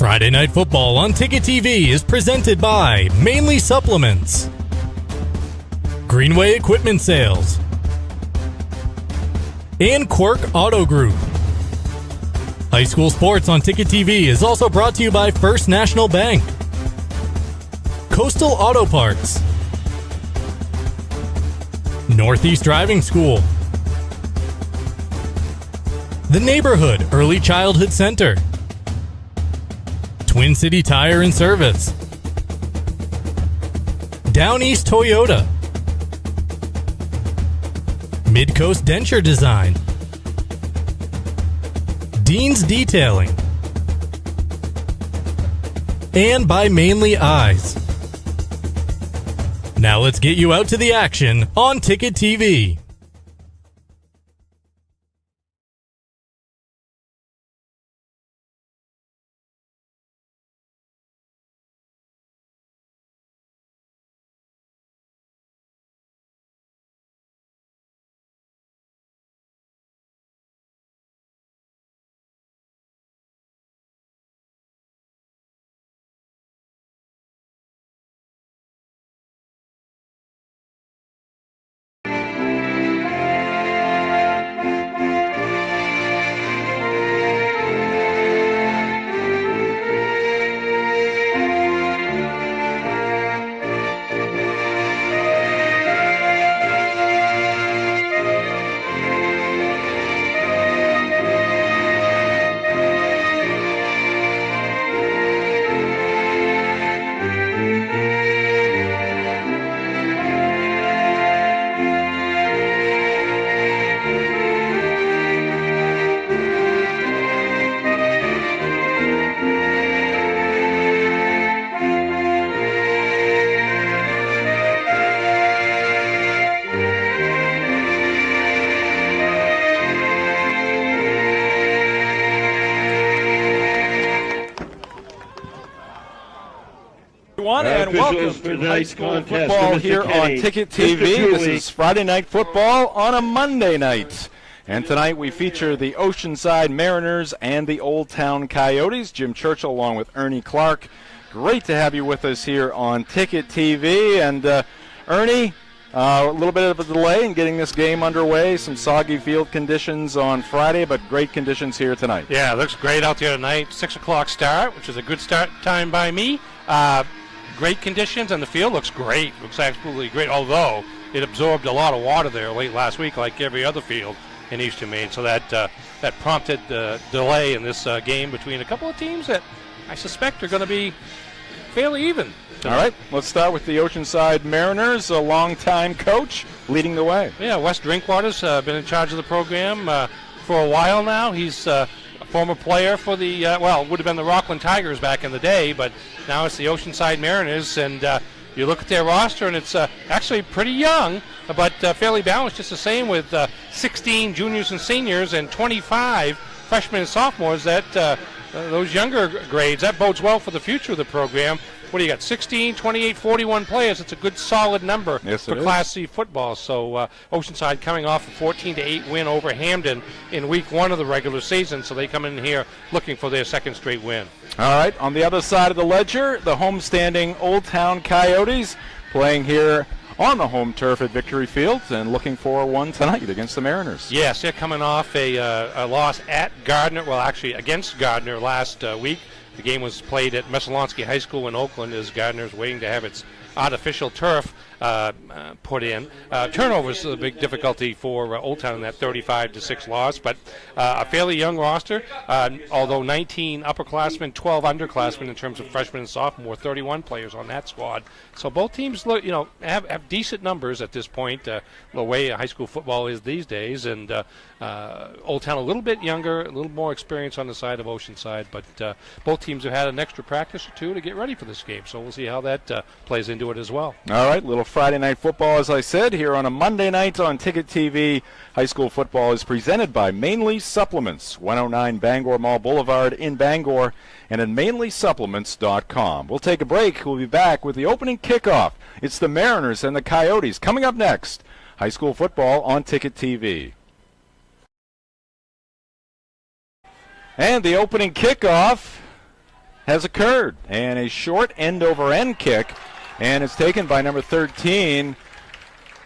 Friday Night Football on Ticket TV is presented by Mainly Supplements, Greenway Equipment Sales, and Quirk Auto Group. High school sports on Ticket TV is also brought to you by First National Bank, Coastal Auto Parts, Northeast Driving School, The Neighborhood Early Childhood Center, Twin City Tire and Service, Down East Toyota, Midcoast Denture Design, Dean's Detailing, and by Mainly Eyes. Now let's get you out to the action on Ticket TV. And welcome to high school football here on Ticket TV. This is Friday Night Football on a Monday night. And tonight we feature the Oceanside Mariners and the Old Town Coyotes. Jim Churchill along with Ernie Clark. Great to have you with us here on Ticket TV. And Ernie, a little bit of a delay in getting this game underway. Some soggy field conditions on Friday, but great conditions here tonight. Yeah, it looks great out there tonight. 6 o'clock start, which is a good start time by me. Great conditions, and the field looks great. Looks absolutely great, although it absorbed a lot of water there late last week, like every other field in Eastern Maine. So that prompted the delay in this game between a couple of teams that I suspect are going to be fairly even tonight. All right, let's start with the Oceanside Mariners, a longtime coach leading the way. Yeah, Wes Drinkwater's been in charge of the program for a while now. He's a former player for the, would have been the Rockland Tigers back in the day, but now it's the Oceanside Mariners, and you look at their roster, and it's actually pretty young, but fairly balanced, just the same with 16 juniors and seniors and 25 freshmen and sophomores. That those younger grades, that bodes well for the future of the program. What do you got, 16, 28, 41 players? It's a good solid number for Class C football. So Oceanside coming off a 14-8 win over Hamden in week 1 of the regular season, so they come in here looking for their second straight win. All right, on the other side of the ledger, the homestanding Old Town Coyotes playing here on the home turf at Victory Field and looking for one tonight against the Mariners. Yes, they're coming off a loss at Gardner, well actually against Gardner last week. The game was played at Messalonski High School in Oakland as Gardner's waiting to have its artificial turf put in. Turnovers is a big difficulty for Old Town in that 35-6 loss, but a fairly young roster, although 19 upperclassmen, 12 underclassmen in terms of freshmen and sophomore, 31 players on that squad. So both teams look, have decent numbers at this point, the way high school football is these days, and Old Town a little bit younger, a little more experience on the side of Oceanside, but both teams have had an extra practice or two to get ready for this game, so we'll see how that plays into it as well. All right, little Friday Night Football, as I said, here on a Monday night on Ticket TV. High school football is presented by Mainly Supplements, 109 Bangor Mall Boulevard in Bangor, and at mainlysupplements.com. We'll take a break. We'll be back with the opening kickoff. It's the Mariners and the Coyotes coming up next. High school football on Ticket TV. And the opening kickoff has occurred. And a short end-over-end kick, and it's taken by number 13,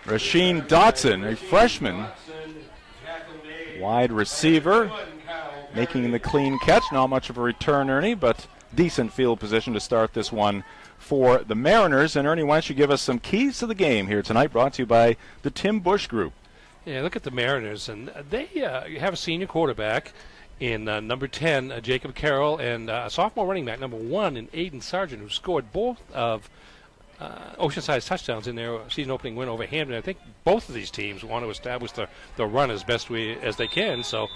Rasheen Dotson, a freshman. Wide receiver, making the clean catch. Not much of a return, Ernie, but decent field position to start this one for the Mariners. And Ernie, why don't you give us some keys to the game here tonight, brought to you by the Tim Bush Group. Yeah, look at the Mariners, and they have a senior quarterback in number 10, Jacob Carroll, and a sophomore running back, number 1, in Aiden Sargent, who scored both of Oceanside's touchdowns in their season-opening win over Hamden. I think both of these teams want to establish the run as best as they can. So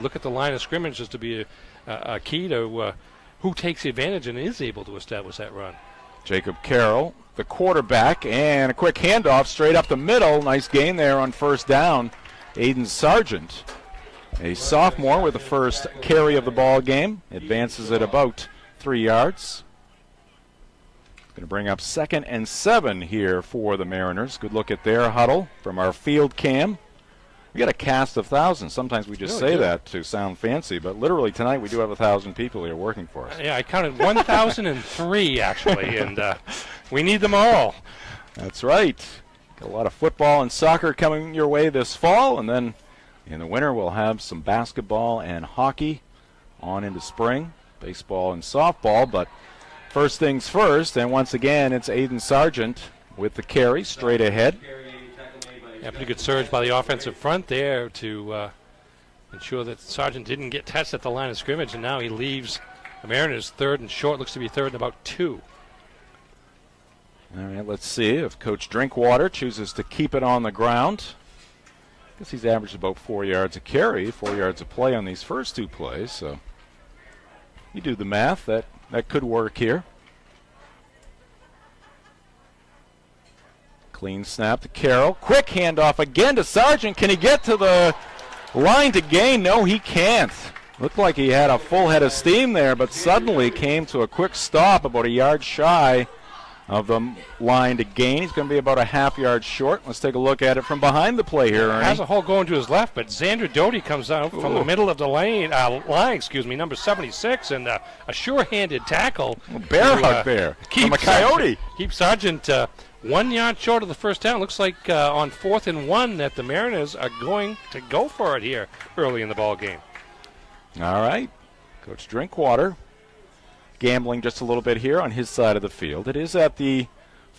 look at the line of scrimmage as to be a key to who takes advantage and is able to establish that run. Jacob Carroll, the quarterback, and a quick handoff straight up the middle. Nice gain there on first down. Aiden Sargent, a sophomore with the first carry of the ball game, advances it about 3 yards. Going to bring up 2nd and 7 here for the Mariners. Good look at their huddle from our field cam. We got a cast of thousands. Sometimes we just say that to sound fancy, but literally tonight we do have 1,000 people here working for us. Yeah, I counted 1,003 actually, and we need them all. That's right. Got a lot of football and soccer coming your way this fall, and then in the winter we'll have some basketball and hockey on into spring, baseball and softball. But first things first, and once again it's Aiden Sargent with the carry straight ahead. Yeah, pretty good surge by the offensive front there to ensure that Sargent didn't get touched at the line of scrimmage, and now he leaves the Mariners 3rd and short. Looks to be 3rd and about 2. All right, let's see if Coach Drinkwater chooses to keep it on the ground. I guess he's averaged about 4 yards a carry, 4 yards a play on these first 2 plays. So you do the math, that could work here. Clean snap to Carroll. Quick handoff again to Sargent. Can he get to the line to gain? No, he can't. Looked like he had a full head of steam there, but suddenly came to a quick stop about a yard shy of the line to gain. He's going to be about a half yard short. Let's take a look at it from behind the play here, Ernie. Has a hole going to his left, but Xander Doty comes out from the middle of the line, number 76, and a sure-handed tackle. Bear hug there from a Coyote. Keep Sargent 1 yard short of the first down. Looks like on 4th and 1 that the Mariners are going to go for it here early in the ball game. All right. Coach Drinkwater gambling just a little bit here on his side of the field. It is at the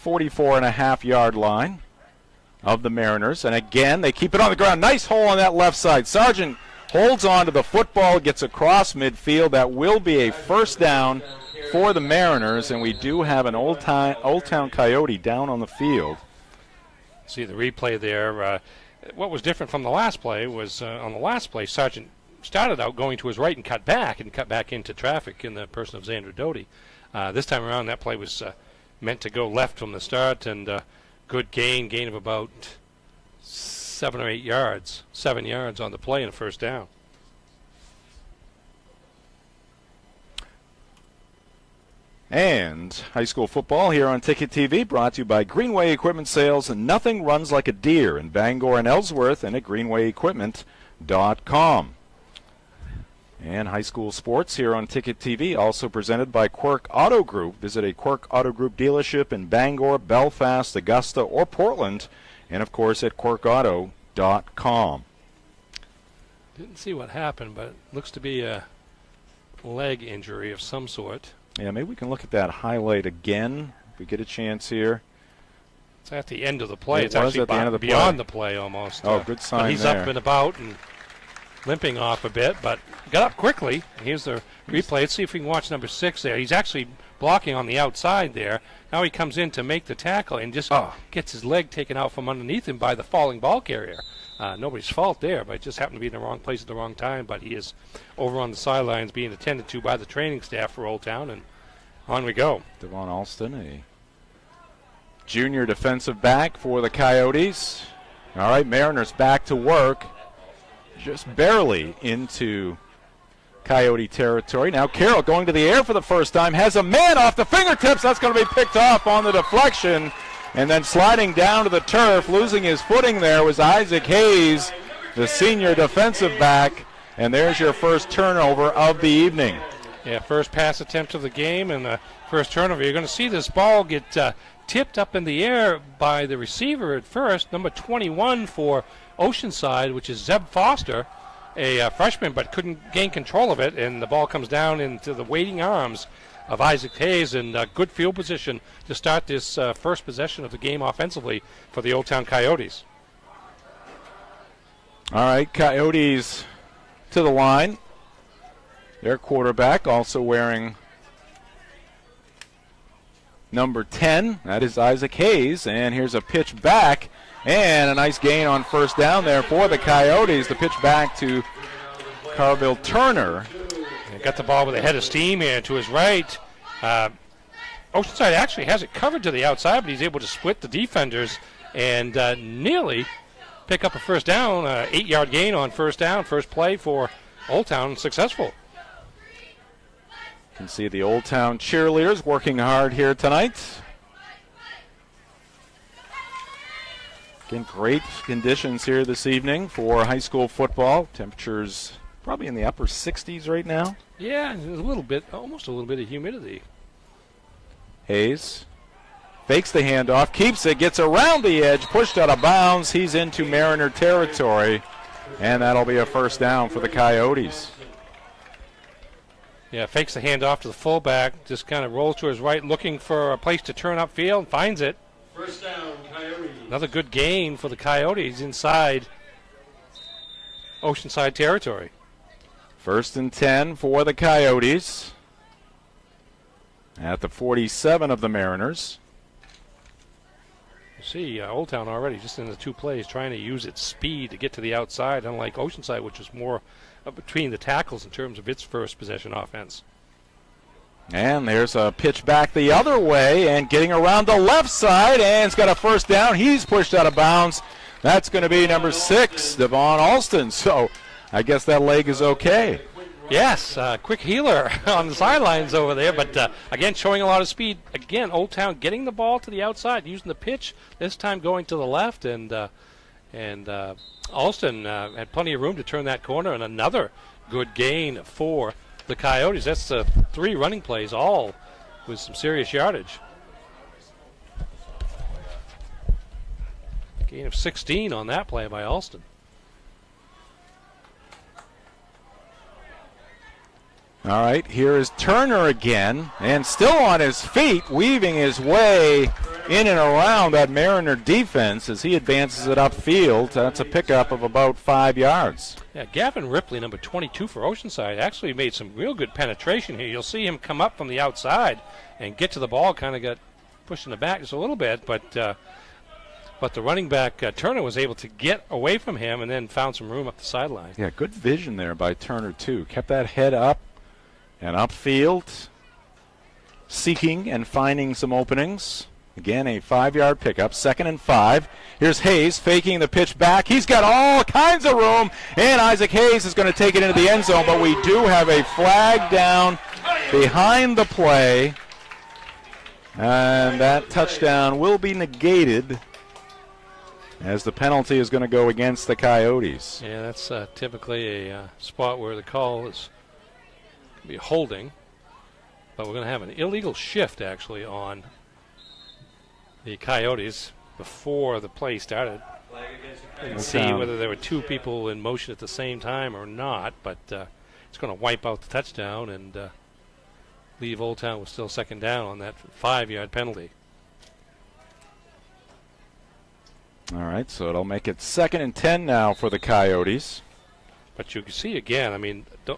44.5-yard line of the Mariners. And again, they keep it on the ground. Nice hole on that left side. Sargent holds on to the football, gets across midfield. That will be a first down for the Mariners, and we do have an Old Town Coyote down on the field. See the replay there. What was different from the last play was on the last play, Sargent started out going to his right and cut back into traffic in the person of Xander Doty. This time around, that play was meant to go left from the start, and good gain of about 7 or 8 yards, 7 yards on the play and a first down. And high school football here on Ticket TV, brought to you by Greenway Equipment Sales. Nothing runs like a deer in Bangor and Ellsworth, and at greenwayequipment.com. And high school sports here on Ticket TV, also presented by Quirk Auto Group. Visit a Quirk Auto Group dealership in Bangor, Belfast, Augusta, or Portland, and of course at quirkauto.com. Didn't see what happened, but it looks to be a leg injury of some sort. Yeah, maybe we can look at that highlight again if we get a chance here. It's at the end of the play. It's actually at the end of the beyond the play almost. Oh, good sign but he's there. Up and about and limping off a bit, but got up quickly. Here's the replay. Let's see if we can watch number 6 there. He's actually blocking on the outside there. Now he comes in to make the tackle and just gets his leg taken out from underneath him by the falling ball carrier. Nobody's fault there, but it just happened to be in the wrong place at the wrong time. But he is over on the sidelines being attended to by the training staff for Old Town, and on we go. Devon Alston, a junior defensive back for the Coyotes. All right, Mariners back to work. Just barely into Coyote territory. Now Carroll going to the air for the first time. Has a man off the fingertips. That's going to be picked off on the deflection. And then sliding down to the turf, losing his footing there, was Isaac Hayes, the senior defensive back. And there's your first turnover of the evening. Yeah, first pass attempt of the game and the first turnover. You're going to see this ball get tipped up in the air by the receiver at first, number 21 for Oceanside, which is Zeb Foster, a freshman, but couldn't gain control of it, and the ball comes down into the waiting arms of Isaac Hayes, and good field position to start this first possession of the game offensively for the Old Town Coyotes. All right, Coyotes to the line. Their quarterback also wearing number 10. That is Isaac Hayes. And here's a pitch back. And a nice gain on first down there for the Coyotes. The pitch back to Carville Turner. Got the ball with a head of steam here to his right. Oceanside actually has it covered to the outside, but he's able to split the defenders and nearly pick up a first down. 8-yard gain on first down. First play for Old Town, successful. You can see the Old Town cheerleaders working hard here tonight. Again, great conditions here this evening for high school football. Temperatures probably in the upper 60s right now. Yeah, there's a little bit, almost a little bit of humidity. Hayes fakes the handoff, keeps it, gets around the edge, pushed out of bounds. He's into Mariner territory, and that'll be a first down for the Coyotes. Yeah, fakes the handoff to the fullback, just kind of rolls to his right, looking for a place to turn upfield, finds it. First down, Coyotes. Another good gain for the Coyotes inside Oceanside territory. First and 10 for the Coyotes at the 47 of the Mariners. You see Old Town already just in the two plays trying to use its speed to get to the outside, unlike Oceanside, which is more between the tackles in terms of its first possession offense. And there's a pitch back the other way and getting around the left side, and it's got a first down. He's pushed out of bounds. That's going to be number 6, Devon Alston. So I guess that leg is okay. Yes, quick healer on the sidelines over there, but again, showing a lot of speed. Again, Old Town getting the ball to the outside, using the pitch, this time going to the left, and Alston had plenty of room to turn that corner, and another good gain for the Coyotes. That's 3 running plays, all with some serious yardage. Gain of 16 on that play by Alston. All right, here is Turner again, and still on his feet, weaving his way in and around that Mariner defense as he advances it upfield. That's a pickup of about 5 yards. Yeah, Gavin Ripley, number 22 for Oceanside, actually made some real good penetration here. You'll see him come up from the outside and get to the ball, kind of got pushed in the back just a little bit, but the running back, Turner, was able to get away from him and then found some room up the sideline. Yeah, good vision there by Turner, too. Kept that head up and upfield, seeking and finding some openings. Again, a 5-yard pickup, 2nd and 5. Here's Hayes faking the pitch back. He's got all kinds of room, and Isaac Hayes is going to take it into the end zone, but we do have a flag down behind the play, and that touchdown will be negated as the penalty is going to go against the Coyotes. Yeah, that's typically a spot where the call is be holding, but we're going to have an illegal shift actually on the Coyotes before the play started. And see whether there were 2 people in motion at the same time or not, but it's going to wipe out the touchdown and leave Old Town with still 2nd down on that 5-yard penalty. All right, so it'll make it 2nd and 10 now for the Coyotes. But you can see again, I mean, the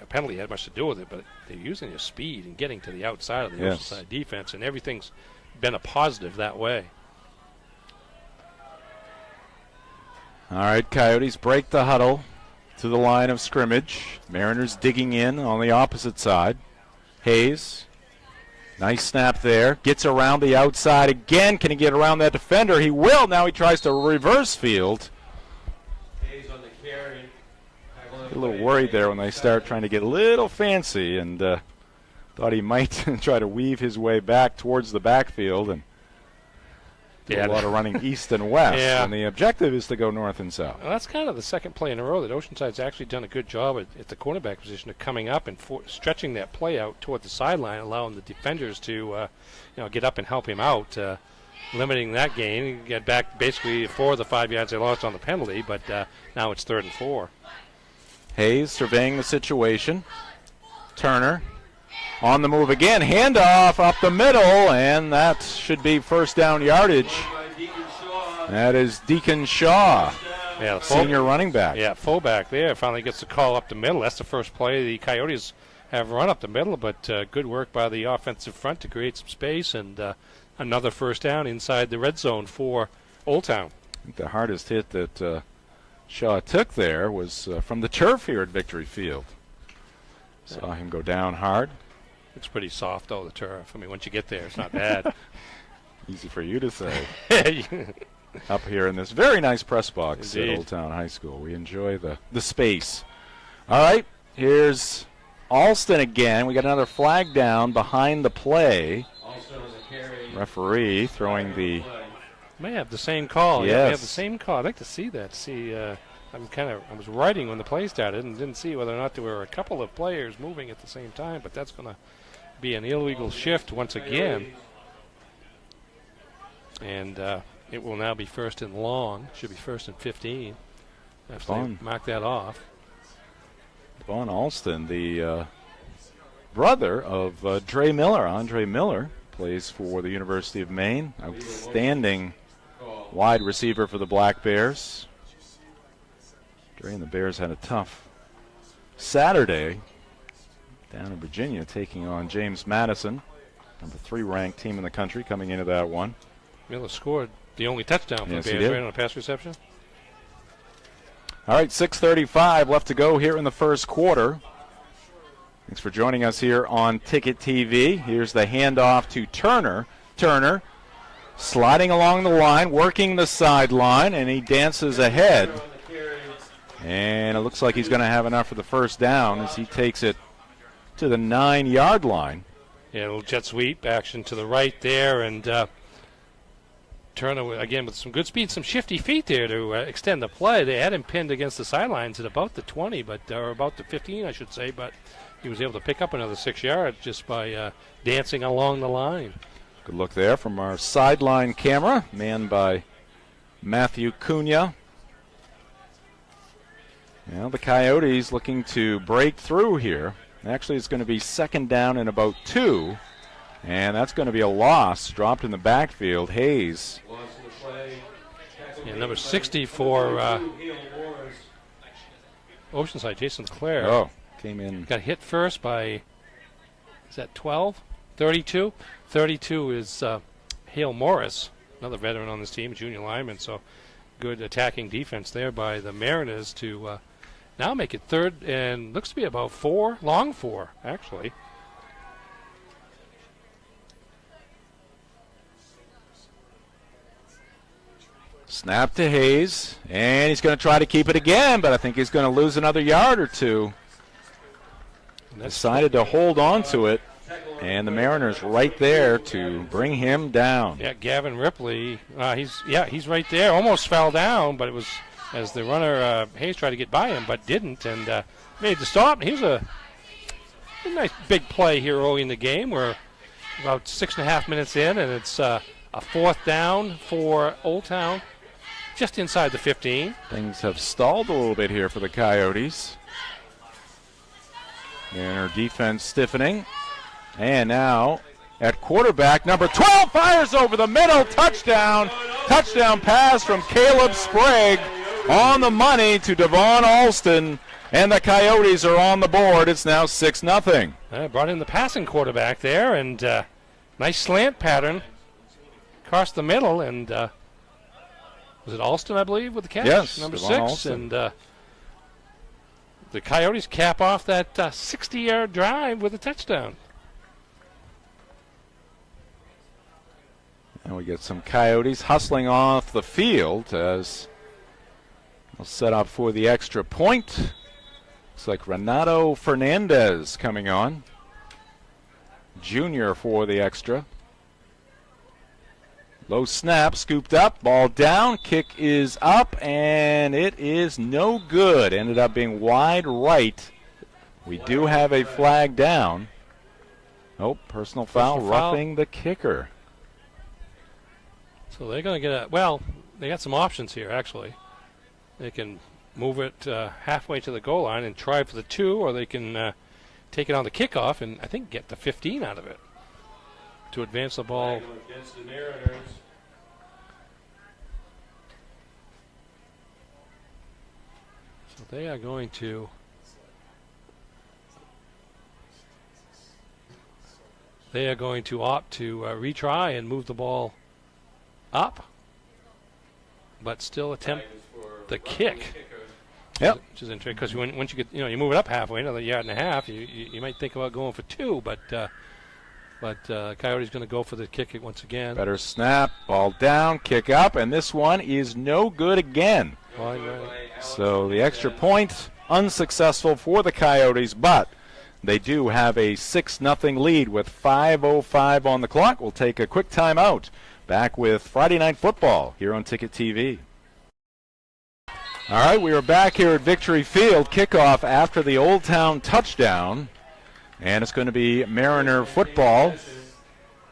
penalty had much to do with it, but they're using their speed and getting to the outside of the Oceanside defense, and everything's been a positive that way. All right, Coyotes break the huddle to the line of scrimmage. Mariners digging in on the opposite side. Hayes, nice snap there. Gets around the outside again. Can he get around that defender? He will. Now he tries to reverse field. Hayes on the carry. A little worried there when they start trying to get a little fancy, and thought he might try to weave his way back towards the backfield. And do a lot of running east and west, and the objective is to go north and south. Well, that's kind of the second play in a row that Oceanside's actually done a good job at the cornerback position of coming up and stretching that play out toward the sideline, allowing the defenders to get up and help him out, limiting that gain. Get back basically 4 of the 5 yards they lost on the penalty, but now it's 3rd and 4. Hayes surveying the situation. Turner on the move again. Handoff up the middle, and that should be first down yardage. That is Deacon Shaw, senior running back. Yeah, fullback there. Finally gets the call up the middle. That's the first play the Coyotes have run up the middle, but good work by the offensive front to create some space, and another first down inside the red zone for Old Town. I think the hardest hit that Shaw took there was from the turf here at Victory Field. Saw him go down hard. It's pretty soft, though, the turf. I mean, once you get there, it's not bad. Easy for you to say. Up here in this very nice press box at Old Town High School. We enjoy the space. All right, here's Alston again. We got another flag down behind the play. Referee throwing the... May have the same call. Yes. Yeah, may have the same call. I'd like to see that. I was writing when the play started and didn't see whether or not there were a couple of players moving at the same time, but that's going to be an illegal shift once again. And it will now be 1st and long. Should be 1st and 15. After they mark that off. Vaughn Alston, the brother of Dre Miller. Andre Miller plays for the University of Maine. Outstanding wide receiver for the Black Bears. Dre and the Bears had a tough Saturday down in Virginia, taking on James Madison, number 3 ranked team in the country, coming into that one. Miller scored the only touchdown for the Bears, right, on a pass reception. All right, 6:35 left to go here in the first quarter. Thanks for joining us here on Ticket TV. Here's the handoff to Turner. Turner sliding along the line, working the sideline, and he dances ahead. And it looks like he's going to have enough for the first down as he takes it to the 9-yard line. Yeah, a little jet sweep action to the right there, and Turner, again, with some good speed, some shifty feet there to extend the play. They had him pinned against the sidelines at about the 20, or about the 15, I should say, but he was able to pick up another 6 yards just by dancing along the line. Good look there from our sideline camera, manned by Matthew Cunha. Now the Coyotes looking to break through here. Actually, it's going to be 2nd down and about 2. And that's going to be a loss. Dropped in the backfield. Hayes. Yeah, number 60 for Oceanside, Jason Clare. Oh, came in. Got hit first by, is that 12? 32? 32 is Hale Morris, another veteran on this team, junior lineman. So good attacking defense there by the Mariners to now make it 3rd and looks to be about 4, long 4, actually. Snap to Hayes, and he's going to try to keep it again, but I think he's going to lose another yard or 2. Decided to hold on to it, and the Mariners right there to bring him down. Yeah, Gavin Ripley, he's right there. Almost fell down, but it was as the runner Hayes tried to get by him, but didn't, and made the stop. Here's a nice big play here early in the game. We're about 6.5 minutes in, and it's a 4th down for Old Town, just inside the 15. Things have stalled a little bit here for the Coyotes. And our defense stiffening. And now at quarterback, number 12 fires over the middle. Touchdown. Touchdown pass from Caleb Sprague on the money to Devon Alston. And the Coyotes are on the board. It's now 6-0. Brought in the passing quarterback there, and nice slant pattern across the middle, and was it Alston, I believe, with the catch? Yes, number Devon 6. Alston. And the Coyotes cap off that 60-yard drive with a touchdown. And we get some Coyotes hustling off the field as they'll set up for the extra point. Looks like Renato Fernandez coming on. Junior for the extra. Low snap, scooped up, ball down, kick is up, and it is no good. Ended up being wide right. We do have a flag down. Oh, personal foul, roughing the kicker. So they're going to get well, they got some options here, actually. They can move it halfway to the goal line and try for the 2, or they can take it on the kickoff and, I think, get the 15 out of it to advance the ball. Against the Mariners. So they are going to opt to retry and move the ball up, but still attempt the kick. Yep. Which is interesting because once you get, you move it up halfway, another yard and a half, you might think about going for 2, but Coyote's going to go for the kick once again. Better snap, ball down, kick up, and this one is no good again. So the extra point unsuccessful for the Coyotes, but they do have a 6-0 lead with 5:05 on the clock. We'll take a quick timeout. Back with Friday Night Football here on Ticket TV. All right, we are back here at Victory Field. Kickoff after the Old Town touchdown. And it's going to be Mariner football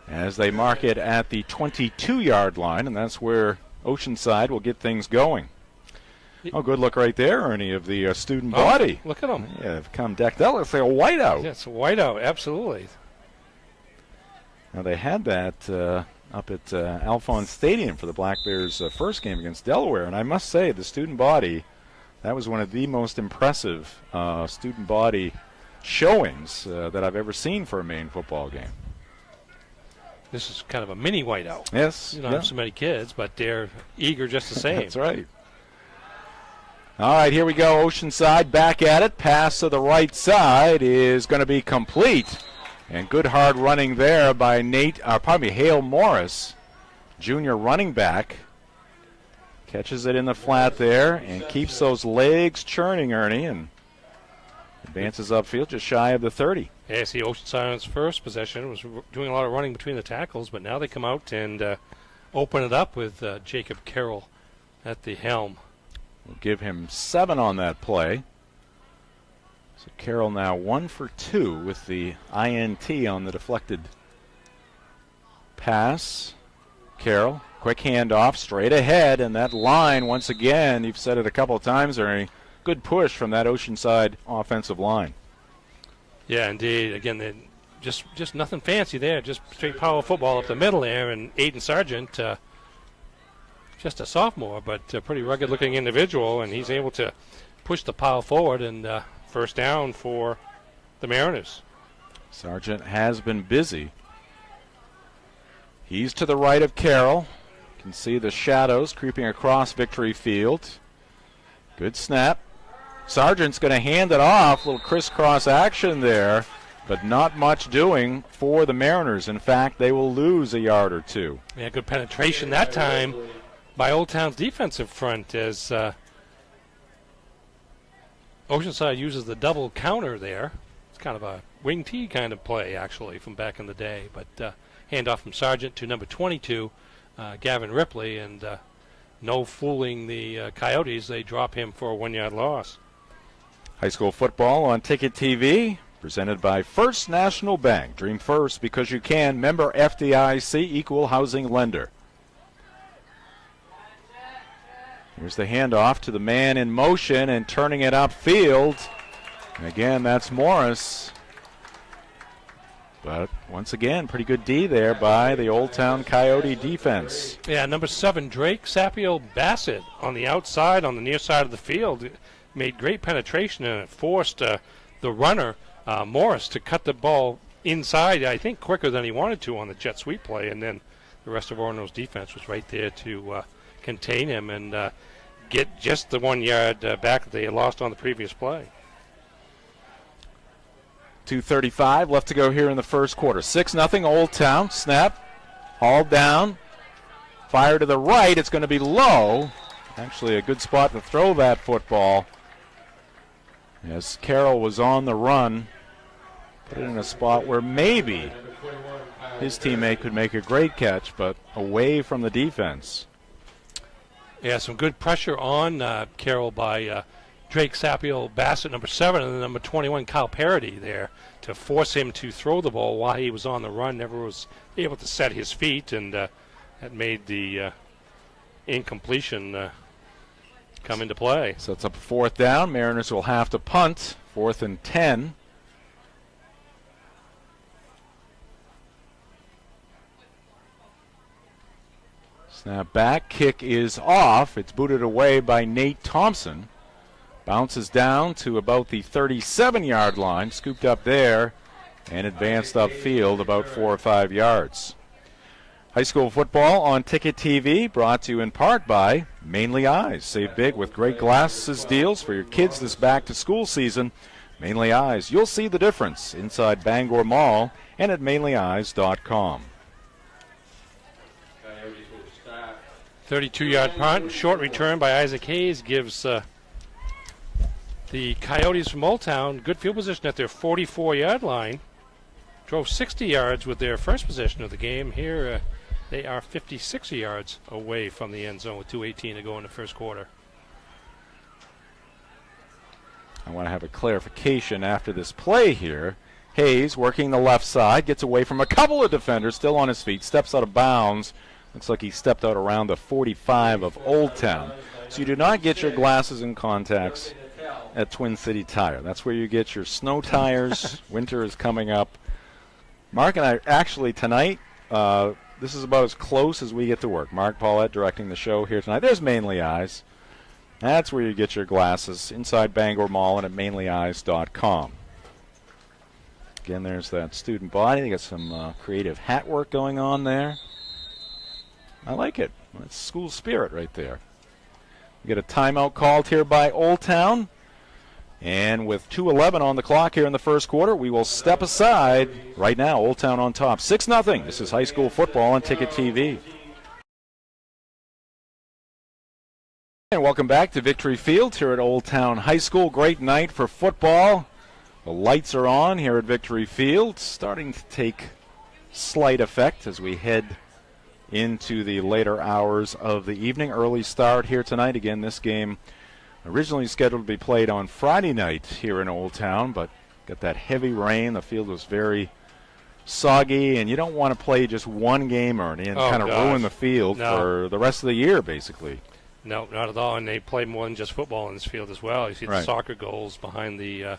as they mark it at the 22-yard line, and that's where Oceanside will get things going. Oh, good look right there, Ernie, of the student body. Look at them. Yeah, they've come decked out. Looks like a whiteout. Yeah, it's a whiteout, absolutely. Now, they had that up at Alphonse Stadium for the Black Bears' first game against Delaware, and I must say, the student body, that was one of the most impressive student body showings that I've ever seen for a Maine football game. This is kind of a mini whiteout. Yes. You don't have so many kids, but they're eager just the same. That's right. All right, here we go. Oceanside back at it. Pass to the right side is going to be complete. And good hard running there by Hale Morris, junior running back. Catches it in the flat there and keeps those legs churning, Ernie, and advances upfield just shy of the 30. Yeah, see, Oceanside on its first possession was doing a lot of running between the tackles, but now they come out and open it up with Jacob Carroll at the helm. We'll give him 7 on that play. So Carroll now 1 for 2 with the INT on the deflected pass. Carroll, quick handoff, straight ahead, and that line, once again, you've said it a couple of times, Ernie, good push from that Oceanside offensive line. Yeah, indeed. Again, just nothing fancy there, just straight power football up the middle there, and Aiden Sargent, just a sophomore, but a pretty rugged-looking individual, and he's able to push the pile forward and first down for the Mariners. Sargent has been busy. He's to the right of Carroll. You can see the shadows creeping across Victory Field. Good snap. Sargent's going to hand it off. A little crisscross action there, but not much doing for the Mariners. In fact, they will lose a yard or 2. Yeah, good penetration that time by Old Town's defensive front as Oceanside uses the double counter there. It's kind of a wing T kind of play, actually, from back in the day. But handoff from Sargent to number 22, Gavin Ripley, and no fooling the Coyotes. They drop him for a 1-yard loss. High school football on Ticket TV, presented by First National Bank. Dream first because you can. Member FDIC, equal housing lender. Here's the handoff to the man in motion and turning it upfield. And again, that's Morris. But once again, pretty good D there by the Old Town Coyote defense. Yeah, number 7, Drake Sapio Bassett on the outside, on the near side of the field. Made great penetration, and it forced the runner, Morris, to cut the ball inside, I think, quicker than he wanted to on the jet sweep play. And then the rest of Orono's defense was right there to contain him and get just the 1 yard back that they had lost on the previous play. 2:35 left to go here in the first quarter. 6-0 Old Town. Snap. Hauled down. Fire to the right. It's going to be low. Actually a good spot to throw that football. As Carroll was on the run. Put it in a spot where maybe his teammate could make a great catch, but away from the defense. Yeah, some good pressure on Carroll by Drake Sapio Bassett, number 7, and then number 21, Kyle Parody there to force him to throw the ball while he was on the run. Never was able to set his feet, and that made the incompletion come into play. So it's up 4th down. Mariners will have to punt. 4th and 10. Snap back. Kick is off. It's booted away by Nate Thompson. Bounces down to about the 37-yard line. Scooped up there and advanced upfield about 4 or 5 yards. High school football on Ticket TV, brought to you in part by Mainly Eyes. Save big with great glasses deals for your kids this back-to-school season. Mainly Eyes, you'll see the difference inside Bangor Mall and at mainlyeyes.com. 32-yard punt, short return by Isaac Hayes gives the Coyotes from Old Town good field position at their 44-yard line. Drove 60 yards with their first possession of the game. Here they are 56 yards away from the end zone with 2:18 to go in the first quarter. I want to have a clarification after this play here. Hayes working the left side, gets away from a couple of defenders, still on his feet, steps out of bounds. Looks like he stepped out around the 45 of Old Town. So you do not get your glasses and contacts at Twin City Tire. That's where you get your snow tires. Winter is coming up. Mark and I actually tonight, this is about as close as we get to work. Mark Paulette directing the show here tonight. There's Mainly Eyes. That's where you get your glasses, inside Bangor Mall and at mainlyeyes.com. Again, there's that student body. They got some creative hat work going on there. I like it. That's school spirit right there. We get a timeout called here by Old Town. And with 2:11 on the clock here in the first quarter, we will step aside. Right now, Old Town on top. 6-0. This is high school football on Ticket TV. And welcome back to Victory Field here at Old Town High School. Great night for football. The lights are on here at Victory Field, starting to take slight effect as we head into the later hours of the evening. Early start here tonight. Again, this game originally scheduled to be played on Friday night here in Old Town, but got that heavy rain. The field was very soggy, and you don't want to play just one game, Ernie, and kind of ruin the field for the rest of the year, basically. No, not at all. And they play more than just football in this field as well. You see the soccer goals behind the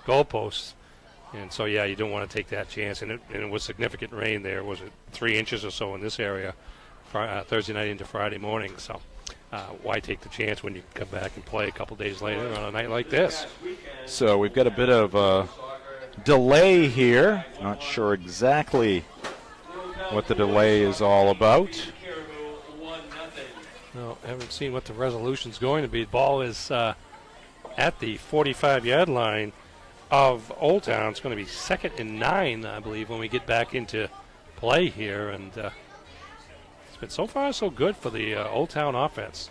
goalposts. And so, yeah, you don't want to take that chance. And it was significant rain there. Was it 3 inches or so in this area Thursday night into Friday morning? So why take the chance when you come back and play a couple days later on a night like this? So we've got a bit of a delay here. Not sure exactly what the delay is all about. No, I haven't seen what the resolution's going to be. The ball is at the 45-yard line of Old Town. It's going to be 2nd and 9, I believe, when we get back into play here. And it's been so far so good for the Old Town offense.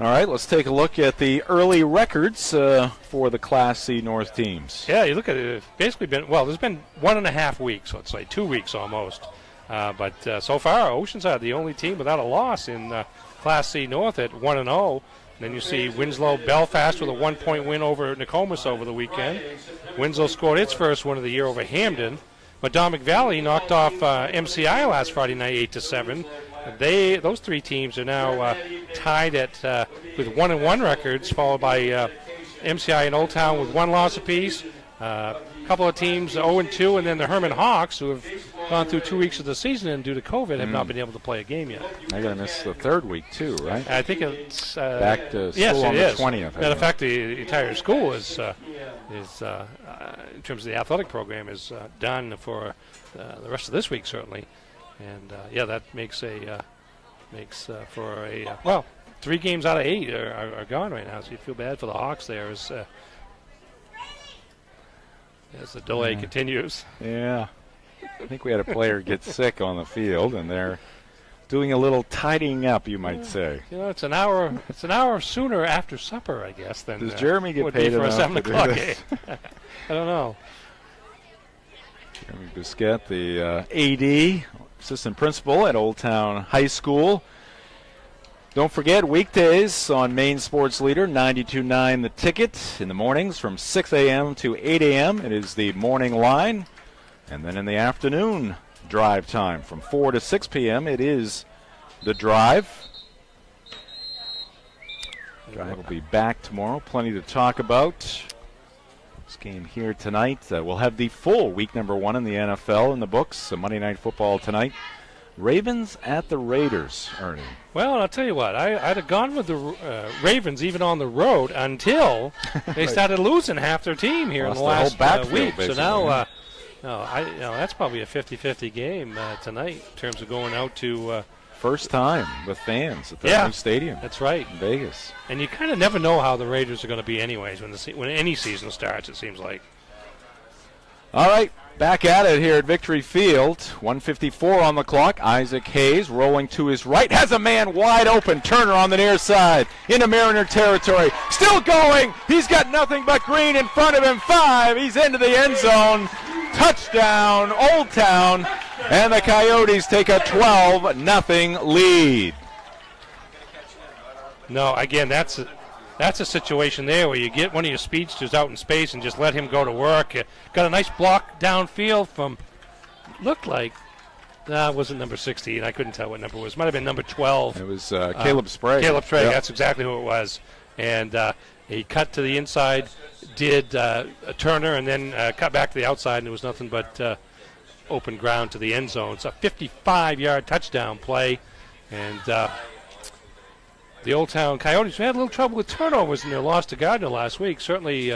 All right, let's take a look at the early records for the Class C North teams. Yeah, you look at it, it's basically been, well, there's been 1.5 weeks, let's say 2 weeks almost. But so far, Oceanside, the only team without a loss in Class C North at 1-0. Then you see Winslow Belfast with a 1-point win over Nokomis over the weekend. Winslow scored its first win of the year over Hamden. Madomic Valley knocked off MCI last Friday night 8-7. Those three teams are now tied at with 1-1 records, followed by MCI and Old Town with 1 loss apiece. A couple of teams 0-2, and then the Herman Hawks, who have gone through 2 weeks of the season and due to COVID have not been able to play a game yet. They're going to miss the 3rd week too, right? I think it's back to school yes, on it the is. 20th. Matter of fact, the entire school is in terms of the athletic program is done for the rest of this week certainly, and that makes for a well, 3 games out of 8 are gone right now. So you feel bad for the Hawks there as the delay continues. Yeah. I think we had a player get sick on the field, and they're doing a little tidying up, you might say. You know, it's an hour sooner after supper, I guess, than does Jeremy get would paid be for enough a 7 to do o'clock this? game. I don't know. Jeremy Biscuit, the AD, assistant principal at Old Town High School. Don't forget, weekdays on Maine Sports Leader, 92.9 The Ticket, in the mornings from 6 a.m. to 8 a.m. It is the morning line. And then in the afternoon, drive time from 4 to 6 p.m. It is the drive. Drive will be back tomorrow. Plenty to talk about. This game here tonight. We'll have the full week number 1 in the NFL in the books. So Monday Night Football tonight. Ravens at the Raiders, Ernie. Well, I'll tell you what. I'd have gone with the Ravens even on the road until they started losing half their team here in the last week. So now, that's probably a 50-50 game tonight in terms of going out to. First time with fans at the new stadium. That's right. In Vegas. And you kind of never know how the Raiders are going to be anyways when any season starts, it seems like. All right, back at it here at Victory Field. 1:54 on the clock. Isaac Hayes rolling to his right. Has a man wide open. Turner on the near side. Into Mariner territory. Still going. He's got nothing but green in front of him. 5. He's into the end zone. Touchdown, Old Town. And the Coyotes take a 12-0 lead. No, again, that's a situation there where you get one of your speedsters out in space and just let him go to work. Got a nice block downfield from, looked like, it wasn't number 16. I couldn't tell what number it was. Might have been number 12. It was Caleb Sprague. Caleb Sprague, that's exactly who it was. And he cut to the inside, did a Turner, and then cut back to the outside, and there was nothing but open ground to the end zone. It's a 55-yard touchdown play. And the Old Town Coyotes had a little trouble with turnovers in their loss to Gardner last week. Certainly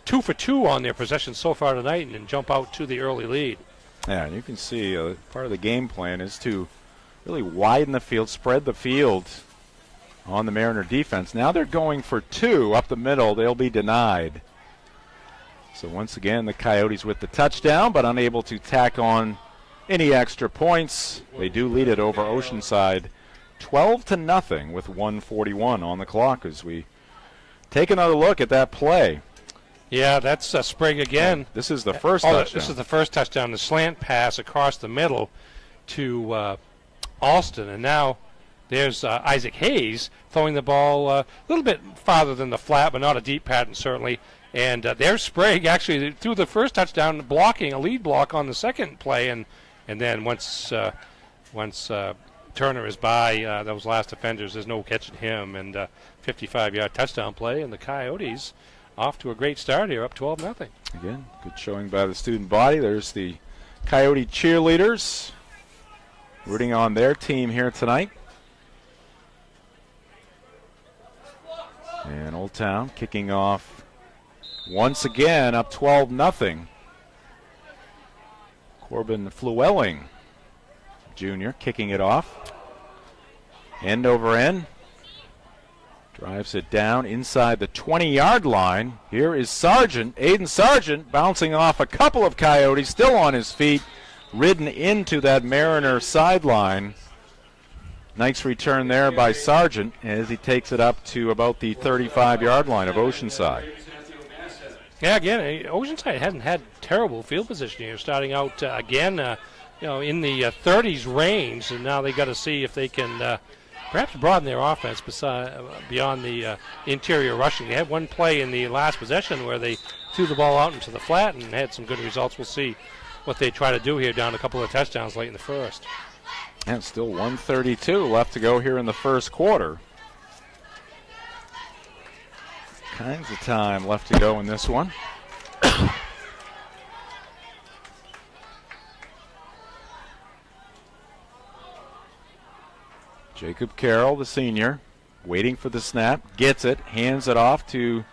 2 for 2 on their possessions so far tonight and jump out to the early lead. Yeah, and you can see part of the game plan is to really widen the field, spread the field on the Mariner defense. Now they're going for 2 up the middle. They'll be denied. So once again, the Coyotes with the touchdown, but unable to tack on any extra points. They do lead it over Oceanside 12-0 with 1:41 on the clock as we take another look at that play. Yeah, that's Sprague again. This is the first touchdown. This is the first touchdown, the slant pass across the middle to Alston. And now there's Isaac Hayes throwing the ball a little bit farther than the flat, but not a deep pattern certainly. And there's Sprague actually threw the first touchdown, blocking a lead block on the second play. And then once Turner is by those last defenders, there's no catching him. And 55-yard touchdown play, and the Coyotes off to a great start here, up 12-0. Again, good showing by the student body. There's the Coyote cheerleaders rooting on their team here tonight. And Old Town kicking off once again, up 12-0. Corbin Flewelling Jr. kicking it off. End over end. Drives it down inside the 20-yard line. Here is Sargent, Aiden Sargent, bouncing off a couple of Coyotes, still on his feet, ridden into that Mariner sideline. Nice return there by Sargent as he takes it up to about the 35-yard line of Oceanside. Yeah, again, Oceanside hadn't had terrible field position here, starting out again, in the 30s range, and now they got to see if they can perhaps broaden their offense beyond the interior rushing. They had one play in the last possession where they threw the ball out into the flat and had some good results. We'll see what they try to do here, down a couple of touchdowns late in the first. And still 1:32 left to go here in the first quarter. Kinds of time left to go in this one. Jacob Carroll, the senior, waiting for the snap, gets it, hands it off to,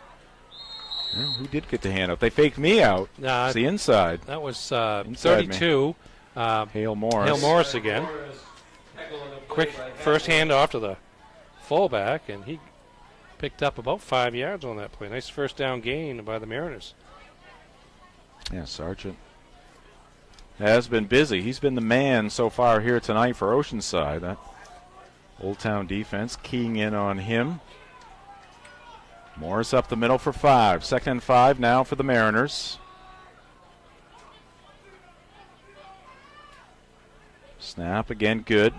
who did get the handoff? They faked me out. It's the inside. That was 32. Hale Morris. Hale Morris again. Quick first handoff to the fullback, and he picked up about 5 yards on that play. Nice first down gain by the Mariners. Yeah, Sargent has been busy. He's been the man so far here tonight for Oceanside. That Old Town defense keying in on him. Morris up the middle for 5. 2nd and 5 now for the Mariners. Snap again, good.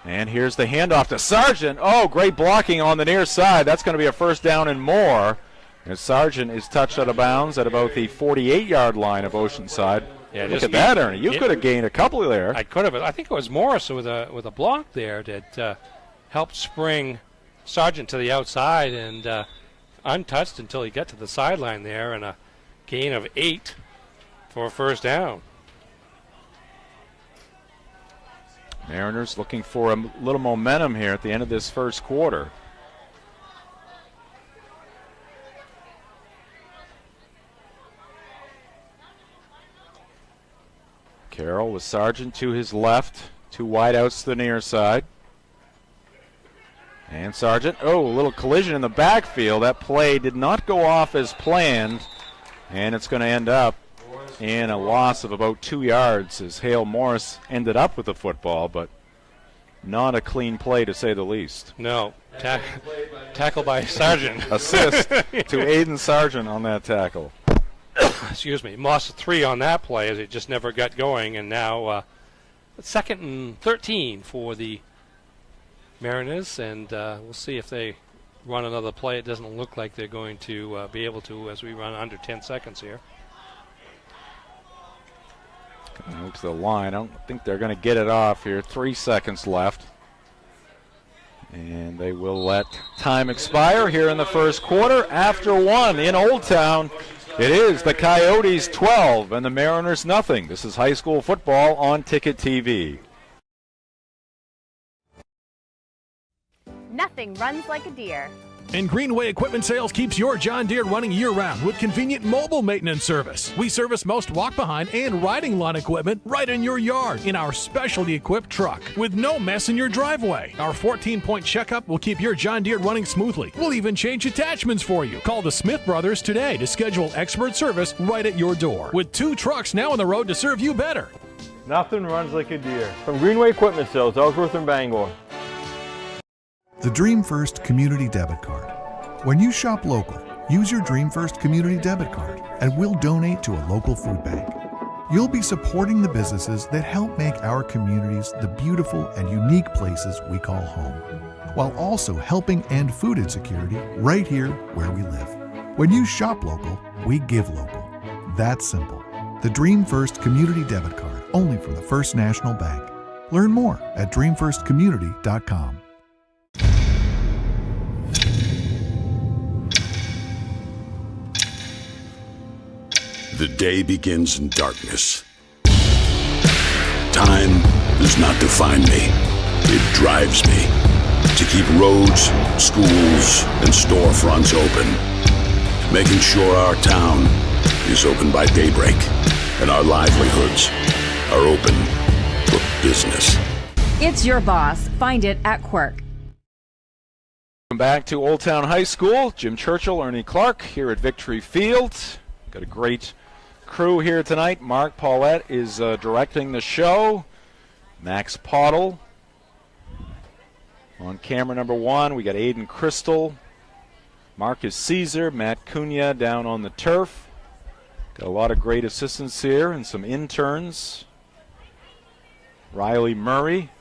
And here's the handoff to Sargent. Oh, great blocking on the near side. That's going to be a first down and more. And Sargent is touched out of bounds at about the 48-yard line of Oceanside. Yeah, look at that, Ernie. You could have gained a couple there. I could have. I think it was Morris with a block there that helped spring Sargent to the outside and untouched until he got to the sideline there, and a gain of 8 for a first down. Mariners looking for a little momentum here at the end of this first quarter. Carroll with Sargent to his left. 2 wideouts to the near side. And Sargent, a little collision in the backfield. That play did not go off as planned, and it's going to end up in a loss of about 2 yards as Hale Morris ended up with the football, but not a clean play to say the least. No. Tackle by Sargent. Assist to Aiden Sargent on that tackle. Excuse me. Lost 3 on that play as it just never got going, and now 2nd and 13 for the Mariners, and we'll see if they run another play. It doesn't look like they're going to be able to as we run under 10 seconds here. Going to the line. I don't think they're going to get it off here. 3 seconds left. And they will let time expire here in the first quarter. After 1 in Old Town, it is the Coyotes 12 and the Mariners nothing. This is high school football on Ticket TV. Nothing runs like a deer. And Greenway Equipment Sales keeps your John Deere running year-round with convenient mobile maintenance service. We service most walk-behind and riding lawn equipment right in your yard in our specially equipped truck with no mess in your driveway. Our 14-point checkup will keep your John Deere running smoothly. We'll even change attachments for you. Call the Smith Brothers today to schedule expert service right at your door. With 2 trucks now on the road to serve you better. Nothing runs like a deer. From Greenway Equipment Sales, Ellsworth and Bangor. The Dream First Community Debit Card. When you shop local, use your Dream First Community Debit Card and we'll donate to a local food bank. You'll be supporting the businesses that help make our communities the beautiful and unique places we call home, while also helping end food insecurity right here where we live. When you shop local, we give local. That's simple. The Dream First Community Debit Card, only from the First National Bank. Learn more at dreamfirstcommunity.com. The day begins in darkness. Time does not define me. It drives me to keep roads, schools, and storefronts open, making sure our town is open by daybreak and our livelihoods are open for business. It's your boss. Find it at Quirk. Welcome back to Old Town High School. Jim Churchill, Ernie Clark here at Victory Field. Got a great crew here tonight. Mark Paulette is directing the show. Max Pottle on camera number 1. We got Aiden Crystal, Marcus Caesar, Matt Cunha down on the turf. Got a lot of great assistants here and some interns. Riley Murray,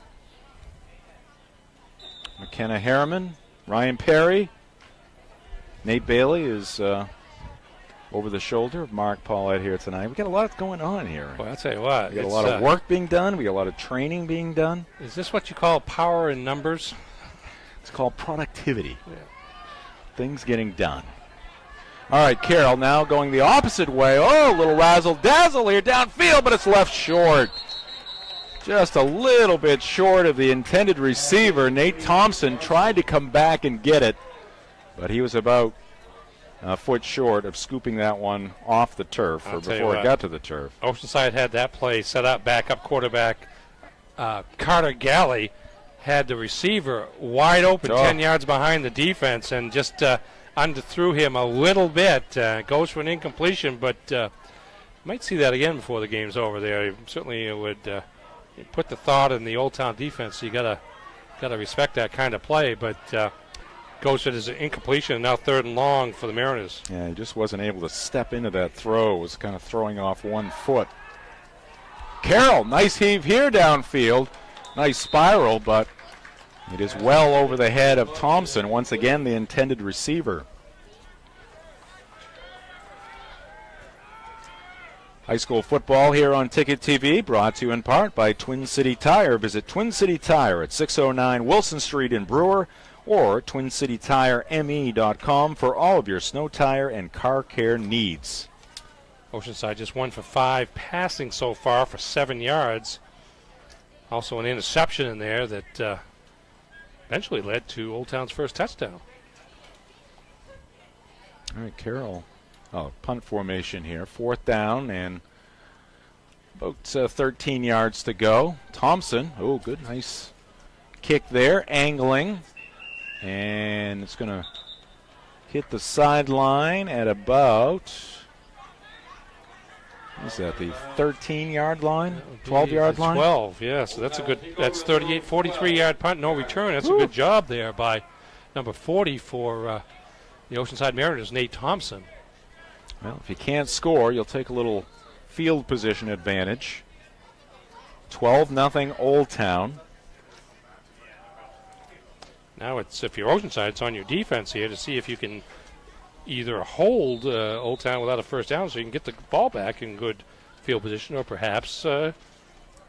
McKenna Harriman, Ryan Perry. Nate Bailey is over the shoulder of Mark Paulette here tonight. We got a lot going on here. Well, I'll tell you what. We got a lot of work being done. We got a lot of training being done. Is this what you call power in numbers? It's called productivity. Yeah. Things getting done. All right, Carroll now going the opposite way. Oh, a little razzle-dazzle here downfield, but it's left short. Just a little bit short of the intended receiver. Nate Thompson tried to come back and get it, but he was about a foot short of scooping that one off the turf or before it got to the turf. Oceanside had that play set up. Backup quarterback Carter Galley had the receiver wide open 10 yards behind the defense and just underthrew him a little bit. Goes for an incompletion, but might see that again before the game's over there. Certainly it would put the thought in the Old Town defense. You gotta respect that kind of play, but goes for his incompletion, now 3rd and long for the Mariners. Yeah, he just wasn't able to step into that throw. Was kind of throwing off one foot. Carroll, nice heave here downfield. nice spiral, but it is well over the head of Thompson, once again the intended receiver. High school football here on Ticket TV, brought to you in part by Twin City Tire. Visit Twin City Tire at 609 Wilson Street in Brewer or TwinCityTireME.com for all of your snow tire and car care needs. Oceanside just 1 for 5 passing so far for 7 yards. Also an interception in there that eventually led to Old Town's first touchdown. All right, Carroll. Punt formation here. 4th down and about 13 yards to go. Thompson, good, nice kick there, angling. And it's going to hit the sideline at about, is that the 13-yard line? 12-yard line? 12, yeah, so that's a good, that's 43-yard punt, no return. That's a good job there by number 40 for the Oceanside Mariners, Nate Thompson. Well, if you can't score, you'll take a little field position advantage. 12-0 Old Town. Now it's, if you're Oceanside, it's on your defense here to see if you can either hold Old Town without a first down so you can get the ball back in good field position, or perhaps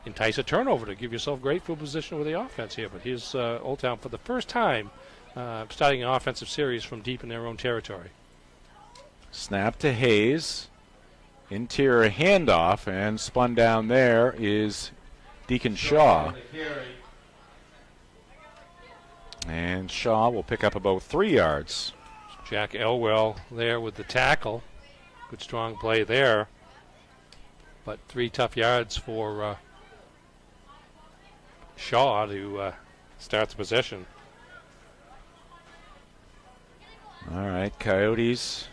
entice a turnover to give yourself great field position with the offense here. But here's Old Town for the first time starting an offensive series from deep in their own territory. Snap to Hayes. Interior handoff, and spun down there is Deacon Shaw. And Shaw will pick up about 3 yards. Jack Elwell there with the tackle. Good strong play there. But 3 tough yards for Shaw to start the possession. All right, Coyotes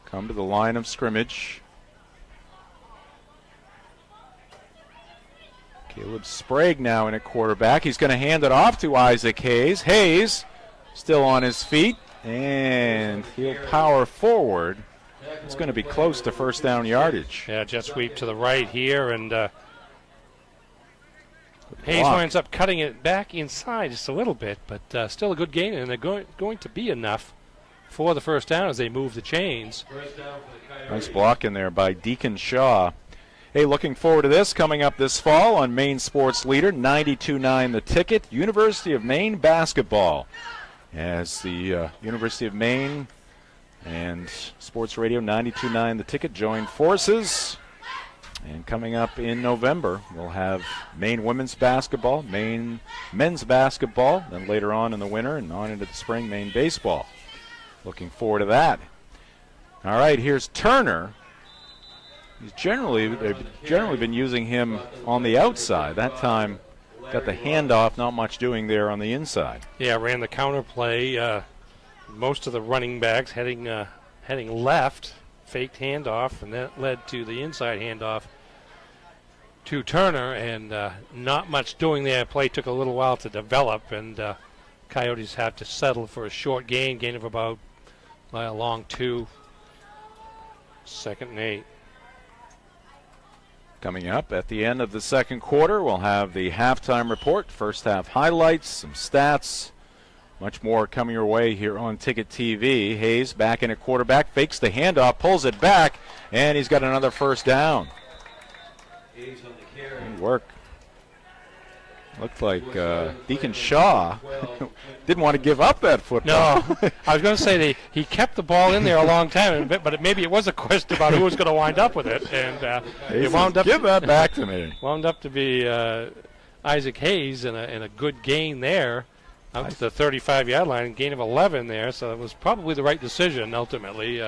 come to the line of scrimmage. Caleb Sprague now in at quarterback. He's going to hand it off to Isaac Hayes. Hayes still on his feet, and he'll power forward. It's going to be close to first down yardage. Yeah, jet sweep to the right here, and Hayes winds up cutting it back inside just a little bit, but still a good gain, and they're going to be enough for the first down as they move the chains. Nice block in there by Deacon Shaw. Hey, looking forward to this coming up this fall on Maine Sports Leader, 92.9 The Ticket, University of Maine basketball. As the University of Maine and Sports Radio 92.9 The Ticket join forces. And coming up in November, we'll have Maine women's basketball, Maine men's basketball, then later on in the winter and on into the spring, Maine baseball. Looking forward to that. All right, here's Turner. They've generally been using him on the outside. That time, got the handoff, not much doing there on the inside. Yeah, ran the counter play. Most of the running backs heading left, faked handoff, and that led to the inside handoff to Turner, and not much doing there. Play took a little while to develop, and Coyotes have to settle for a short gain of about a long 2, 2nd and 8. Coming up at the end of the second quarter, we'll have the halftime report, first half highlights, some stats, much more coming your way here on Ticket TV. Hayes back in at quarterback, fakes the handoff, pulls it back, and he's got another first down. Hayes on the carry. Good work. Looked like Deacon Shaw didn't want to give up that football. No, I was going to say he kept the ball in there a long time, but maybe it was a question about who was going to wind up with it, and it wound up. Give that back to me. Wound up to be Isaac Hayes and a good gain there, out to the 35-yard line, gain of 11 there. So it was probably the right decision ultimately,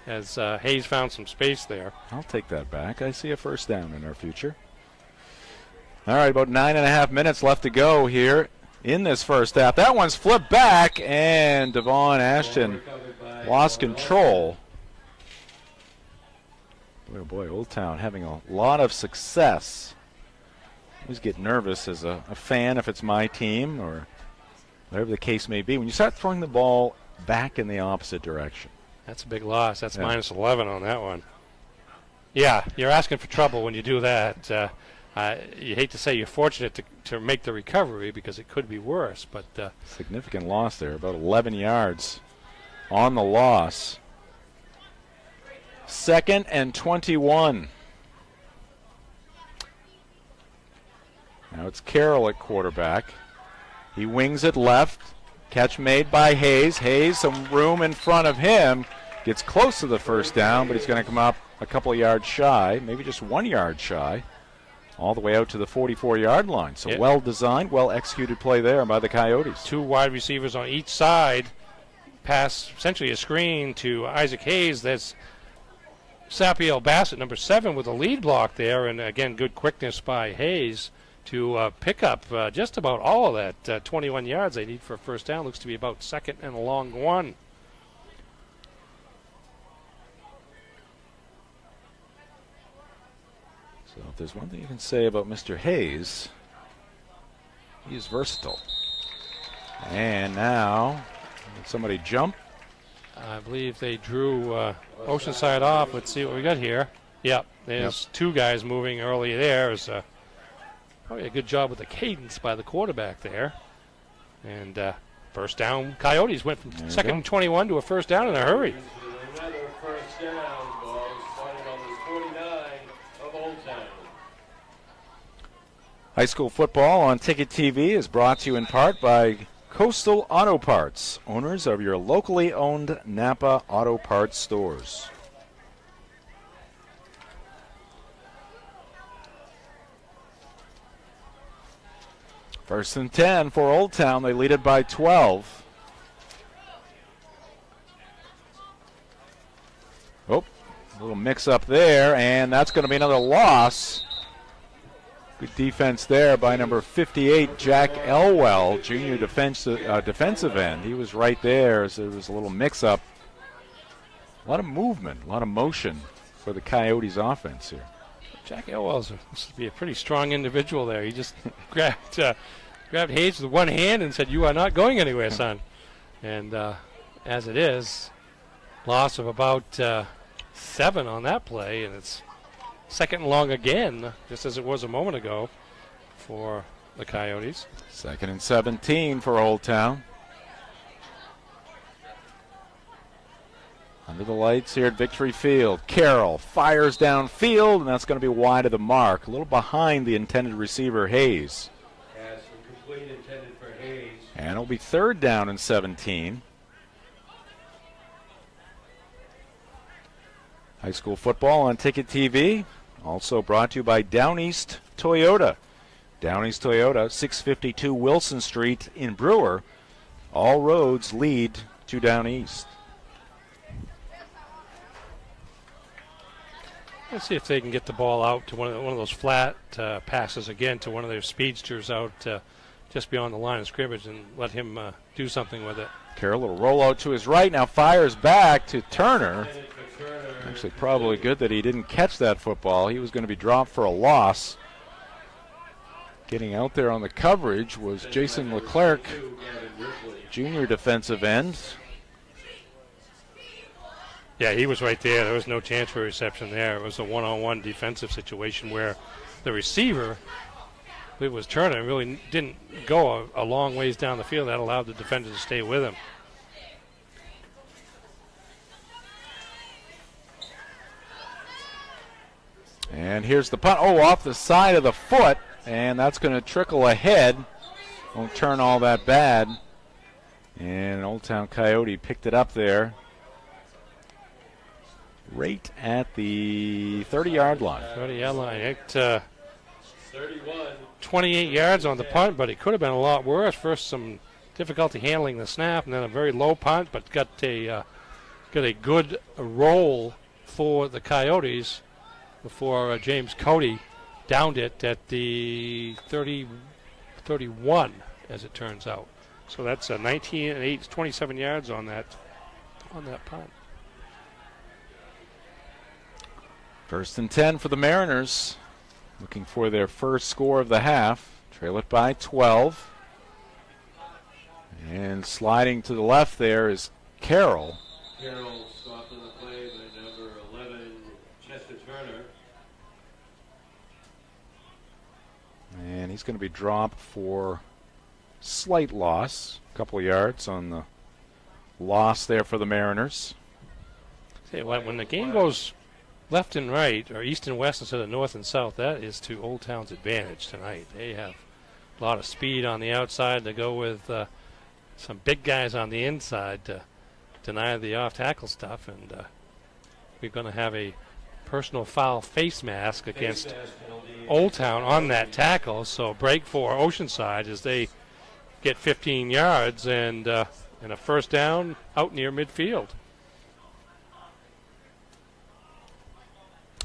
as Hayes found some space there. I'll take that back. I see a first down in our future. All right, about 9.5 minutes left to go here in this first half. That one's flipped back, and Devon Ashton lost control. Oh boy, Old Town having a lot of success. I always get nervous as a fan if it's my team or whatever the case may be. When you start throwing the ball back in the opposite direction. That's a big loss. That's minus 11 on that one. Yeah, you're asking for trouble when you do that. You hate to say you're fortunate to make the recovery because it could be worse, but significant loss there, about 11 yards on the loss. 2nd and 21. Now it's Carroll at quarterback. He wings it left. Catch made by Hayes. Hayes, some room in front of him. Gets close to the first down, but he's going to come up a couple of yards shy, maybe just 1 yard shy, all the way out to the 44-yard line. So well-designed, well-executed play there by the Coyotes. 2 wide receivers on each side. Pass essentially a screen to Isaac Hayes. That's Sapiel Bassett, number 7, with a lead block there. And, again, good quickness by Hayes to pick up just about all of that 21 yards they need for a first down. Looks to be about 2nd and a long 1. So if there's one thing you can say about Mr. Hayes, he's versatile. And now, did somebody jump? I believe they drew Oceanside off. Let's see what we got here. Yep, there's 2 guys moving early there. It's probably a good job with the cadence by the quarterback there. And first down, Coyotes went from 2nd and 21 to a first down in a hurry. Another first down, ball starting on the 49 of Old Town. High school football on Ticket TV is brought to you in part by Coastal Auto Parts, owners of your locally owned Napa Auto Parts stores. First and 10 for Old Town. They lead it by 12. Oh, a little mix-up there, and that's going to be another loss. Good defense there by number 58, Jack Elwell, junior defensive end. He was right there, so there was a little mix-up. A lot of movement, a lot of motion for the Coyotes offense here. Jack Elwell must be a pretty strong individual there. He just grabbed Hayes with one hand and said, "You are not going anywhere, son." And as it is, loss of about 7 on that play, and it's 2nd and long again, just as it was a moment ago for the Coyotes. 2nd and 17 for Old Town. Under the lights here at Victory Field. Carroll fires downfield, and that's going to be wide of the mark, a little behind the intended receiver, Hayes. Pass incomplete, intended for Hayes. And it'll be 3rd down and 17. High school football on Ticket TV. Also brought to you by Down East Toyota. Down East Toyota, 652 Wilson Street in Brewer. All roads lead to Down East. Let's see if they can get the ball out to one of those flat passes again to one of their speedsters out just beyond the line of scrimmage and let him do something with it. Carroll, little rollout to his right, now fires back to Turner. Actually, probably good that he didn't catch that football. He was going to be dropped for a loss. Getting out there on the coverage was Jason Leclerc, junior defensive end. Yeah, he was right there. There was no chance for reception there. It was a one-on-one defensive situation where the receiver, I believe it was Turner, really didn't go a long ways down the field. That allowed the defender to stay with him. And here's the punt. Oh, off the side of the foot, and that's going to trickle ahead. Won't turn all that bad. And Old Town Coyote picked it up there right at the 30-yard line. 30-yard line. It 28 yards on the punt, but it could have been a lot worse. First, some difficulty handling the snap, and then a very low punt, but got a good roll for the Coyotes before James Cody downed it at the 31, as it turns out. So that's a 19 and 8, 27 yards on that punt. First and 10 for the Mariners. Looking for their first score of the half. Trail it by 12. And sliding to the left there is Carroll. Carroll stopped on the play by number 11, Chester Turner. And he's going to be dropped for slight loss. A couple of yards on the loss there for the Mariners. Tell you what, when the game goes left and right, or east and west instead of north and south, that is to Old Town's advantage tonight. They have a lot of speed on the outside to go with some big guys on the inside to deny the off-tackle stuff, and we're going to have a personal foul face mask against Old Town on that tackle. So break for Oceanside as they get 15 yards and a first down out near midfield.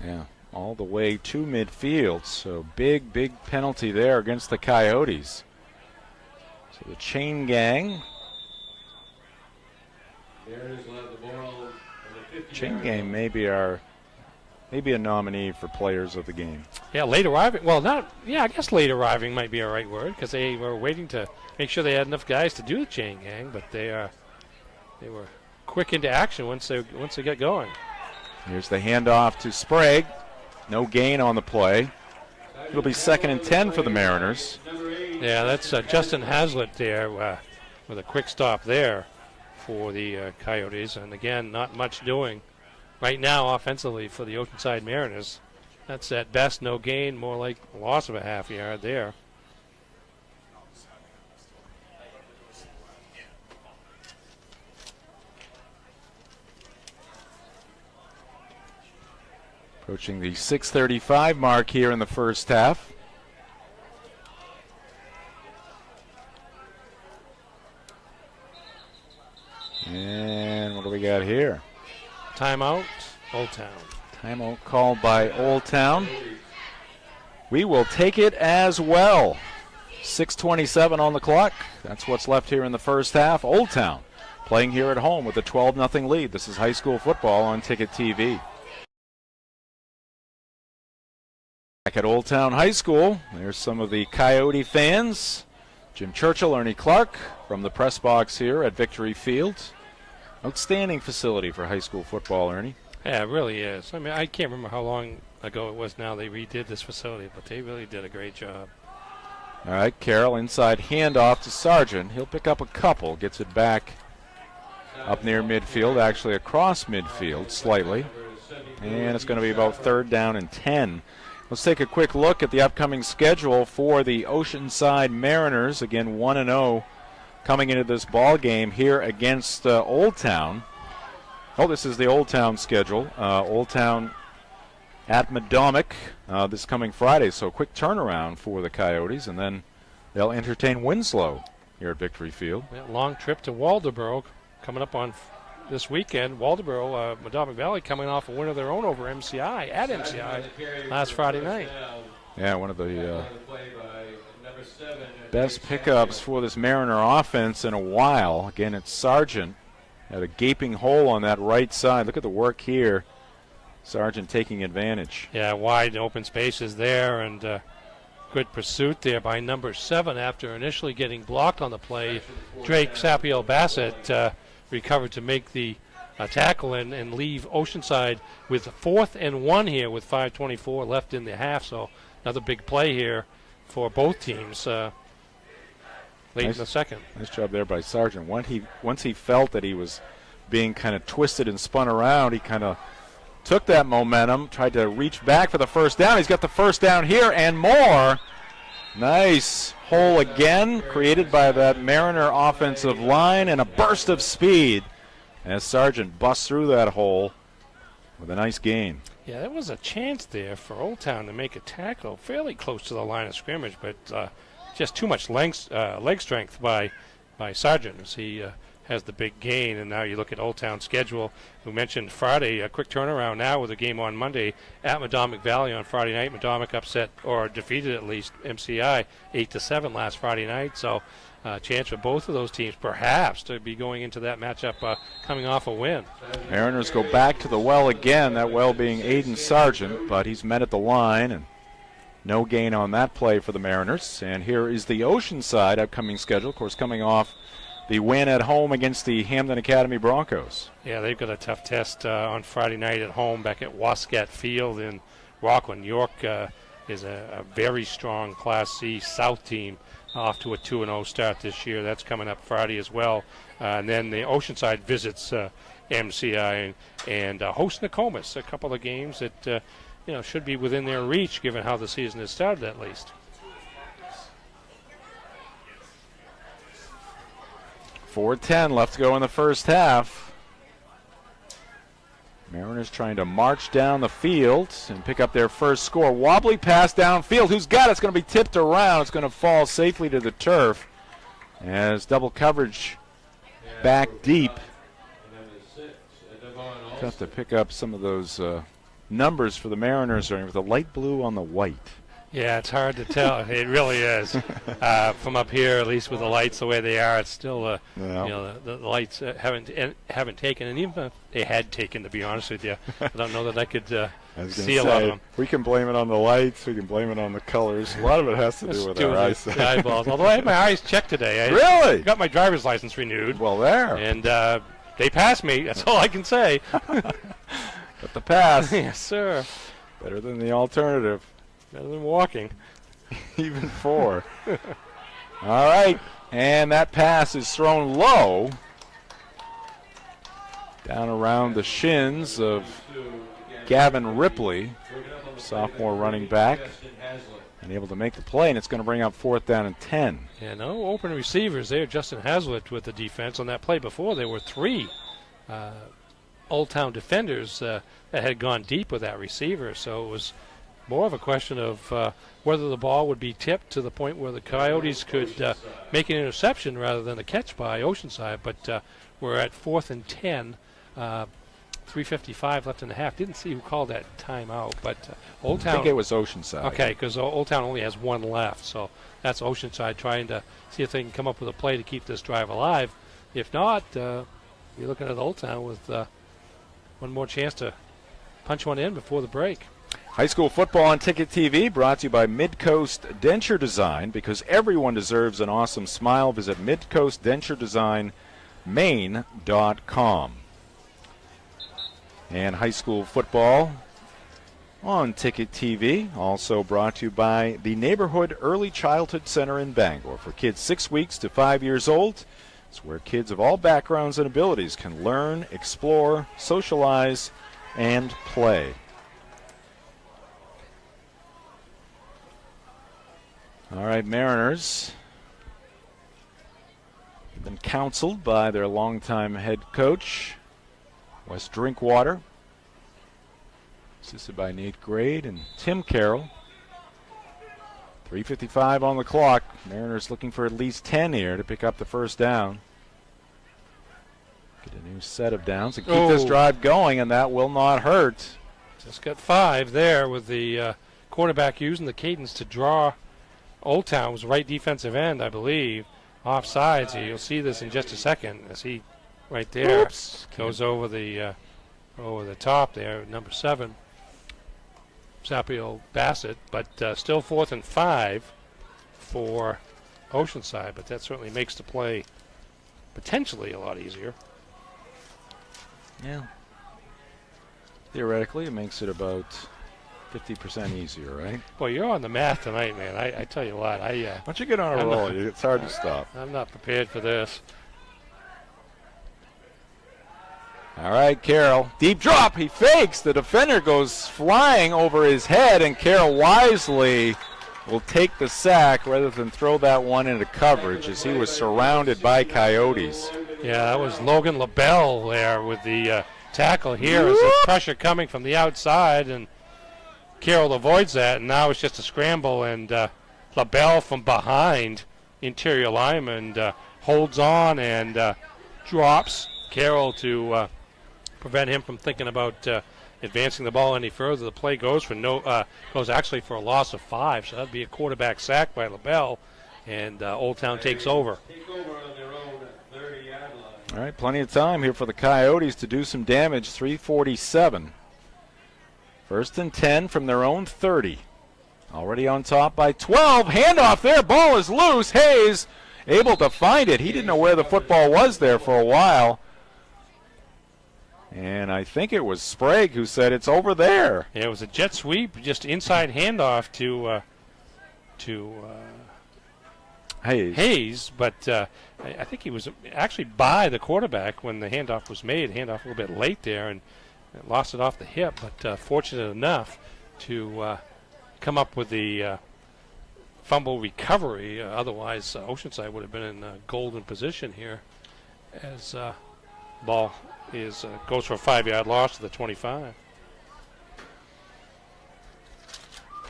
Yeah, all the way to midfield. So big penalty there against the Coyotes. So the chain gang. Chain gang may be a nominee for players of the game. Yeah, late arriving. Well, I guess late arriving might be a right word, because they were waiting to make sure they had enough guys to do the chain gang, but they were quick into action once they got going. Here's the handoff to Sprague. No gain on the play. It'll be 2nd and 10 for the Mariners. Yeah, that's Justin Hazlitt there with a quick stop there for the Coyotes. And again, not much doing right now offensively for the Oceanside Mariners. That's at best no gain, more like a loss of a half yard there. Approaching the 6:35 mark here in the first half. And what do we got here? Timeout, Old Town. Timeout called by Old Town. We will take it as well. 6:27 on the clock. That's what's left here in the first half. Old Town playing here at home with a 12-0 lead. This is high school football on Ticket TV. Back at Old Town High School, there's some of the Coyote fans. Jim Churchill, Ernie Clark from the press box here at Victory Field. Outstanding facility for high school football, Ernie. Yeah, it really is. I mean, I can't remember how long ago it was now they redid this facility, but they really did a great job. All right, Carroll inside handoff to Sargent. He'll pick up a couple, gets it back up near midfield, actually across midfield slightly. And it's going to be about 3rd down and 10. Let's take a quick look at the upcoming schedule for the Oceanside Mariners. Again, 1-0 coming into this ball game here against Old Town. Oh, this is the Old Town schedule. Old Town at Madomic this coming Friday, so quick turnaround for the Coyotes, and then they'll entertain Winslow here at Victory Field. Yeah, long trip to Waldoboro coming up on this weekend. Waldoboro, Madomic Valley coming off a win of their own over MCI, at MCI last Friday night. Yeah, one of the best pickups for this Mariner offense in a while. Again, it's Sargent at a gaping hole on that right side. Look at the work here. Sargent taking advantage. Yeah, wide open spaces there, and good pursuit there by number 7 after initially getting blocked on the play. Drake Sapio Bassett recovered to make the tackle and leave Oceanside with 4th and 1 here with 5:24 left in the half. So another big play here for both teams late in the second. Nice job there by Sargent. Once he felt that he was being kind of twisted and spun around, he kind of took that momentum, tried to reach back for the first down. He's got the first down here and more. Nice hole again created by that Mariner offensive line, and a burst of speed as Sargent busts through that hole with a nice gain. Yeah, there was a chance there for Old Town to make a tackle fairly close to the line of scrimmage, but just too much leg strength by Sargent as he has the big gain. And now you look at Old Town's schedule. We mentioned Friday, a quick turnaround now with a game on Monday at Madomic Valley on Friday night. Madomic upset, or defeated at least, MCI 8-7 last Friday night. So chance for both of those teams perhaps to be going into that matchup coming off a win. Mariners go back to the well again, that well being Aiden Sargent, but he's met at the line, and no gain on that play for the Mariners. And here is the Oceanside upcoming schedule, of course, coming off the win at home against the Hamden Academy Broncos. Yeah, they've got a tough test on Friday night at home back at Wascat Field in Rockland. York is a very strong Class C South team, off to a 2-0 start this year. That's coming up Friday as well. And then the Oceanside visits MCI and hosts Nokomis, a couple of games that should be within their reach given how the season has started at least. 4:10 left to go in the first half. Mariners trying to march down the field and pick up their first score. Wobbly pass downfield. Who's got it? It's going to be tipped around. It's going to fall safely to the turf as double coverage back deep. Tough to pick up some of those numbers for the Mariners with the light blue on the white. Yeah, it's hard to tell. It really is. From up here, at least with the lights the way they are, it's still, the lights haven't taken. And even if they had taken, to be honest with you, I don't know that I could see a lot of them. We can blame it on the lights. We can blame it on the colors. A lot of it has to do with our eyesight. Eyeballs. Although I had my eyes checked today. Really? Got my driver's license renewed. Well, there. And they passed me. That's all I can say. Got the pass. Yes, sir. Better than the alternative. Better than walking. Even 4. All right, and that pass is thrown low. Down around the shins of Gavin Ripley, sophomore running back. And able to make the play, and it's going to bring up 4th down and 10. Yeah, no open receivers there. Justin Hazlitt with the defense. On that play before, there were 3 Old Town defenders that had gone deep with that receiver, so it was more of a question of whether the ball would be tipped to the point where the Coyotes could make an interception rather than a catch by Oceanside. But we're at 4th and 10, 3:55 left in the half. Didn't see who called that timeout, but Old Town. I think it was Oceanside. Okay, because Old Town only has 1 left, so that's Oceanside trying to see if they can come up with a play to keep this drive alive. If not, you're looking at Old Town with one more chance to punch one in before the break. High school football on Ticket TV brought to you by Midcoast Denture Design. Because everyone deserves an awesome smile, visit midcoastdenturedesignmaine.com. And high school football on Ticket TV, also brought to you by the Neighborhood Early Childhood Center in Bangor. For kids 6 weeks to 5 years old, it's where kids of all backgrounds and abilities can learn, explore, socialize, and play. All right, Mariners have been counseled by their longtime head coach, Wes Drinkwater, assisted by Nate Grade and Tim Carroll. 3:55 on the clock. Mariners looking for at least 10 here to pick up the first down. Get a new set of downs and keep this drive going, and that will not hurt. Just got 5 there with the quarterback using the cadence to draw. Old Town was right defensive end, I believe, offside. So you'll see this in just a second as he right there goes over the top there, number 7, Sapio Bassett. But still 4th and 5 for Oceanside, but that certainly makes the play potentially a lot easier. Yeah. Theoretically, it makes it about 50% easier, right? Well, you're on the math tonight, man. I tell you what. Once you get on a roll, it's hard to stop. I'm not prepared for this. All right, Carroll. Deep drop. He fakes. The defender goes flying over his head, and Carroll wisely will take the sack rather than throw that one into coverage as he was surrounded by Coyotes. Yeah, that was Logan LaBelle there with the tackle here. As the pressure coming from the outside, and Carroll avoids that, and now it's just a scramble, and LaBelle from behind, interior lineman, holds on and drops Carroll to prevent him from thinking about advancing the ball any further. The play goes goes actually for a loss of 5, so that'd be a quarterback sack by LaBelle, and Old Town takes over. All right, plenty of time here for the Coyotes to do some damage. 3:47. 1st and 10 from their own 30. Already on top by 12. Handoff there. Ball is loose. Hayes able to find it. He didn't know where the football was there for a while. And I think it was Sprague who said it's over there. Yeah, it was a jet sweep, just inside handoff to Hayes, but I think he was actually by the quarterback when the handoff was made. Handoff a little bit late there and lost it off the hip, but fortunate enough to come up with the fumble recovery. Otherwise, Oceanside would have been in a golden position here as ball goes for a 5-yard loss to the 25.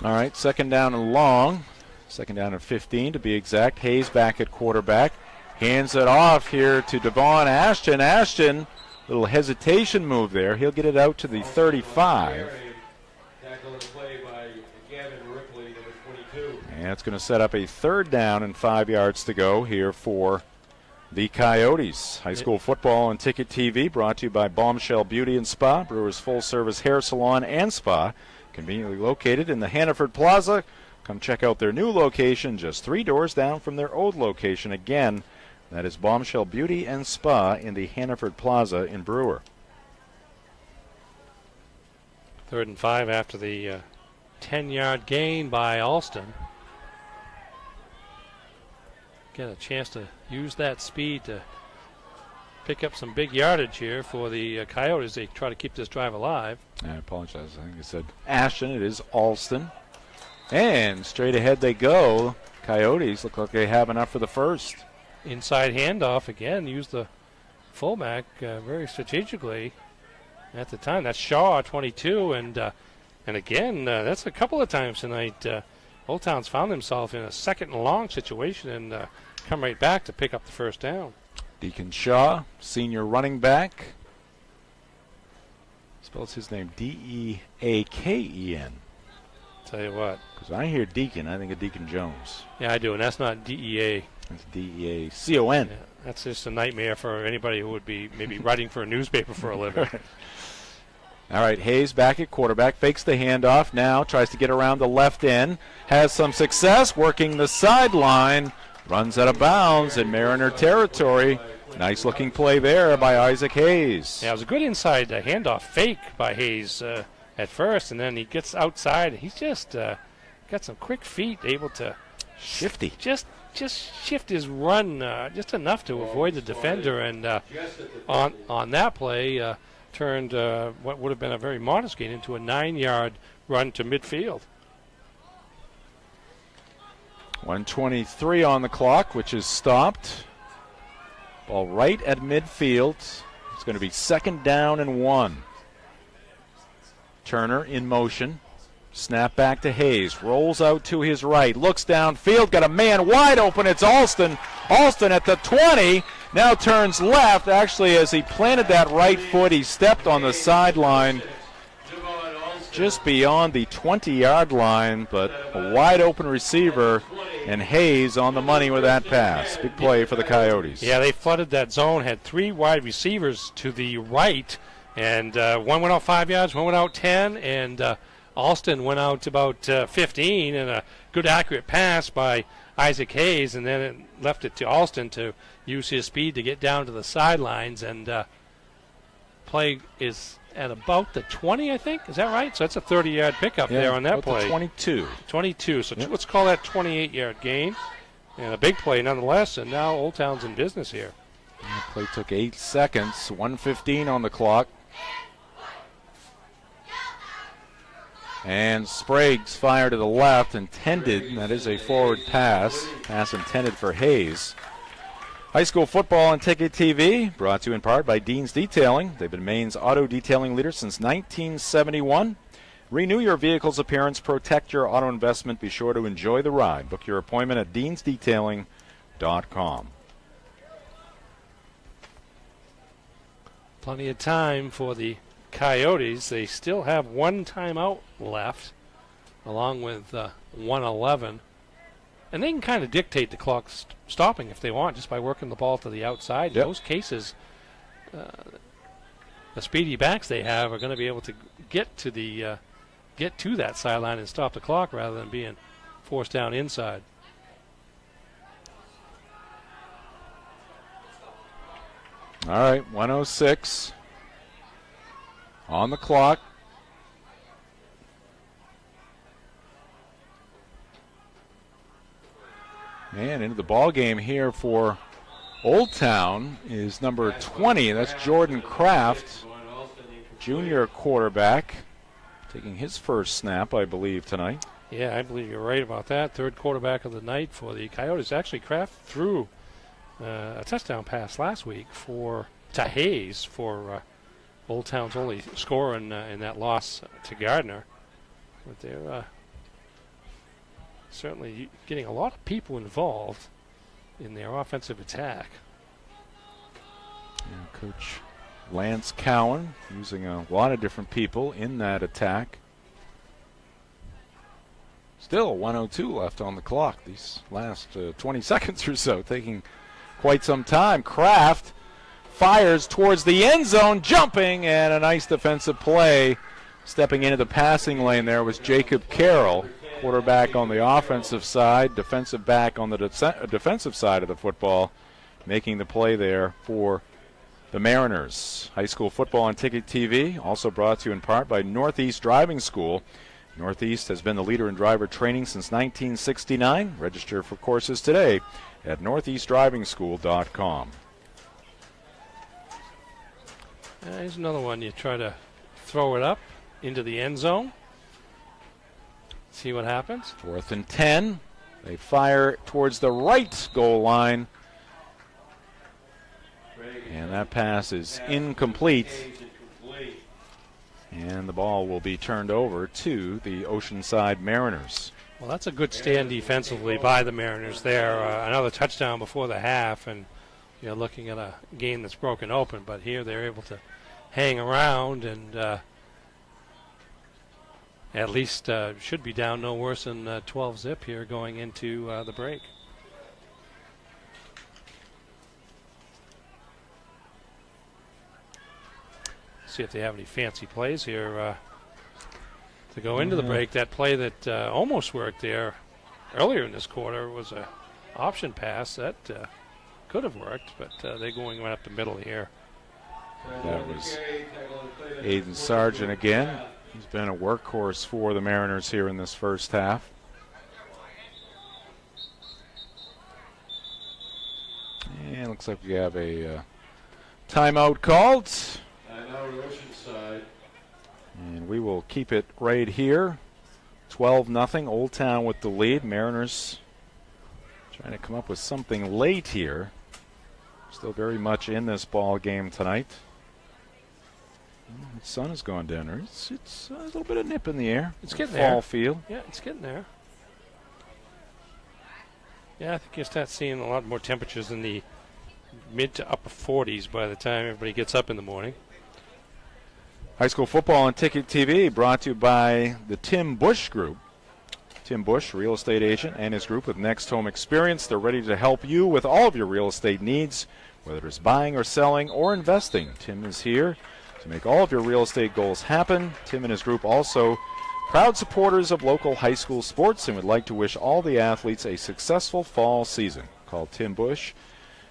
All right, second down and long. Second down and 15 to be exact. Hayes back at quarterback. Hands it off here to Devon Ashton. Ashton, little hesitation move there. He'll get it out to the 35. And it's going to set up a third down and 5 yards to go here for the Coyotes. High school football on Ticket TV brought to you by Bombshell Beauty and Spa, Brewers full-service hair salon and spa, conveniently located in the Hannaford Plaza. Come check out their new location just 3 doors down from their old location. Again, that is Bombshell Beauty and Spa in the Hannaford Plaza in Brewer. 3rd and 5 after the 10-yard gain by Alston. Get a chance to use that speed to pick up some big yardage here for the Coyotes. They try to keep this drive alive. I apologize. I think I said Ashton. It is Alston. And straight ahead they go. Coyotes look like they have enough for the first. Inside handoff again. Use the fullback very strategically at the time. That's Shaw, 22. And again, that's a couple of times tonight. Old Town's found himself in a 2nd and long situation and come right back to pick up the first down. Deacon Shaw, senior running back. Spells his name D-E-A-K-E-N. Tell you what. Because I hear Deacon, I think of Deacon Jones. Yeah, I do, and that's not D-E-A. That's D-E-A-C-O-N. Yeah, that's just a nightmare for anybody who would be maybe writing for a newspaper for a living. All right, Hayes back at quarterback, fakes the handoff now, tries to get around the left end, has some success working the sideline, runs out of bounds in Mariner territory. Nice looking play there by Isaac Hayes. Yeah, it was a good inside handoff fake by Hayes at first, and then he gets outside. He's just got some quick feet, able to shifty. Just shift his run just enough to avoid the defender, and on that play turned what would have been a very modest gain into a 9-yard run to midfield. 1:23 on the clock, which is stopped. Ball right at midfield. It's going to be 2nd down and 1. Turner in motion. Snap back to Hayes. Rolls out to his right. Looks downfield. Got a man wide open. It's Alston. Alston at the 20. Now turns left. Actually, as he planted that right foot, he stepped on the sideline just beyond the 20-yard line, but a wide open receiver, and Hayes on the money with that pass. Big play for the Coyotes. Yeah, they flooded that zone, had 3 wide receivers to the right, and one went out 5 yards, one went out 10, and Alston went out about 15, and a good accurate pass by Isaac Hayes, and then it left it to Alston to use his speed to get down to the sidelines, and play is at about the 20, I think. Is that right? So that's a 30-yard pickup there on that play. 22. 22. So let's call that 28-yard gain. And a big play nonetheless, and now Old Town's in business here. The play took 8 seconds, 1:15 on the clock. And Sprague's fire to the left, intended, that is a forward pass. Pass intended for Hayes. High school football on Ticket TV, brought to you in part by Dean's Detailing. They've been Maine's auto detailing leader since 1971. Renew your vehicle's appearance, protect your auto investment. Be sure to enjoy the ride. Book your appointment at deansdetailing.com. Plenty of time for the Coyotes. They still have 1 timeout left, along with 1:11. And they can kind of dictate the clock stopping if they want, just by working the ball to the outside. Yep. In those cases, the speedy backs they have are going to be able to get to that sideline and stop the clock rather than being forced down inside. All right, 1:06. on the clock. And into the ball game here for Old Town is number 20. That's Jordan Kraft, junior quarterback, taking his first snap, I believe, tonight. Yeah, I believe you're right about that. Third quarterback of the night for the Coyotes. Actually, Kraft threw a touchdown pass last week to Hayes for Old Town's only score in that loss to Gardner. But they're certainly getting a lot of people involved in their offensive attack. And Coach Lance Cowan using a lot of different people in that attack. Still 1:02 left on the clock. These last 20 seconds or so taking quite some time. Kraft fires towards the end zone, jumping, and a nice defensive play. Stepping into the passing lane there was Jacob Carroll, quarterback on the offensive side, defensive back on the defensive side of the football, making the play there for the Mariners. High school football on Ticket TV, also brought to you in part by Northeast Driving School. Northeast has been the leader in driver training since 1969. Register for courses today at northeastdrivingschool.com. Here's another one. You try to throw it up into the end zone. See what happens. 4th and 10. They fire towards the right goal line. And that pass is incomplete. And the ball will be turned over to the Oceanside Mariners. Well, that's a good stand defensively by the Mariners there. Another touchdown before the half, and you're looking at a game that's broken open. But here they're able to hang around and at least should be down no worse than 12 zip here going into the break. See if they have any fancy plays here to go into the break. That play that almost worked there earlier in this quarter was a option pass that could have worked, but they're going right up the middle here. That was Aiden Sargent again. He's been a workhorse for the Mariners here in this first half. And looks like we have a timeout called. Oceanside. And we will keep it right here. 12-0, Old Town with the lead. Mariners trying to come up with something late here. Still very much in this ball game tonight. The sun has gone down. It's a little bit of nip in the air. It's getting fall there. Feel. Yeah, it's getting there. Yeah, I think you start seeing a lot more temperatures in the mid to upper 40s by the time everybody gets up in the morning. High school football on Ticket TV brought to you by the Tim Bush Group. Tim Bush, real estate agent, and his group with Next Home Experience. They're ready to help you with all of your real estate needs, whether it's buying or selling or investing. Tim is here to make all of your real estate goals happen. Tim and his group also proud supporters of local high school sports and would like to wish all the athletes a successful fall season. Call Tim Bush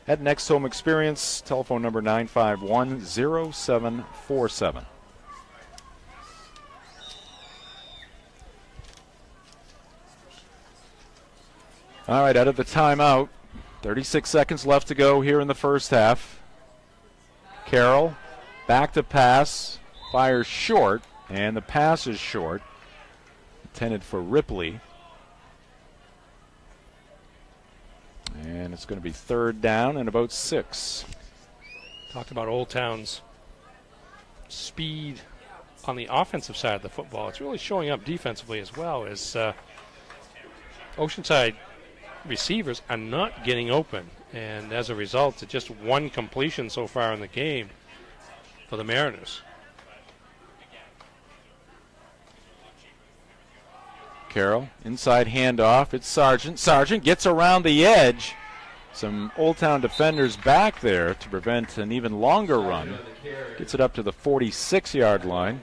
at Next Home Experience, telephone number 951-0747. All right, out of the timeout, 36 seconds left to go here in the first half. Carroll, back to pass, fires short, and the pass is short. Intended for Ripley. And it's going to be 3rd down and about 6. Talked about Old Town's speed on the offensive side of the football. It's really showing up defensively as well as Oceanside receivers are not getting open, and as a result, it's just one completion so far in the game for the Mariners. Carroll, inside handoff. It's Sargent. Sargent gets around the edge. Some Old Town defenders back there to prevent an even longer run. Gets it up to the 46-yard line.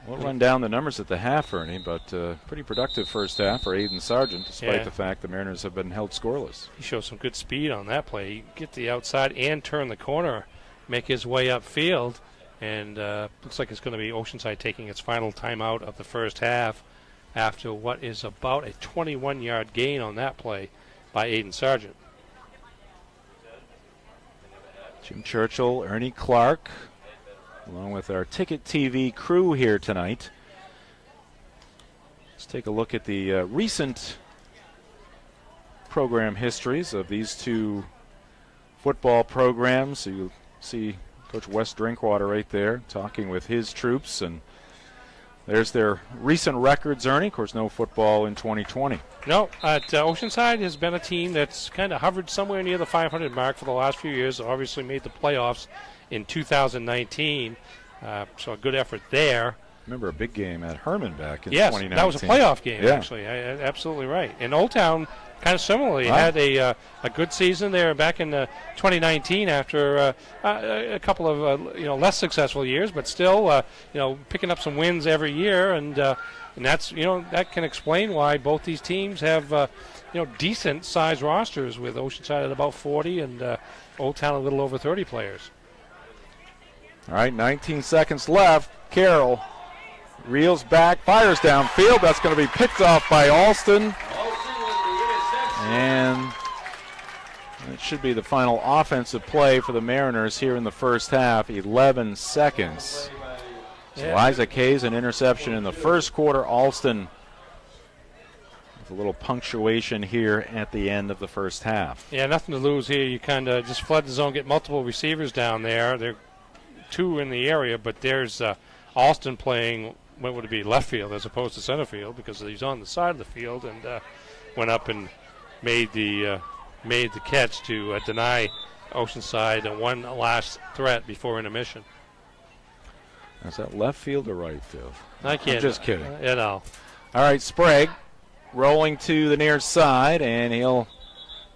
We'll run down the numbers at the half, Ernie, but pretty productive first half for Aiden Sargent, despite the fact the Mariners have been held scoreless. He shows some good speed on that play. He can get the outside and turn the corner, make his way upfield, And looks like it's going to be Oceanside taking its final timeout of the first half after what is about a 21-yard gain on that play by Aiden Sargent. Jim Churchill, Ernie Clark, along with our Ticket TV crew here tonight. Let's take a look at the recent program histories of these two football programs. So you see Coach Wes Drinkwater right there talking with his troops, and there's their recent records, Ernie. Of course, no football in 2020. No, Oceanside has been a team that's kind of hovered somewhere near the 500 mark for the last few years. Obviously made the playoffs in 2019, so a good effort there. Remember a big game at Herman back in 2019. Yes, that was a playoff game, actually. Absolutely right. And Old Town kind of similarly had a good season there back in 2019 after a couple of less successful years, but still picking up some wins every year, and that's that can explain why both these teams have decent sized rosters, with Oceanside at about 40 and Old Town a little over 30 players. All right, 19 seconds left. Carroll reels back, fires downfield. That's going to be picked off by Alston. And it should be the final offensive play for the Mariners here in the first half. 11 seconds. So Isaac Hayes, an interception in the first quarter. Alston with a little punctuation here at the end of the first half. Yeah, nothing to lose here. You kind of just flood the zone, get multiple receivers down there. There are two in the area, but there's Alston playing what would it be, left field as opposed to center field, because he's on the side of the field, and went up and made the catch to deny Oceanside one last threat before intermission. Is that left field or right field? I can't. I'm just kidding. All right, Sprague rolling to the near side, and he'll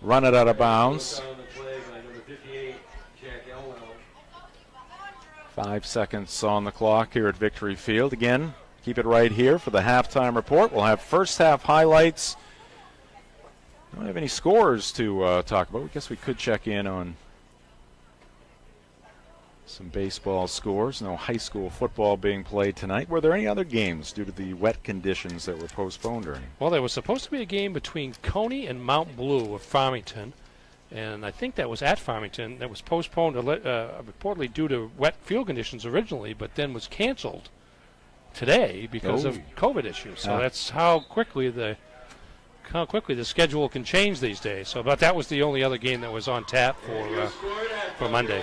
run it out of bounds. 5 seconds on the clock here at Victory Field. Again, keep it right here for the halftime report. We'll have first half highlights. Don't have any scores to talk about. I guess we could check in on some baseball scores. No high school football being played tonight. Were there any other games due to the wet conditions that were postponed, Ernie? Well, there was supposed to be a game between Coney and Mount Blue of Farmington, and I think that was at Farmington. That was postponed reportedly due to wet field conditions originally, but then was canceled today because of COVID issues. So that's how quickly the schedule can change these days. So, but that was the only other game that was on tap for Monday.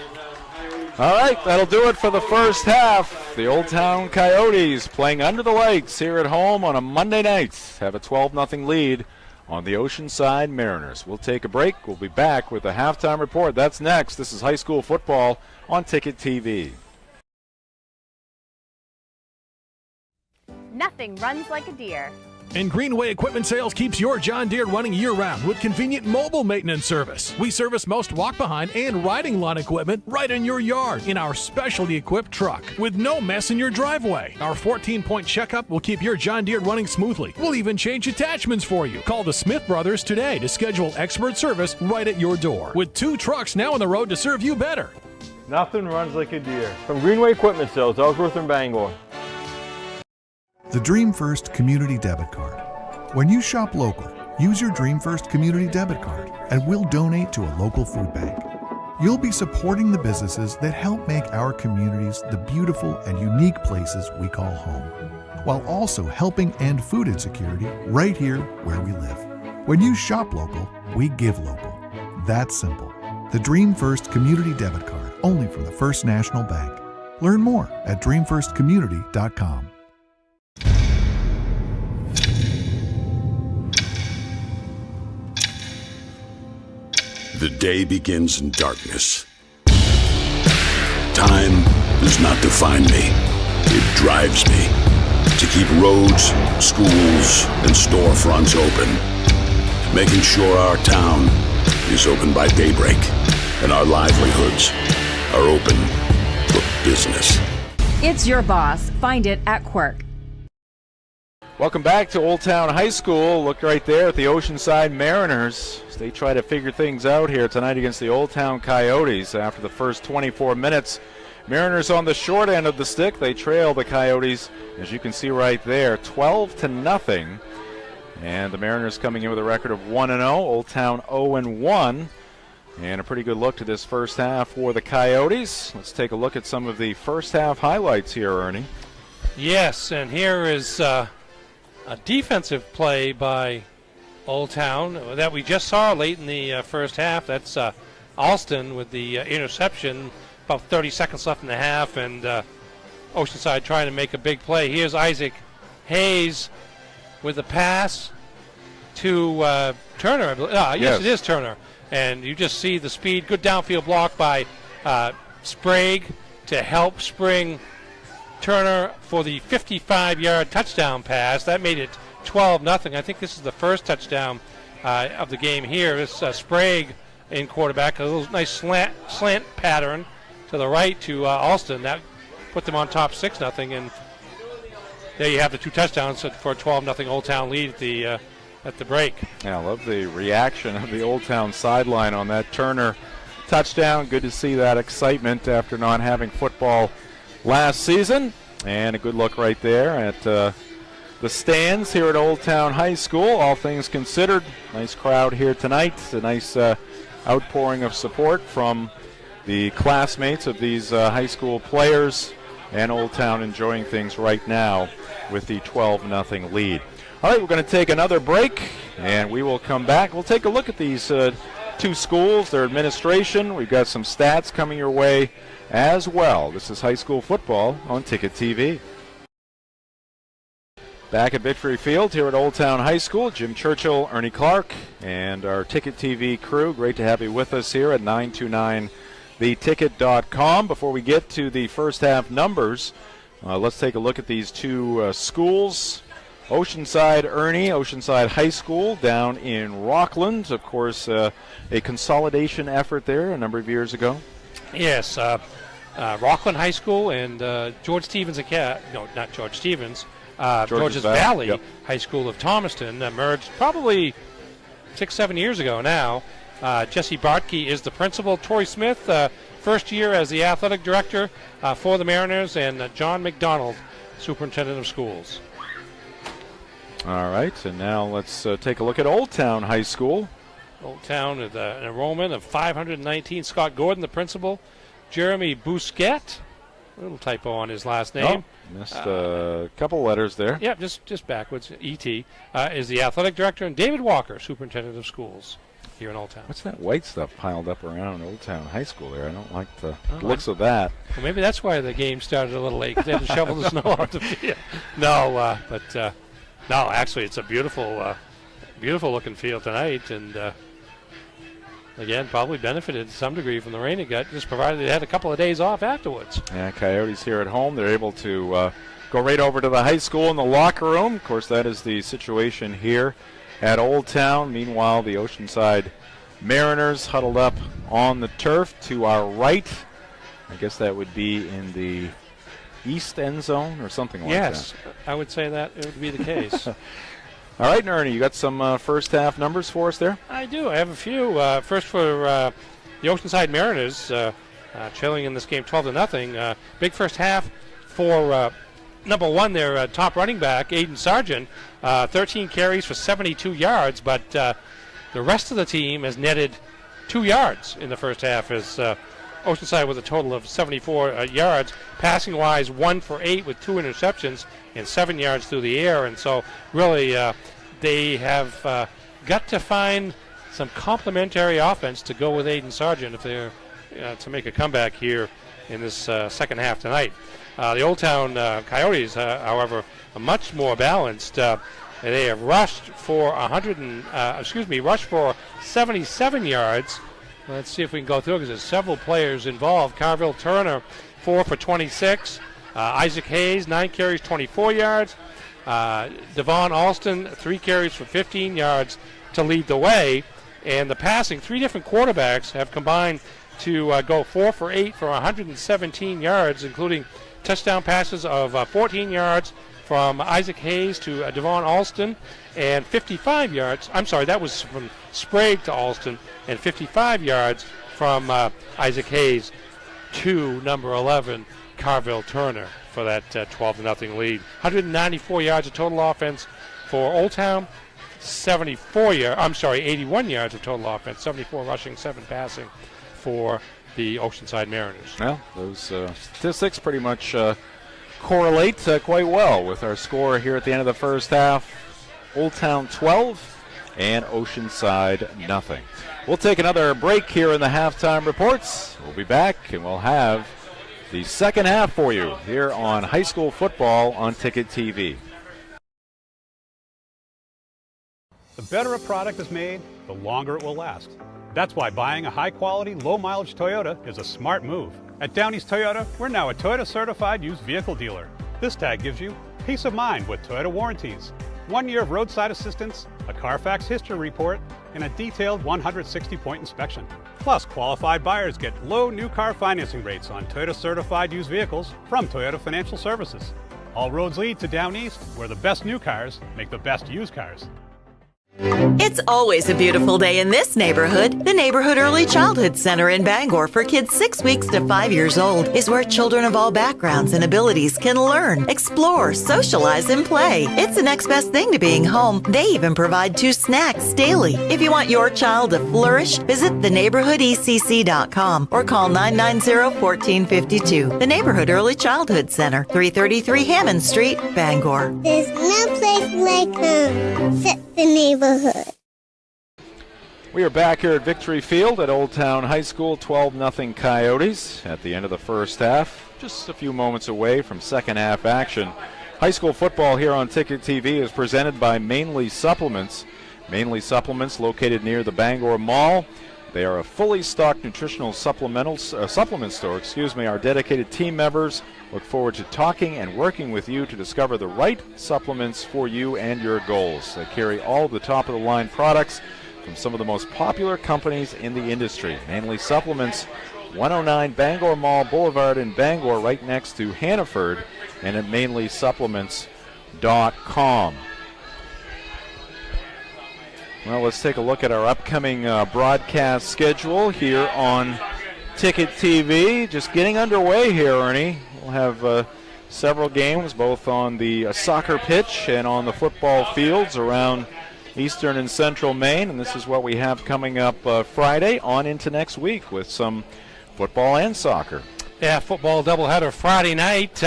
All right, that'll do it for the first half. The Old Town Coyotes playing under the lights here at home on a Monday night have a 12-0 lead on the Oceanside Mariners. We'll take a break. We'll be back with the halftime report. That's next. This is high school football on Ticket TV. Nothing runs like a deer. And Greenway Equipment Sales keeps your John Deere running year-round with convenient mobile maintenance service. We service most walk-behind and riding lawn equipment right in your yard in our specialty equipped truck with no mess in your driveway. Our 14-point checkup will keep your John Deere running smoothly. We'll even change attachments for you. Call the Smith Brothers today to schedule expert service right at your door. With 2 trucks now on the road to serve you better. Nothing runs like a deer. From Greenway Equipment Sales, Ellsworth and Bangor. The Dream First Community Debit Card. When you shop local, use your Dream First Community Debit Card and we'll donate to a local food bank. You'll be supporting the businesses that help make our communities the beautiful and unique places we call home, while also helping end food insecurity right here where we live. When you shop local, we give local. That's simple. The Dream First Community Debit Card, only from the First National Bank. Learn more at dreamfirstcommunity.com. The day begins in darkness. Time does not define me. It drives me to keep roads, schools, and storefronts open, making sure our town is open by daybreak and our livelihoods are open for business. It's your boss. Find it at Quirk. Welcome back to Old Town High School. Look right there at the Oceanside Mariners as they try to figure things out here tonight against the Old Town Coyotes. After the first 24 minutes, Mariners on the short end of the stick. They trail the Coyotes, as you can see right there, 12-0. And the Mariners coming in with a record of 1-0. Old Town 0-1. And a pretty good look to this first half for the Coyotes. Let's take a look at some of the first half highlights here, Ernie. Yes, and here is a defensive play by Old Town that we just saw late in the first half. That's Alston with the interception. About 30 seconds left in the half, and Oceanside trying to make a big play. Here's Isaac Hayes with the pass to Turner. Yes, it is Turner. And you just see the speed. Good downfield block by Sprague to help spring Turner for the 55-yard touchdown pass. That made it 12-0. I think this is the first touchdown of the game here. This Sprague in quarterback. A little nice slant pattern to the right to Alston. That put them on top 6-0. And there you have the two touchdowns for a 12-0 Old Town lead at the break. Yeah, I love the reaction of the Old Town sideline on that Turner touchdown. Good to see that excitement after not having football last season. And a good look right there at the stands here at Old Town High School. All things considered, nice crowd here tonight. A nice outpouring of support from the classmates of these high school players, and Old Town enjoying things right now with the 12-0 lead. All right, we're going to take another break, and we will come back. We'll take a look at these two schools, their administration. We've got some stats coming your way as well. This is high school football on Ticket TV. Back at Victory Field here at Old Town High School, Jim Churchill, Ernie Clark, and our Ticket TV crew. Great to have you with us here at 929theticket.com. Before we get to the first half numbers, let's take a look at these two schools. Oceanside, Ernie, Oceanside High School down in Rockland. Of course, a consolidation effort there a number of years ago. Yes, Rockland High School and George Stevens Academy. No, not George Stevens. Georges Valley High School of Thomaston merged probably 6-7 years ago now. Jesse Bartke is the principal. Tori Smith, first year as the athletic director for the Mariners, and John McDonald, superintendent of schools. All right, and now let's take a look at Old Town High School. Old Town with an enrollment of 519. Scott Gordon, the principal. Jeremy Bousquet, a little typo on his last name. Oh, missed a couple letters there. Yeah, just backwards. E.T. Is the athletic director, and David Walker, superintendent of schools here in Old Town. What's that white stuff piled up around Old Town High School there? I don't like the looks of that. Well, maybe that's why the game started a little late, because they had to shovel the snow off the field. No, actually, it's a beautiful looking field tonight, and again, probably benefited to some degree from the rain it got, just provided they had a couple of days off afterwards. Yeah, Coyotes here at home, they're able to go right over to the high school in the locker room. Of course, that is the situation here at Old Town. Meanwhile, the Oceanside Mariners huddled up on the turf to our right. I guess that would be in the east end zone or something like that. Yes, I would say that it would be the case. All right, Ernie, you got some first half numbers for us there? I do. I have a few. First for the Oceanside Mariners, trailing in this game 12-0. Big first half for number one, their top running back, Aiden Sargent, 13 carries for 72 yards, but the rest of the team has netted 2 yards in the first half, as Oceanside with a total of 74 yards. Passing-wise, 1 for 8 with 2 interceptions and 7 yards through the air. And so really they have got to find some complementary offense to go with Aiden Sargent if they're to make a comeback here in this second half tonight. The Old Town Coyotes, however, are much more balanced. They have rushed for 77 yards. Let's see if we can go through it, because there's several players involved. Carville Turner, 4 for 26. Isaac Hayes, 9 carries, 24 yards. Devon Alston, 3 carries for 15 yards to lead the way. And the passing, 3 different quarterbacks have combined to go 4 for 8 for 117 yards, including touchdown passes of 14 yards from Isaac Hayes to Devon Alston, and 55 yards. I'm sorry, that was from Sprague to Alston, and 55 yards from Isaac Hayes to number 11, Carville Turner, for that 12-0 lead. 194 yards of total offense for Old Town, 81 yards of total offense, 74 rushing, 7 passing for the Oceanside Mariners. Well, those statistics pretty much correlate quite well with our score here at the end of the first half. Old Town 12 and Oceanside nothing. We'll take another break here in the halftime reports. We'll be back and we'll have the second half for you here on high school football on Ticket TV. The better a product is made, the longer it will last. That's why buying a high-quality, low-mileage Toyota is a smart move. At Downey's Toyota, we're now a Toyota-certified used vehicle dealer. This tag gives you peace of mind with Toyota warranties, 1 year of roadside assistance, a Carfax history report, and a detailed 160-point inspection. Plus, qualified buyers get low new car financing rates on Toyota-certified used vehicles from Toyota Financial Services. All roads lead to Down East, where the best new cars make the best used cars. It's always a beautiful day in this neighborhood. The Neighborhood Early Childhood Center in Bangor for kids 6 weeks to 5 years old is where children of all backgrounds and abilities can learn, explore, socialize, and play. It's the next best thing to being home. They even provide 2 snacks daily. If you want your child to flourish, visit theneighborhoodecc.com or call 990-1452. The Neighborhood Early Childhood Center, 333 Hammond Street, Bangor. There's no place like home except the neighborhood. We are back here at Victory Field at Old Town High School, 12-0 Coyotes at the end of the first half. Just a few moments away from second half action. High school football here on Ticket TV is presented by Mainly Supplements. Mainly Supplements, located near the Bangor Mall. They are a fully stocked nutritional supplement store. Our dedicated team members look forward to talking and working with you to discover the right supplements for you and your goals. They carry all the top-of-the-line products from some of the most popular companies in the industry. Mainly Supplements, 109 Bangor Mall Boulevard in Bangor, right next to Hannaford, and at mainlysupplements.com. Well, let's take a look at our upcoming broadcast schedule here on Ticket TV. Just getting underway here, Ernie. We'll have several games, both on the soccer pitch and on the football fields around Eastern and Central Maine. And this is what we have coming up Friday on into next week with some football and soccer. Yeah, football doubleheader Friday night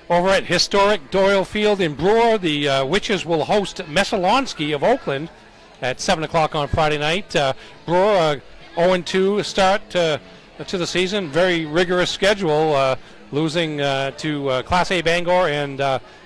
over at historic Doyle Field in Brewer. The Witches will host Messalonskee of Oakland at 7 o'clock on Friday night. Brewer 0-2 start to the season. Very rigorous schedule, losing to Class A Bangor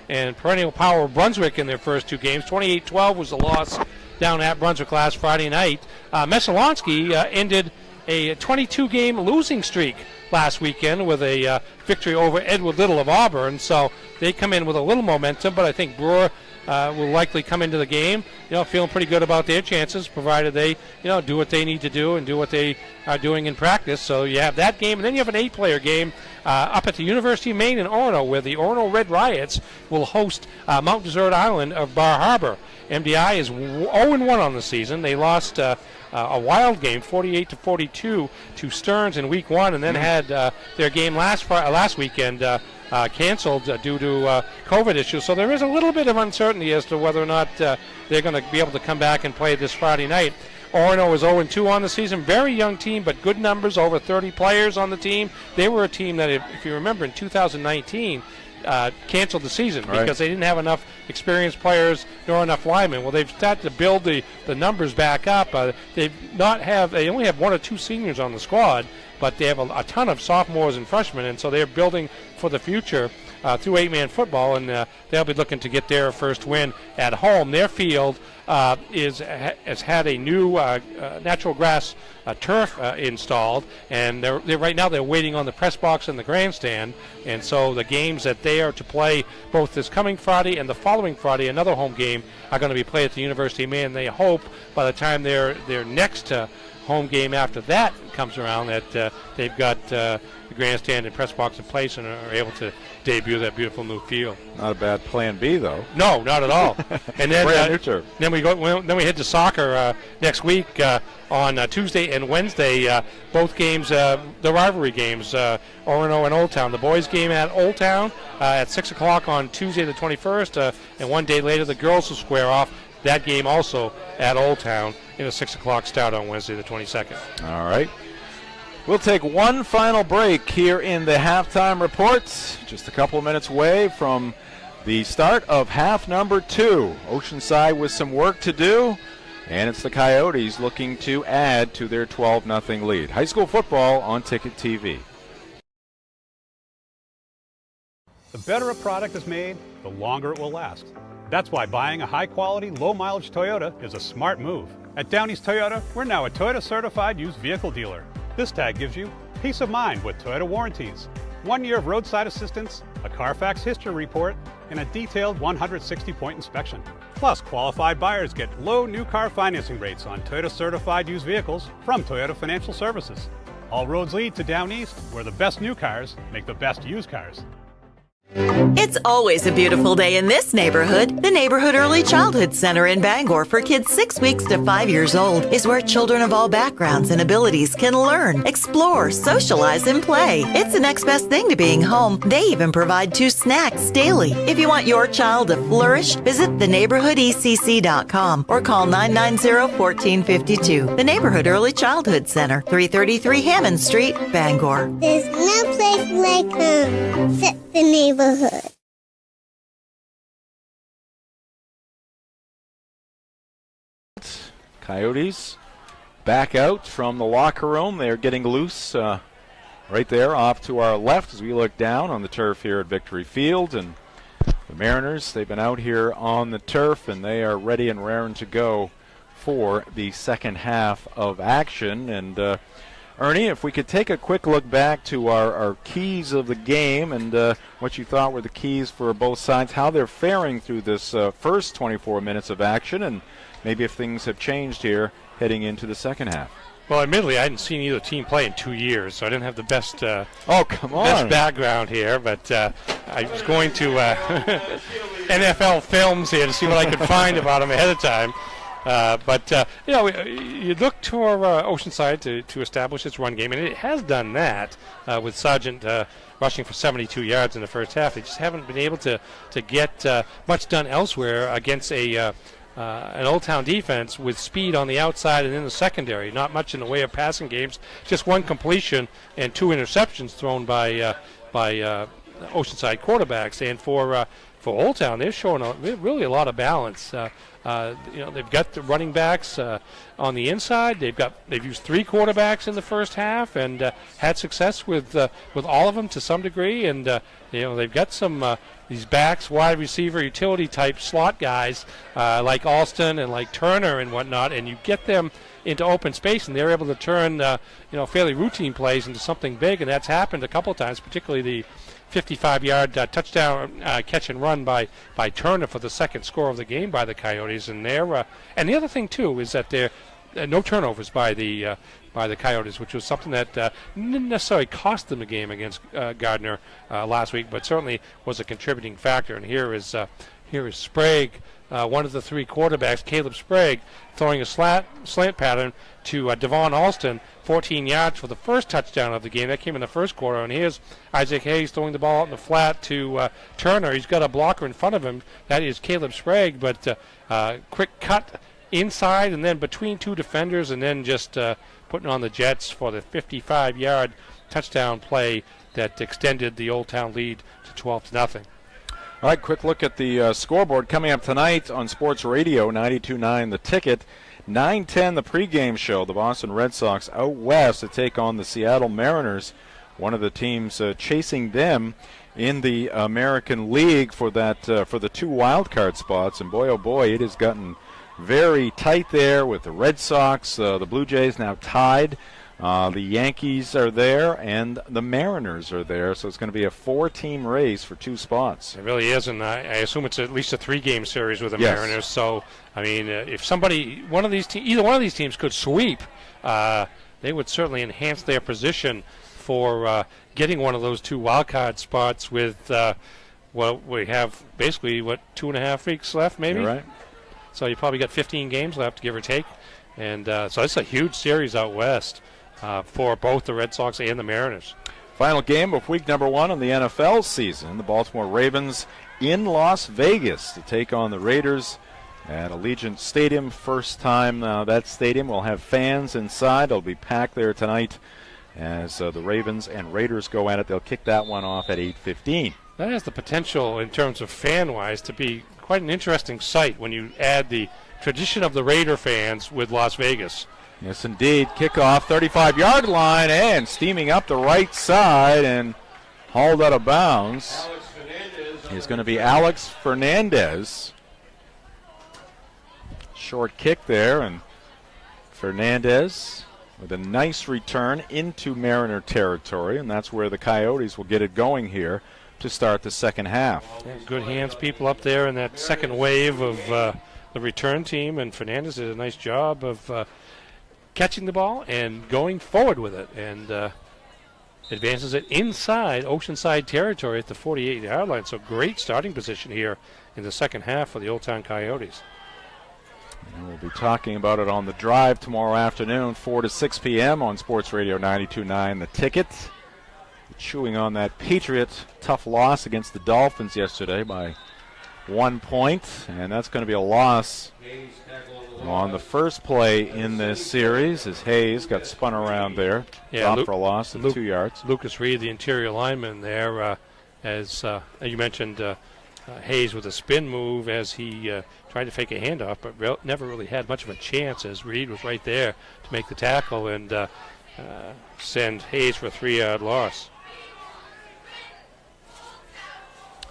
and perennial power Brunswick in their first 2 games. 28-12 was the loss down at Brunswick last Friday night. Messalonskee ended a 22-game losing streak last weekend with a victory over Edward Little of Auburn. So they come in with a little momentum, but I think Brewer will likely come into the game, feeling pretty good about their chances, provided they, do what they need to do and do what they are doing in practice. So you have that game, and then you have an 8-player game up at the University of Maine in Orono, where the Orono Red Riots will host Mount Desert Island of Bar Harbor. MDI is 0-1 on the season. They lost a wild game, 48-42, to Stearns in Week 1, and then had their game last weekend canceled due to COVID issues. So there is a little bit of uncertainty as to whether or not they're going to be able to come back and play this Friday night. Orono is 0-2 on the season. Very young team, but good numbers, over 30 players on the team. They were a team that, if you remember, in 2019, canceled the season because they didn't have enough experienced players nor enough linemen. Well, they've started to build the numbers back up. They only have 1 or 2 seniors on the squad, but they have a ton of sophomores and freshmen, and so they're building for the future through 8-man football, and they'll be looking to get their first win at home. Their field has had a new natural grass turf installed, and they're right now they're waiting on the press box and the grandstand, and so the games that they are to play both this coming Friday and the following Friday, another home game, are going to be played at the University of Maine. They hope by the time their next home game after that comes around that they've got grandstand and press box in place and are able to debut that beautiful new field. Not a bad plan B, though. No, not at all. And then brand new turf. Then we head to soccer next week on Tuesday and Wednesday. Both games, the rivalry games, Orono and Old Town. The boys' game at Old Town at 6 o'clock on Tuesday the 21st, and one day later the girls will square off that game also at Old Town in a 6 o'clock start on Wednesday the 22nd. All right. We'll take one final break here in the halftime reports. Just a couple of minutes away from the start of half number 2. Oceanside with some work to do, and it's the Coyotes looking to add to their 12-0 lead. High school football on Ticket TV. The better a product is made, the longer it will last. That's why buying a high-quality, low-mileage Toyota is a smart move. At Downey's Toyota, we're now a Toyota-certified used vehicle dealer. This tag gives you peace of mind with Toyota warranties, 1 year of roadside assistance, a Carfax history report, and a detailed 160-point inspection. Plus, qualified buyers get low new car financing rates on Toyota-certified used vehicles from Toyota Financial Services. All roads lead to Down East, where the best new cars make the best used cars. It's always a beautiful day in this neighborhood. The Neighborhood Early Childhood Center in Bangor for kids 6 weeks to 5 years old is where children of all backgrounds and abilities can learn, explore, socialize, and play. It's the next best thing to being home. They even provide 2 snacks daily. If you want your child to flourish, visit theneighborhoodecc.com or call 990-1452. The Neighborhood Early Childhood Center, 333 Hammond Street, Bangor. There's no place like home except the neighborhood. Coyotes back out from the locker room. They're getting loose right there off to our left as we look down on the turf here at Victory Field. And the Mariners, they've been out here on the turf, and they are ready and raring to go for the second half of action. And Ernie, if we could take a quick look back to our keys of the game and what you thought were the keys for both sides, how they're faring through this first 24 minutes of action, and maybe if things have changed here heading into the second half. Well, admittedly, I hadn't seen either team play in 2 years, so I didn't have the best best background here. But I was going to NFL films here to see what I could find about them ahead of time. You look to our Oceanside to establish its run game, and it has done that with Sargent rushing for 72 yards in the first half. They just haven't been able to get much done elsewhere against an Old Town defense with speed on the outside and in the secondary. Not much in the way of passing games, just one completion and 2 interceptions thrown by Oceanside quarterbacks. And for Old Town, they're showing really a lot of balance. They've got the running backs on the inside. They've used 3 quarterbacks in the first half and had success with all of them to some degree. And they've got some these backs, wide receiver, utility type slot guys like Alston and like Turner and whatnot. And you get them into open space, and they're able to turn fairly routine plays into something big. And that's happened a couple of times, particularly the 55-yard touchdown catch and run by Turner for the second score of the game by the Coyotes. And and the other thing too is that there no turnovers by the Coyotes, which was something that didn't necessarily cost them the game against Gardner last week, but certainly was a contributing factor. And here is Sprague, one of the 3 quarterbacks, Caleb Sprague, throwing a slant pattern to Devon Alston, 14 yards for the first touchdown of the game. That came in the first quarter. And here's Isaac Hayes throwing the ball out in the flat to Turner. He's got a blocker in front of him. That is Caleb Sprague, but quick cut inside and then between 2 defenders, and then just putting on the Jets for the 55-yard touchdown play that extended the Old Town lead to 12-0. All right, quick look at the scoreboard coming up tonight on Sports Radio 92.9 The Ticket. 9:10 the pregame show. The Boston Red Sox out west to take on the Seattle Mariners, one of the teams chasing them in the American League for the 2 wild card spots. And boy, oh boy, it has gotten very tight there with the Red Sox. The Blue Jays now tied. The Yankees are there, and the Mariners are there, so it's going to be a 4-team race for 2 spots. It really is, and I assume it's at least a 3-game series with the Yes. Mariners. So, I mean, if either one of these teams could sweep, they would certainly enhance their position for getting one of those 2 wild card spots with, we have basically, 2.5 weeks left maybe? You're right. So you probably got 15 games left, give or take. And so it's a huge series out west for both the Red Sox and the Mariners. Final game of week number 1 on the NFL season. The Baltimore Ravens in Las Vegas to take on the Raiders at Allegiant Stadium. First time that stadium will have fans inside. They'll be packed there tonight as the Ravens and Raiders go at it. They'll kick that one off at 8:15. That has the potential in terms of fan-wise to be quite an interesting sight when you add the tradition of the Raider fans with Las Vegas. Yes, indeed. Kickoff, 35-yard line, and steaming up the right side and hauled out of bounds is going to be Alex Fernandez. Short kick there, and Fernandez with a nice return into Mariner territory, and that's where the Coyotes will get it going here to start the second half. Yeah, good hands people up there in that second wave of the return team, and Fernandez did a nice job of catching the ball and going forward with it, and advances it inside Oceanside territory at the 48-yard line. So great starting position here in the second half for the Old Town Coyotes. And we'll be talking about it on The Drive tomorrow afternoon, 4 to 6 p.m. on Sports Radio 92.9 The Ticket. Chewing on that Patriot tough loss against the Dolphins yesterday by 1 point, and that's going to be a loss on the first play in this series as Hayes got spun around there. Dropped for a loss of 2 yards. Lucas Reed, the interior lineman there, as you mentioned, Hayes with a spin move as he tried to fake a handoff, but never really had much of a chance as Reed was right there to make the tackle and send Hayes for a 3-yard loss.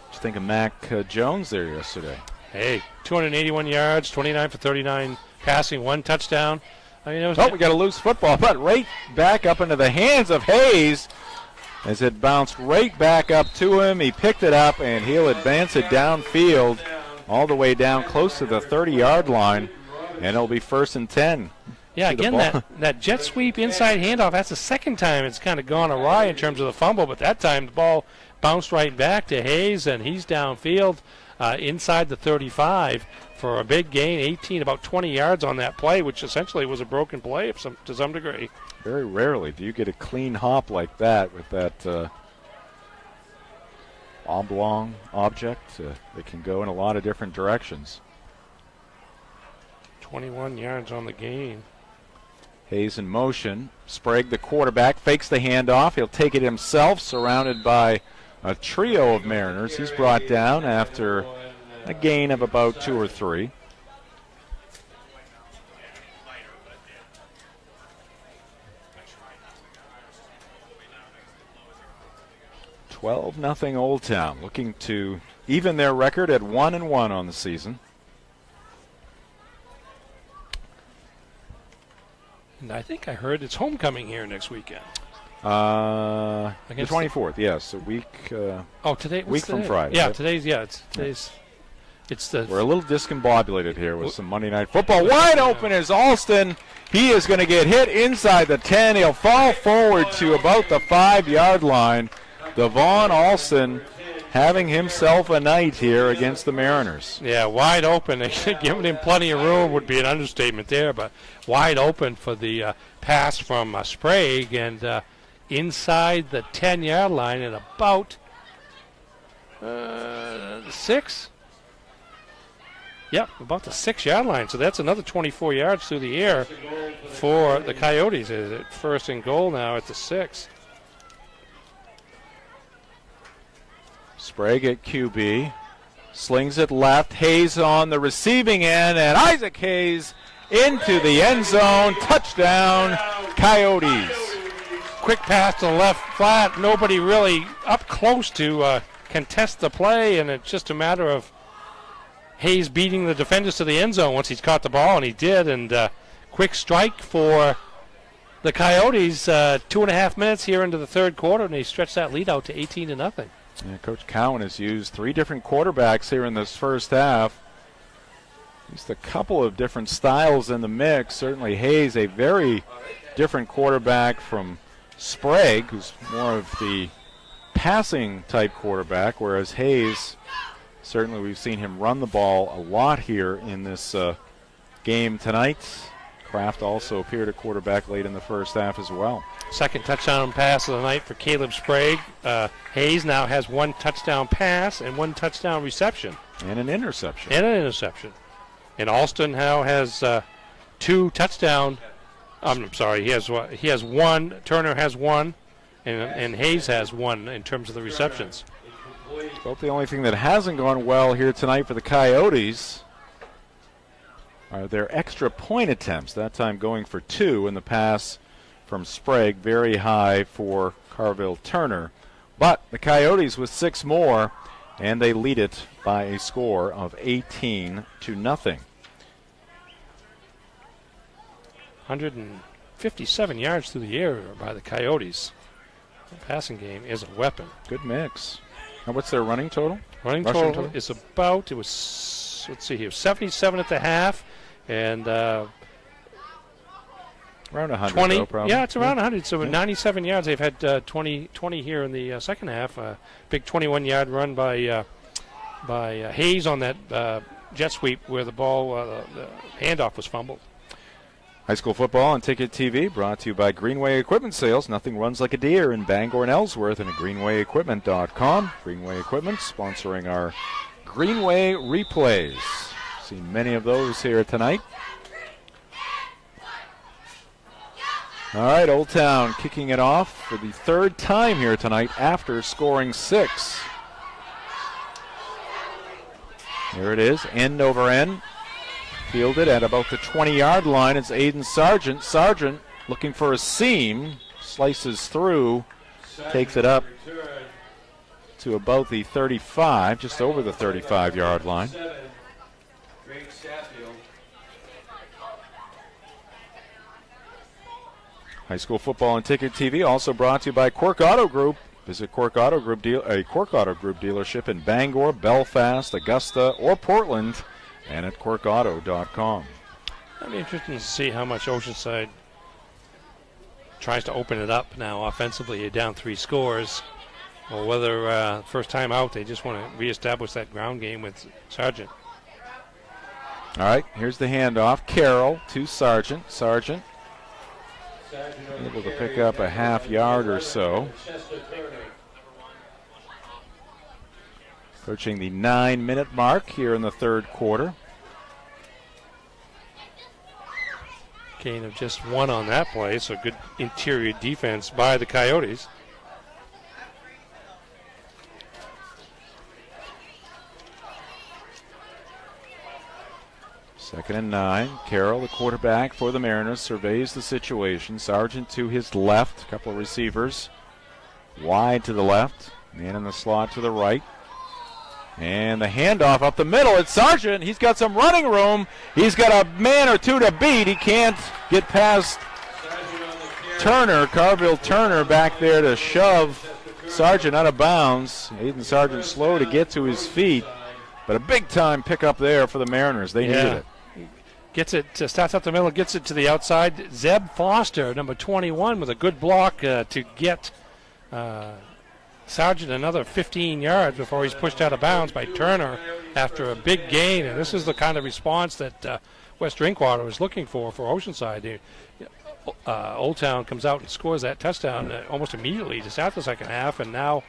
What you think of Mac Jones there yesterday? Hey, 281 yards, 29 for 39 passing, 1 touchdown. I mean, we got a loose football, but right back up into the hands of Hayes as it bounced right back up to him. He picked it up, and he'll advance it downfield all the way down close to the 30-yard line, and it'll be 1st and 10. Yeah, again, that jet sweep inside handoff, that's the second time it's kind of gone awry in terms of the fumble, but that time the ball bounced right back to Hayes, and he's downfield inside the 35 for a big gain, about 20 yards on that play, which essentially was a broken play to some degree. Very rarely do you get a clean hop like that with that oblong object. It can go in a lot of different directions. 21 yards on the gain. Hayes in motion. Sprague, the quarterback, fakes the handoff. He'll take it himself, surrounded by a trio of Mariners. He's brought down after a gain of about 2 or 3. $12-0 Old Town, looking to even their record at 1-1 on the season. And I think I heard it's homecoming here next weekend. The 24th, yes, a week. Today. Week from today? Friday. Yeah, yep. today's. We're a little discombobulated here with some Monday Night Football. Wide open is Alston. He is going to get hit inside the 10. He'll fall forward to about the 5-yard line. Devon Alston having himself a night here against the Mariners. Yeah, wide open. Giving him plenty of room would be an understatement there, but wide open for the pass from Sprague, and inside the 10-yard line at about 6. Yep, about the 6-yard line. So that's another 24 yards through the air for the Coyotes. Is it 1st and goal now at the 6? Sprague at QB. Slings it left. Hayes on the receiving end, and Isaac Hayes into the end zone. Touchdown, Coyotes. Quick pass to the left flat. Nobody really up close to contest the play, and it's just a matter of Hayes beating the defenders to the end zone once he's caught the ball, and he did. And quick strike for the Coyotes. 2.5 minutes here into the third quarter, and they stretch that lead out to 18-0. Yeah, Coach Cowan has used 3 different quarterbacks here in this first half. Just a couple of different styles in the mix. Certainly Hayes, a very different quarterback from Sprague, who's more of the passing type quarterback, whereas Hayes, certainly we've seen him run the ball a lot here in this game tonight. Kraft also appeared at quarterback late in the first half as well. Second touchdown pass of the night for Caleb Sprague. Hayes now has 1 touchdown pass and 1 touchdown reception. And an interception. And Alston now has 2 touchdown. I'm sorry, he has 1. Turner has 1, and Hayes has 1 in terms of the receptions. But the only thing that hasn't gone well here tonight for the Coyotes are their extra point attempts, that time going for 2, and the pass from Sprague very high for Carville Turner. But the Coyotes with 6 more, and they lead it by a score of 18-0. 157 yards through the air by the Coyotes. The passing game is a weapon. Good mix. Now what's their running total? Rushing total is about, it was, let's see here, 77 at the half, and around 100, 20. though, probably. Yeah, it's around 100. So 97 yards. They've had 20 here in the second half. Big 21-yard run by Hayes on that jet sweep where the ball, the handoff was fumbled. High school football on Ticket TV brought to you by Greenway Equipment Sales. Nothing runs like a deer in Bangor and Ellsworth, and at greenwayequipment.com. Greenway Equipment sponsoring our Greenway replays. Seen many of those here tonight. All right, Old Town kicking it off for the 3rd time here tonight after scoring 6. Here it is, end over end. Fielded at about the 20-yard line. It's Aiden Sargent. Sargent looking for a seam. Slices through. Takes it up to about the 35, just over the 35-yard line. High school football on Ticket TV also brought to you by Quirk Auto Group. Visit Quirk Auto Group a Quirk Auto Group dealership in Bangor, Belfast, Augusta, or Portland, and at quirkauto.com. It'll be interesting to see how much Oceanside tries to open it up now offensively. You're down 3 scores, or whether first time out they just want to reestablish that ground game with Sargent. All right, here's the handoff. Carroll to Sargent. Sargent able to pick up a half yard or so. Approaching the 9-minute mark here in the 3rd quarter. Gain of just 1 on that play, so good interior defense by the Coyotes. Second and 9. Carroll, the quarterback for the Mariners, surveys the situation. Sargent to his left. A couple of receivers wide to the left. Man in the slot to the right. And the handoff up the middle. It's Sargent. He's got some running room. He's got a man or 2 to beat. He can't get past Turner. Carville Turner back there to shove Sargent out of bounds. Aiden Sargent slow to get to his feet. But a big-time pickup there for the Mariners. They needed it. Gets it, starts up the middle, gets it to the outside. Zeb Foster, number 21, with a good block to get Sargent another 15 yards before he's pushed out of bounds by Turner after a big gain. And this is the kind of response that West Drinkwater is looking for Oceanside. Old Town comes out and scores that touchdown almost immediately to start the second half, and now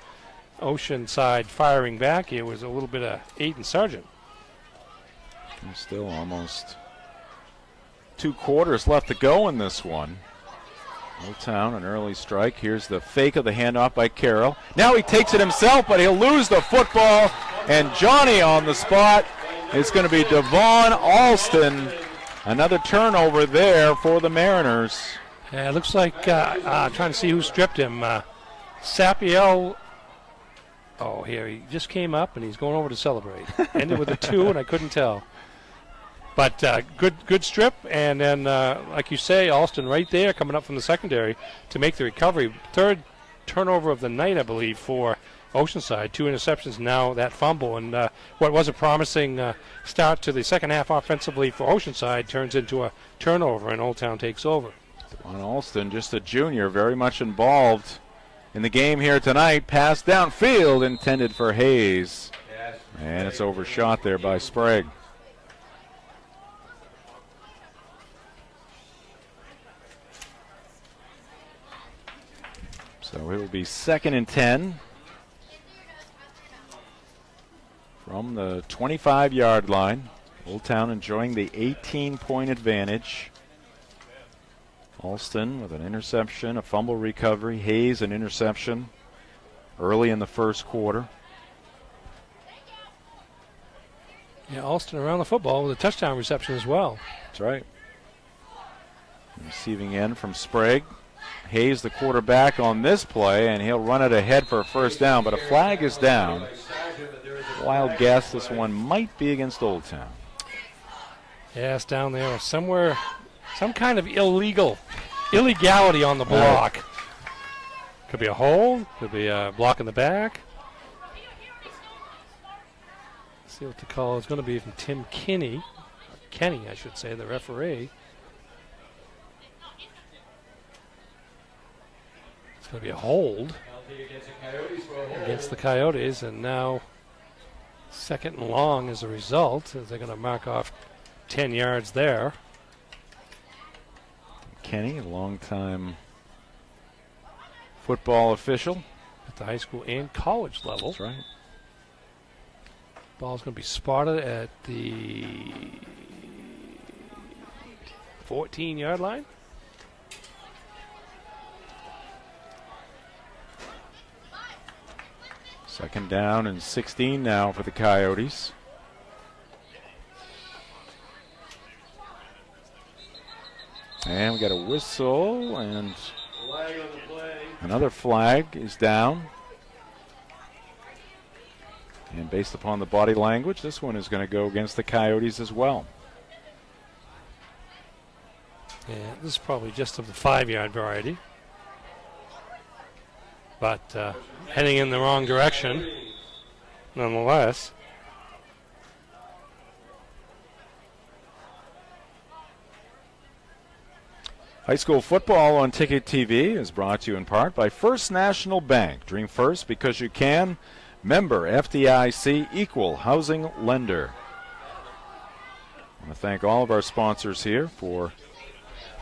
Oceanside firing back here was a little bit of Aiden Sargent. And still almost 2 quarters left to go in this one. Old Town, an early strike. Here's the fake of the handoff by Carroll. Now he takes it himself, but he'll lose the football. And Johnny on the spot. It's going to be Devon Alston. Another turnover there for the Mariners. Yeah, it looks like, trying to see who stripped him. Sapiel. Oh, here, he just came up, and he's going over to celebrate. Ended with a 2, and I couldn't tell. But good strip, and then, like you say, Alston right there coming up from the secondary to make the recovery. 3rd turnover of the night, I believe, for Oceanside. 2 interceptions, now that fumble. And what was a promising start to the second half offensively for Oceanside turns into a turnover, and Old Town takes over. On Alston, just a junior, very much involved in the game here tonight. Pass downfield intended for Hayes. And it's overshot there by Sprague. So it will be 2nd and 10 from the 25-yard line. Old Town enjoying the 18-point advantage. Alston with an interception, a fumble recovery. Hayes an interception early in the first quarter. Yeah, Alston around the football with a touchdown reception as well. That's right. Receiving end from Sprague. Hayes the quarterback on this play, and he'll run it ahead for a first down, but a flag is down. Wild guess this one might be against Old Town. Yeah, it's down there somewhere, some kind of illegality on the block. Could be a hold, could be a block in the back. Let's see what the call is going to be from Tim Kenny, I should say, the referee. It's going to be a hold against the Coyotes, and now 2nd and long as a result, as they're going to mark off 10 yards there. Kenny, a long-time football official at the high school and college level. That's right. Ball's going to be spotted at the 14-yard line. Second down and 16 now for the Coyotes. And we got a whistle, and another flag is down. And based upon the body language, this one is going to go against the Coyotes as well. Yeah, this is probably just of the 5-yard variety. But heading in the wrong direction, nonetheless. High school football on Ticket TV is brought to you in part by First National Bank. Dream first because you can. Member FDIC, equal housing lender. I want to thank all of our sponsors here for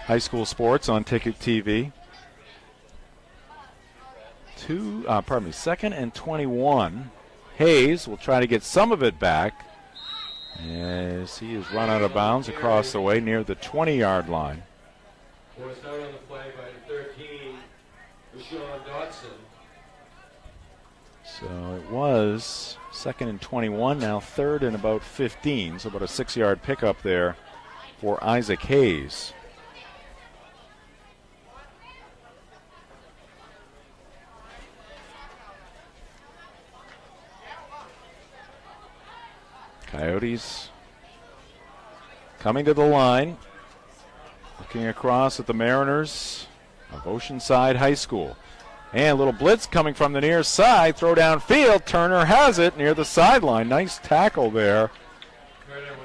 high school sports on Ticket TV. 2nd and 21. Hayes will try to get some of it back as he is run out of bounds across the way near the 20-yard line. Forced out on the play by 13, Rashawn Dotson. So it was 2nd and 21, now 3rd and about 15, so about a 6-yard pickup there for Isaac Hayes. Coyotes coming to the line, looking across at the Mariners of Oceanside High School. And a little blitz coming from the near side, throw downfield, Turner has it near the sideline. Nice tackle there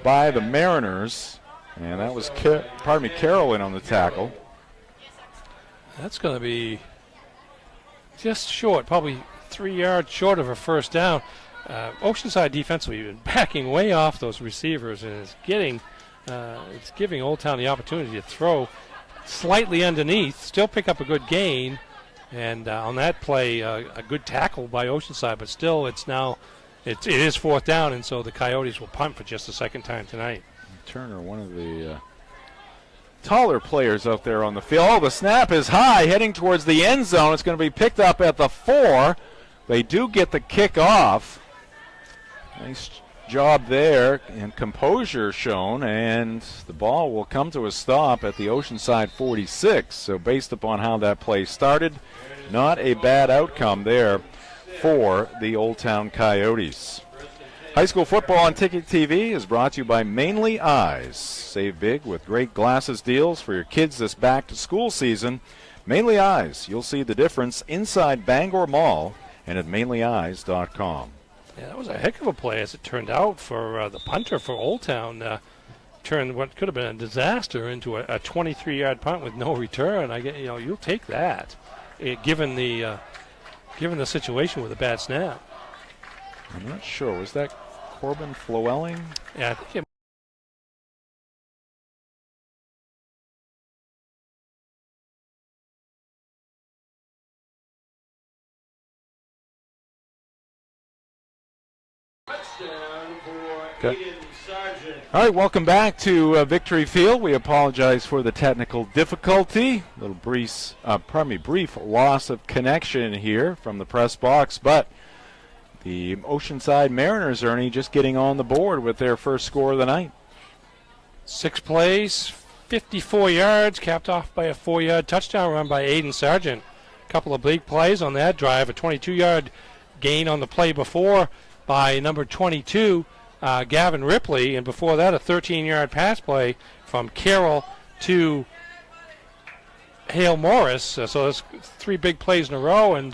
by the Mariners. And that was, Carolyn on the tackle. That's going to be just short, probably 3 yards short of a first down. Oceanside defensively been backing way off those receivers, and it's giving Old Town the opportunity to throw slightly underneath, still pick up a good gain, and on that play, a good tackle by Oceanside, but still it is 4th down, and so the Coyotes will punt for just the 2nd time tonight. Turner, one of the taller players out there on the field. Oh, the snap is high, heading towards the end zone. It's going to be picked up at the 4. They do get the kickoff. Nice job there, and composure shown, and the ball will come to a stop at the Oceanside 46. So based upon how that play started, not a bad outcome there for the Old Town Coyotes. High school football on Ticket TV is brought to you by Mainly Eyes. Save big with great glasses deals for your kids this back-to-school season. Mainly Eyes, you'll see the difference inside Bangor Mall and at mainlyeyes.com. Yeah, that was a heck of a play, as it turned out, for the punter for Old Town. turned what could have been a disaster into a 23-yard punt with no return. You'll take that, given the situation with a bad snap. I'm not sure. Was that Corbin Flowelling? Yeah, I think it. Okay. All right, welcome back to Victory Field. We apologize for the technical difficulty. A little brief loss of connection here from the press box, but the Oceanside Mariners, Ernie, just getting on the board with their first score of the night. 6 plays, 54 yards, capped off by a 4-yard touchdown run by Aiden Sargent. A couple of big plays on that drive, a 22-yard gain on the play before by number 22, Gavin Ripley, and before that a 13-yard pass play from Carroll to Hale Morris. So there's 3 big plays in a row, and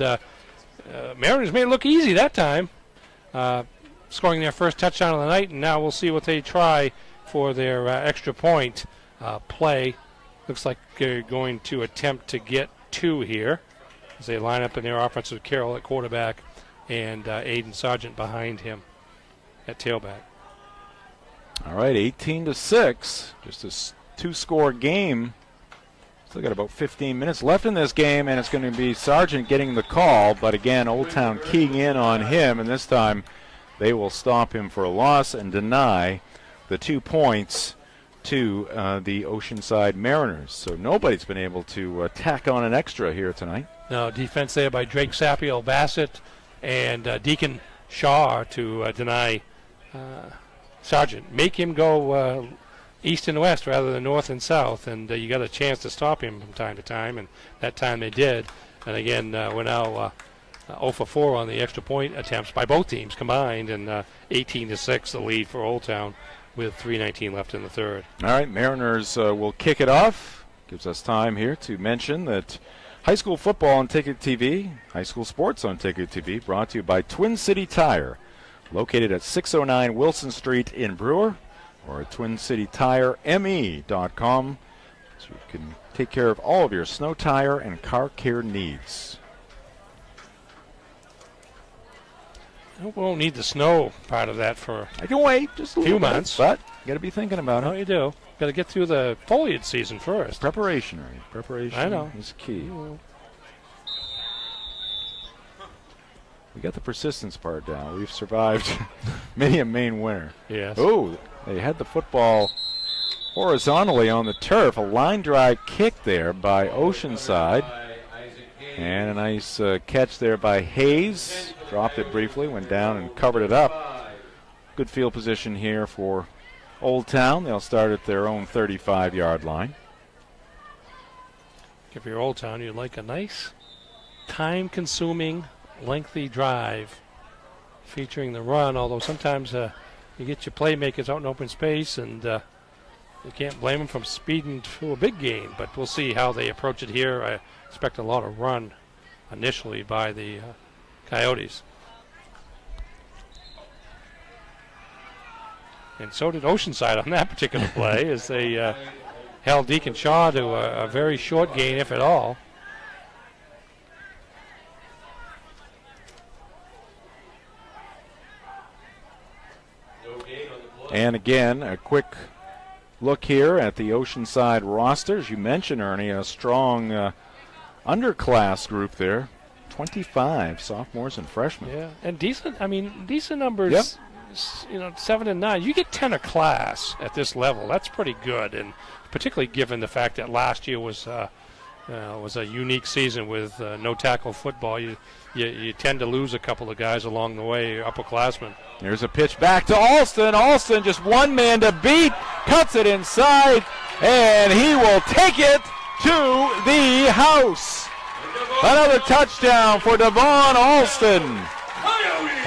Mariners made it look easy that time, scoring their first touchdown of the night, and now we'll see what they try for their extra point play. Looks like they're going to attempt to get 2 here as they line up in their offense with Carroll at quarterback and Aiden Sargent behind him at tailback. All right, 18-6, just a 2-score game. Still got about 15 minutes left in this game, and it's going to be Sargent getting the call, but again, Old Town keying in on him, and this time they will stop him for a loss and deny the 2 points to the Oceanside Mariners. So nobody's been able to tack on an extra here tonight. No, defense there by Drake Sapio Bassett and Deacon Shaw to deny Sargent. Make him go east and west rather than north and south, and you got a chance to stop him from time to time, and that time they did. And again, we're now 0 for 4 on the extra point attempts by both teams combined, and 18-6 the lead for Old Town with 3:19 left in the third. All right, Mariners will kick it off. Gives us time here to mention that high school football on Ticket TV, high school sports on Ticket TV, brought to you by Twin City Tire, located at 609 Wilson Street in Brewer, or at TwinCityTireME.com, so you can take care of all of your snow tire and car care needs. We won't need the snow part of that for I can wait just a few few months, but you got to be thinking about it. No, you do. Got to get through the foliage season first. Preparation, right? Preparation I know. is key. We got the persistence part down. We've survived many a Maine winter. Yes. Oh, they had the football horizontally on the turf. A line drive kick there by Oceanside. And a nice catch there by Hayes. Dropped it briefly, went down and covered it up. Good field position here for Old Town. They'll start at their own 35-yard line. If you're Old Town, you'd like a nice, time-consuming, lengthy drive featuring the run, although sometimes you get your playmakers out in open space, and you can't blame them from speeding to a big gain, but we'll see how they approach it here. I expect a lot of run initially by the Coyotes. And so did Oceanside on that particular play as they held Deacon Shaw to a very short gain, if at all. And again, a quick look here at the Oceanside roster. As you mentioned, Ernie, a strong underclass group there. 25 sophomores and freshmen. Yeah, and decent numbers. Yep. 7 and 9. You get 10 a class at this level. That's pretty good, and particularly given the fact that last year was a unique season with no tackle football. You tend to lose a couple of guys along the way, upperclassmen. There's a pitch back to Alston. Alston just one man to beat, cuts it inside, and he will take it to the house. Another touchdown for Devon Alston.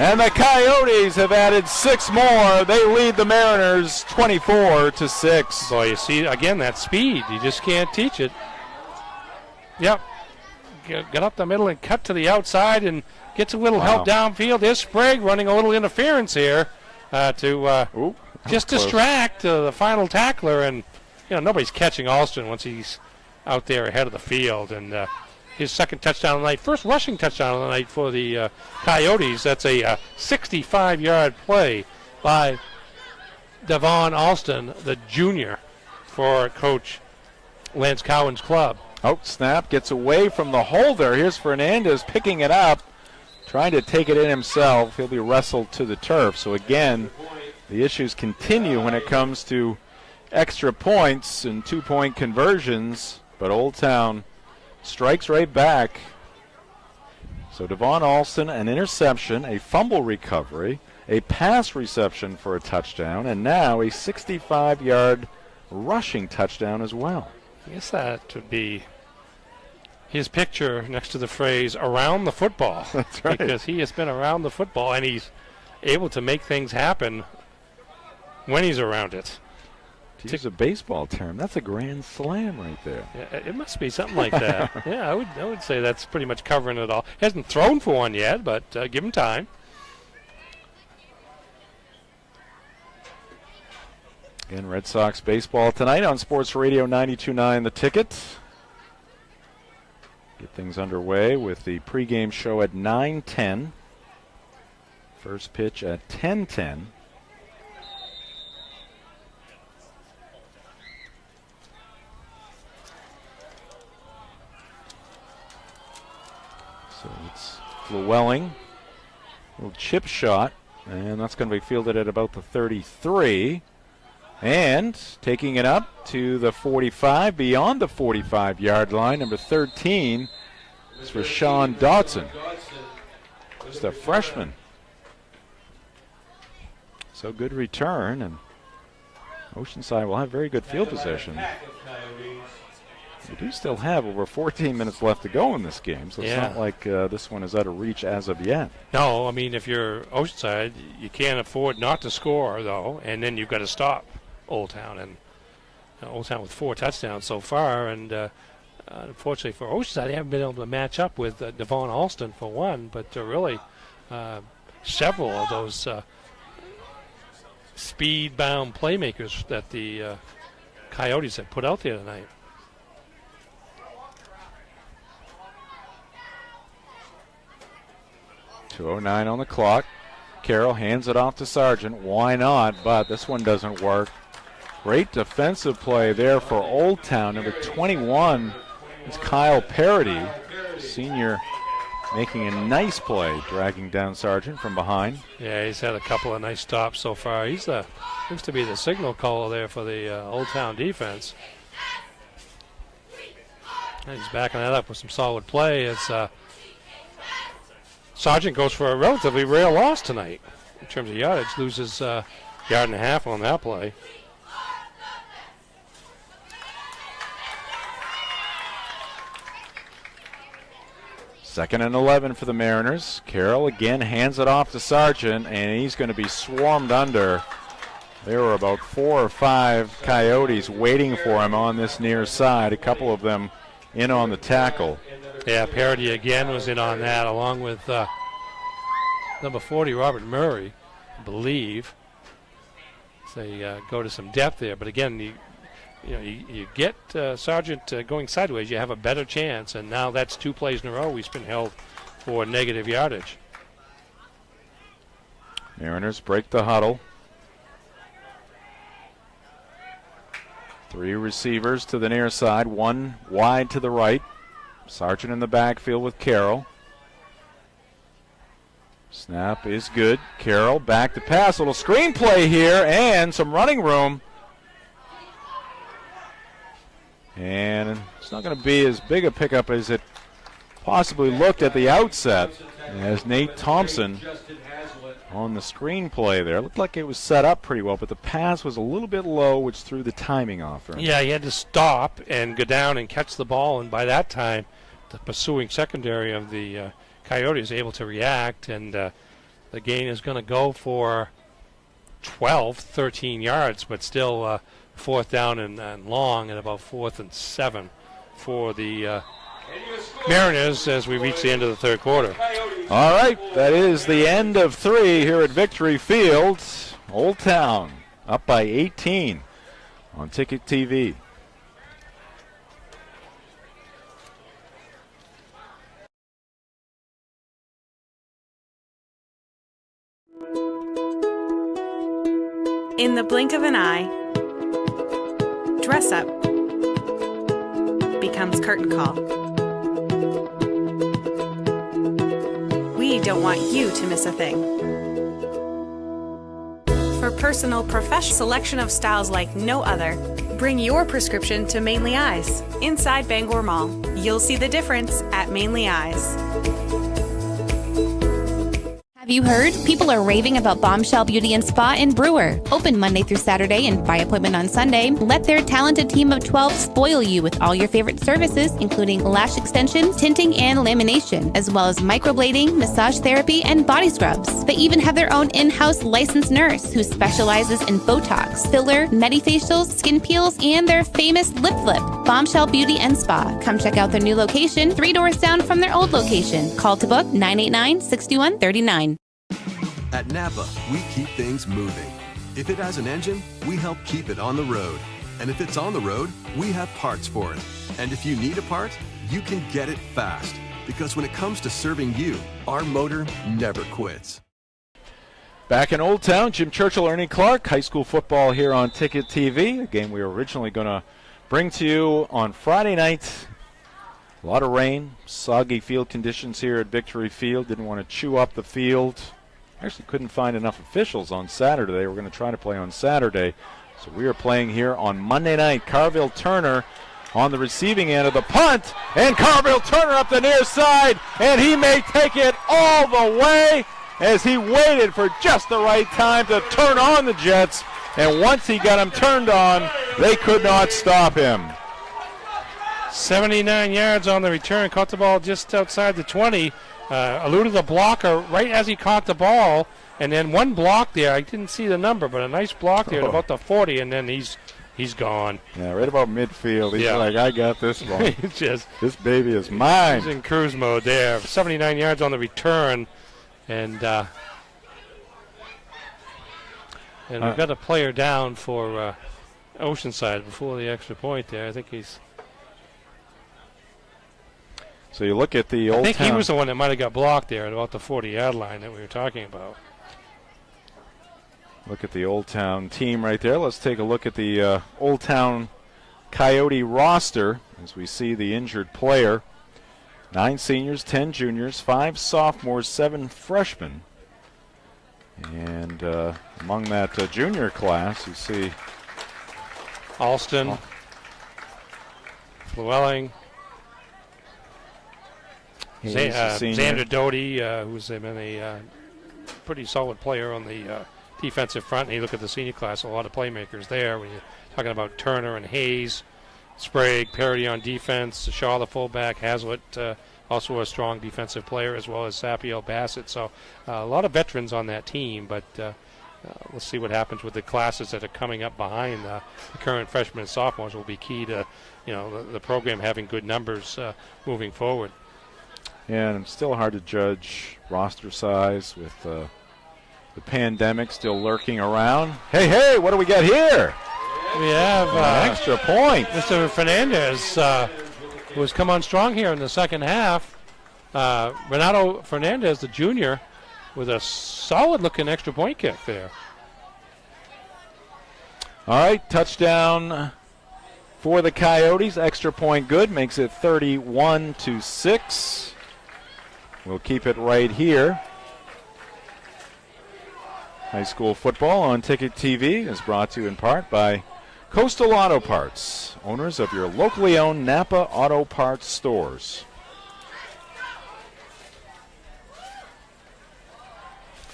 And the Coyotes have added 6 more. They lead the Mariners 24-6. Boy, you see, again, that speed. You just can't teach it. Yep. Get up the middle and cut to the outside and gets a little help downfield. There's Sprague running a little interference here Ooh, just distract the final tackler, and nobody's catching Alston once he's out there ahead of the field. And his second touchdown of the night, first rushing touchdown of the night for the Coyotes. That's a 65-yard play by Devon Alston, the junior, for Coach Lance Cowan's club. Oh, snap, gets away from the holder. Here's Fernandez picking it up, trying to take it in himself. He'll be wrestled to the turf. So again, the issues continue when it comes to extra points and 2-point conversions, but Old Town strikes right back. So Devon Alston, an interception, a fumble recovery, a pass reception for a touchdown, and now a 65-yard rushing touchdown as well. I guess that would be his picture next to the phrase "around the football." That's right. Because he has been around the football, and he's able to make things happen when he's around it. To use a baseball term, that's a grand slam right there. Yeah, it must be something like that. Yeah, I would say that's pretty much covering it all. He hasn't thrown for one yet, but give him time. Again, Red Sox baseball tonight on Sports Radio 92.9 The Ticket. Get things underway with the pregame show at 9:10. First pitch at 10:10. So it's Llewellyn. Little chip shot, and that's going to be fielded at about the 33. And taking it up to the 45, beyond the 45-yard line, number 13 is Rashawn Dodson. Just a freshman. So good return, and Oceanside will have very good field position. We do still have over 14 minutes left to go in this game, so it's not like this one is out of reach as of yet. No, I mean, if you're Oceanside, you can't afford not to score, though, and then you've got to stop Old Town. And Old Town with 4 touchdowns so far, and unfortunately for Oceanside, they haven't been able to match up with Devon Alston for one, but really several of those speed-bound playmakers that the Coyotes have put out there tonight. .209 on the clock. Carroll hands it off to Sargent. Why not? But this one doesn't work. Great defensive play there for Old Town. Number 21 is Kyle Parody, senior, making a nice play, dragging down Sargent from behind. Yeah, he's had a couple of nice stops so far. He's seems to be the signal caller there for the Old Town defense. And he's backing that up with some solid play as Sargent goes for a relatively rare loss tonight in terms of yardage. Loses yard and a half on that play. Second and 11 for the Mariners. Carroll again hands it off to Sargent, and he's going to be swarmed under. There were about 4 or 5 Coyotes waiting for him on this near side, a couple of them in on the tackle. Yeah, Parody again was in on that, along with number 40, Robert Murray, I believe. So they go to some depth there. But again, you get Sargent going sideways, you have a better chance. And now that's 2 plays in a row he's been held for negative yardage. Mariners break the huddle. 3 receivers to the near side, 1 wide to the right. Sargent in the backfield with Carroll. Snap is good. Carroll back to pass. Little screen play here and some running room. And it's not going to be as big a pickup as it possibly looked at the outset, as Nate Thompson on the screen play there. It looked like it was set up pretty well, but the pass was a little bit low, which threw the timing off for him. Yeah, he had to stop and go down and catch the ball, and by that time, the pursuing secondary of the Coyotes able to react, and the gain is going to go for 13 yards, but still 4th down and long, and about 4th and 7 for the Mariners as we reach the end of the 3rd quarter. All right, that is the end of 3 here at Victory Field. Old Town up by 18 on Ticket TV. In the blink of an eye, dress up becomes curtain call. We don't want you to miss a thing. For personal, professional selection of styles like no other, bring your prescription to Mainly Eyes inside Bangor Mall. You'll see the difference at Mainly Eyes. Have you heard? People are raving about Bombshell Beauty and Spa in Brewer. Open Monday through Saturday and by appointment on Sunday. Let their talented team of 12 spoil you with all your favorite services, including lash extension, tinting, and lamination, as well as microblading, massage therapy, and body scrubs. They even have their own in-house licensed nurse who specializes in Botox, filler, medifacials, skin peels, and their famous lip flip. Bombshell Beauty and Spa. Come check out their new location, 3 doors down from their old location. Call to book 989-6139. At Napa, we keep things moving. If it has an engine, we help keep it on the road. And if it's on the road, we have parts for it. And if you need a part, you can get it fast. Because when it comes to serving you, our motor never quits. Back in Old Town, Jim Churchill, Ernie Clark, high school football here on Ticket TV, a game we were originally going to bring to you on Friday night. A lot of rain, soggy field conditions here at Victory Field. Didn't want to chew up the field. Actually couldn't find enough officials on Saturday. They were going to try to play on Saturday. So we are playing here on Monday night. Carville Turner on the receiving end of the punt. And Carville Turner up the near side. And he may take it all the way as he waited for just the right time to turn on the Jets. And once he got him turned on, they could not stop him. 79 yards on the return. Caught the ball just outside the 20. Eluded the blocker right as he caught the ball, and then one block there. I didn't see the number, but a nice block there at about the 40, and then he's gone. Yeah, right about midfield. He's like, I got this one. This baby is mine. He's in cruise mode there. 79 yards on the return, and we've got a player down for Oceanside before the extra point there. I think he's. So you look at the Old Town. I think he was the one that might have got blocked there at about the 40-yard line that we were talking about. Look at the Old Town team right there. Let's take a look at the Old Town Coyote roster as we see the injured player. 9 seniors, 10 juniors, 5 sophomores, 7 freshmen. And among that junior class, you see Alston, Llewellyn, Xander Doty, who's been a pretty solid player on the defensive front. And you look at the senior class, a lot of playmakers there. When you're talking about Turner and Hayes, Sprague, Parody on defense, Shaw the fullback, Hazlitt also a strong defensive player, as well as Sapio Bassett. So a lot of veterans on that team, but we'll see what happens with the classes that are coming up behind the current freshmen and sophomores. Will be key to the program having good numbers moving forward. And it's still hard to judge roster size with the pandemic still lurking around. Hey, what do we got here? We have an extra point. Mr. Fernandez, who has come on strong here in the second half. Renato Fernandez, the junior, with a solid-looking extra point kick there. All right, touchdown for the Coyotes. Extra point good, makes it 31-6. We'll keep it right here. High school football on Ticket TV is brought to you in part by Coastal Auto Parts, owners of your locally owned Napa Auto Parts stores.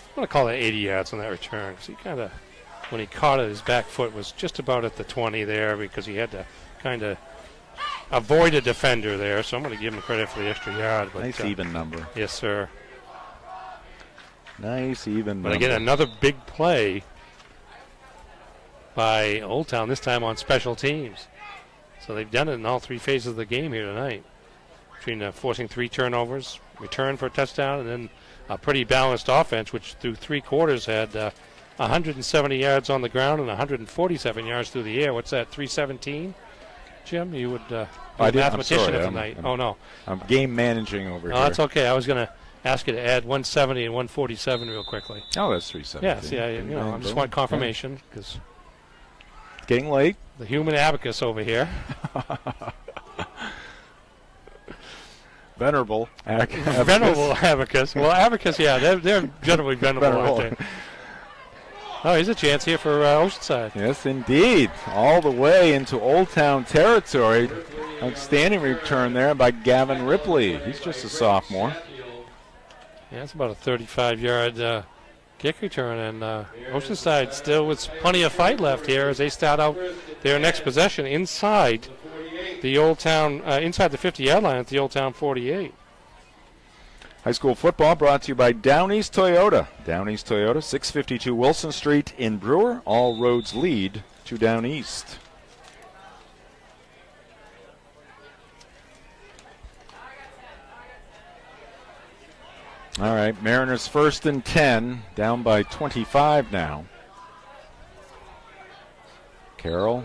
I'm going to call it 80 yards on that return, because he kind of, when he caught it, his back foot was just about at the 20 there, because he had to kind of avoid a defender there. So I'm going to give him credit for the extra yard. But, nice even number. Yes, sir. Nice even number. But again, another big play by Old Town, this time on special teams. So they've done it in all 3 phases of the game here tonight, between forcing 3 turnovers, return for a touchdown, and then a pretty balanced offense, which through 3 quarters had 170 yards on the ground and 147 yards through the air. What's that, 317? Jim, you would be a mathematician tonight. No. I'm game managing over here. Oh, that's okay. I was going to ask you to add 170 and 147 real quickly. Oh, that's 317. Yes, I just want confirmation because getting late. The human abacus over here. Venerable abacus. Venerable abacus. Well, abacus, they're generally venerable, aren't they? Oh, here's a chance here for Oceanside. Yes, indeed. All the way into Old Town territory. Outstanding return there by Gavin Ripley. He's just a sophomore. Yeah, it's about a 35-yard kick return, and Oceanside still with plenty of fight left here as they start out their next possession inside the Old Town, inside the 50-yard line at the Old Town 48. High school football brought to you by Down East Toyota. Down East Toyota, 652 Wilson Street in Brewer. All roads lead to Down East. All right, Mariners 1st and 10, down by 25 now. Carroll,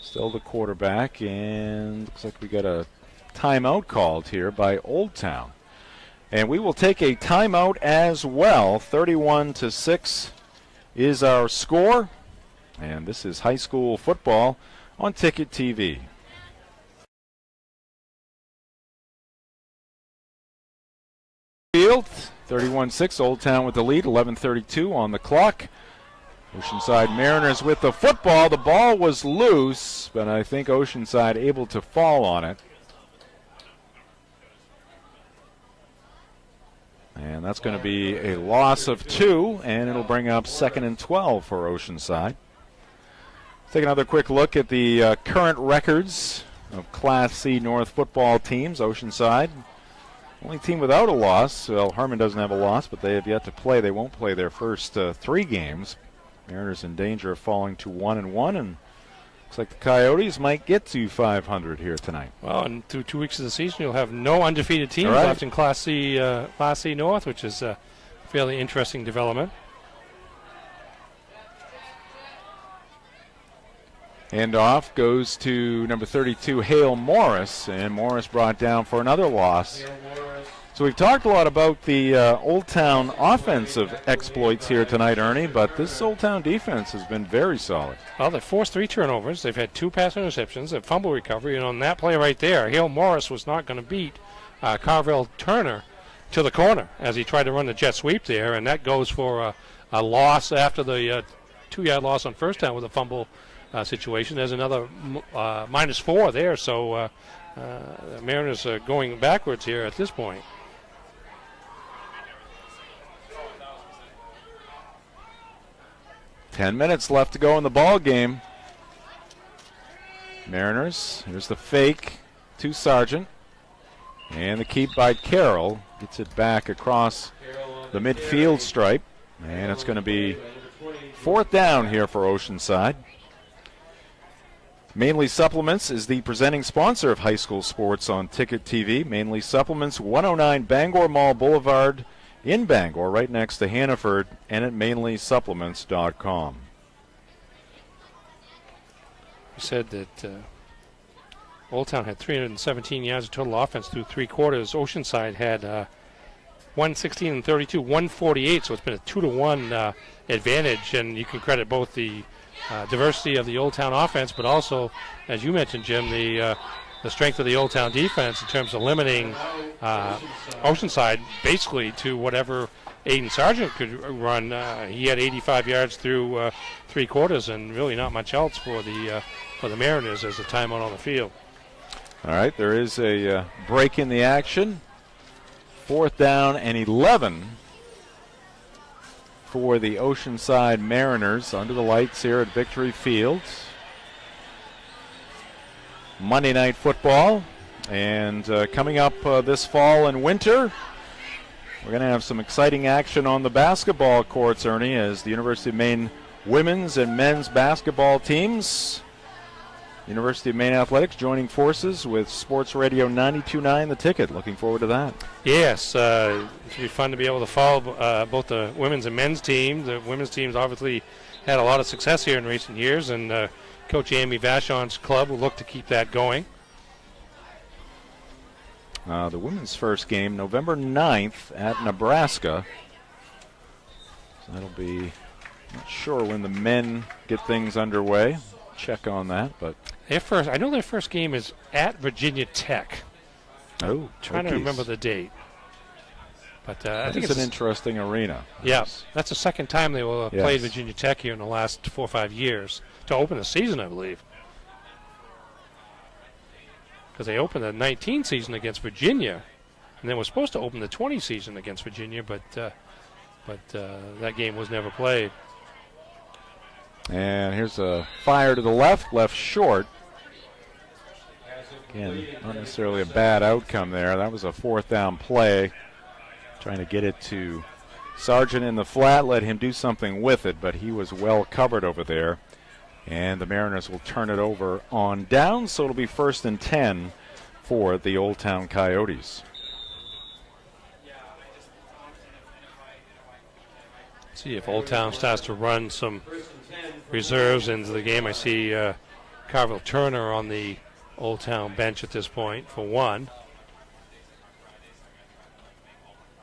still the quarterback, and looks like we got a timeout called here by Old Town. And we will take a timeout as well. 31-6 is our score. And this is high school football on Ticket TV. Field, 31-6, Old Town with the lead, 11:32 on the clock. Oceanside Mariners with the football. The ball was loose, but I think Oceanside able to fall on it. And that's going to be a loss of 2, and it'll bring up 2nd and 12 for Oceanside. Let's take another quick look at the current records of Class C North football teams. Oceanside, only team without a loss. Well, Harmon doesn't have a loss, but they have yet to play. They won't play their first 3 games. Mariners in danger of falling to 1-1, and looks like the Coyotes might get to 500 here tonight. Well, and through 2 weeks of the season, you'll have no undefeated teams left in Class C North, which is a fairly interesting development. Handoff goes to number 32, Hale Morris, and Morris brought down for another loss. So we've talked a lot about the Old Town offensive exploits here tonight, Ernie, but this Old Town defense has been very solid. Well, they've forced 3 turnovers. They've had 2 pass interceptions, a fumble recovery, and on that play right there, Hale Morris was not going to beat Carvel Turner to the corner as he tried to run the jet sweep there, and that goes for a loss after the 2-yard loss on first down with a fumble situation. There's another -4 there, so the Mariners are going backwards here at this point. Ten minutes left to go in the ball game. Mariners, here's the fake to Sargent. And the keep by Carroll. Gets it back across the midfield stripe. And it's going to be 4th down here for Oceanside. Mainly Supplements is the presenting sponsor of high school sports on Ticket TV. Mainly Supplements, 109 Bangor Mall Boulevard in Bangor, right next to Hannaford, and at mainlysupplements.com. You said that Old Town had 317 yards of total offense through 3 quarters. Oceanside had 116 and 32, 148, so it's been a 2-1 advantage, and you can credit both the diversity of the Old Town offense, but also, as you mentioned, Jim, the strength of the Old Town defense in terms of limiting Oceanside basically to whatever Aiden Sargent could run. He had 85 yards through 3 quarters, and really not much else for the Mariners as the timeout on the field. All right, there is a break in the action. 4th down and 11 for the Oceanside Mariners under the lights here at Victory Field. Monday Night Football, and coming up this fall and winter, we're going to have some exciting action on the basketball courts, Ernie, as the University of Maine women's and men's basketball teams University of Maine Athletics joining forces with Sports Radio 92.9 The Ticket. Looking forward to that. Yes, it should be fun to be able to follow both the women's and men's teams. The women's teams obviously had a lot of success here in recent years, and Coach Amy Vachon's club will look to keep that going. The women's first game, November 9th at Nebraska. So that'll be, not sure when the men get things underway. Check on that, but I know their first game is at Virginia Tech. Oh, trying to remember the date. But I think it's an interesting arena. Yeah, that's the second time they will have played Virginia Tech here in the last 4 or 5 years to open the season, I believe. Because they opened the 19 season against Virginia, and then were supposed to open the 20 season against Virginia, but that game was never played. And here's a fire to the left short. Again, not necessarily a bad outcome there. That was a 4th down play. Trying to get it to Sargent in the flat, let him do something with it, but he was well covered over there. And the Mariners will turn it over on down, so it'll be 1st and 10 for the Old Town Coyotes. See if Old Town starts to run some reserves into the game. I see Carville Turner on the Old Town bench at this point for one.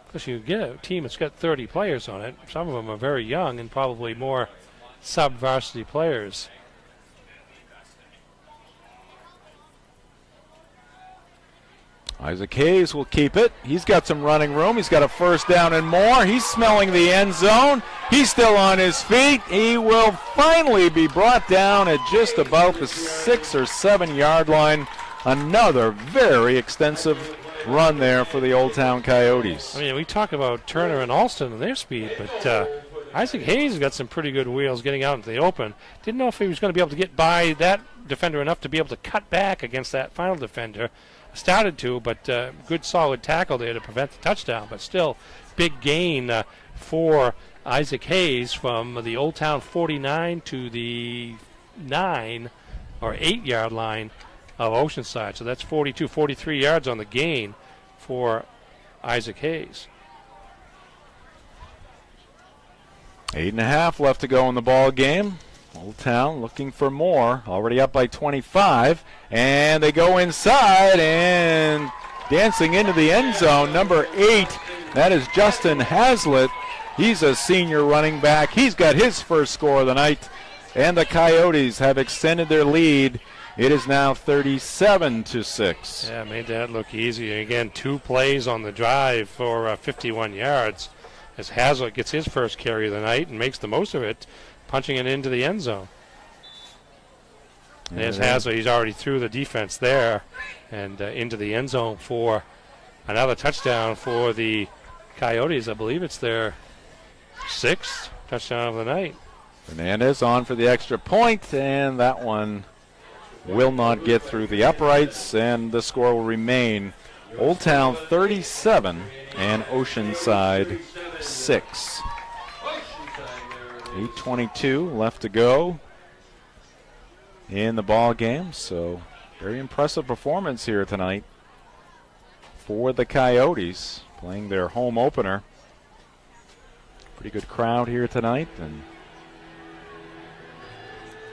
Because you get a team that's got 30 players on it. Some of them are very young and probably more sub-varsity players. Isaac Hayes will keep it. He's got some running room. He's got a 1st down and more. He's smelling the end zone. He's still on his feet. He will finally be brought down at just about the 6 or 7 yard line. Another very extensive run there for the Old Town Coyotes. I mean, we talk about Turner and Alston and their speed, but Isaac Hayes has got some pretty good wheels getting out into the open. Didn't know if he was going to be able to get by that defender enough to be able to cut back against that final defender. Started to, but good solid tackle there to prevent the touchdown. But still, big gain for Isaac Hayes from the Old Town 49 to the 9 or 8 yard line of Oceanside. So that's 42, 43 yards on the gain for Isaac Hayes. 8.5 left to go in the ball game. Old Town looking for more. Already up by 25. And they go inside and dancing into the end zone. Number 8, that is Justin Hazlitt. He's a senior running back. He's got his first score of the night. And the Coyotes have extended their lead. It is now 37-6. Yeah, made that look easy. Again, 2 plays on the drive for 51 yards. As Hazlitt gets his first carry of the night and makes the most of it, punching it into the end zone. There's Hazlitt. He's already through the defense there and into the end zone for another touchdown for the Coyotes. I believe it's their 6th touchdown of the night. Fernandez on for the extra point, and that one will not get through the uprights, and the score will remain Old Town 37 and Oceanside 6. 8:22 left to go in the ball game, so very impressive performance here tonight for the Coyotes, playing their home opener. Pretty good crowd here tonight, and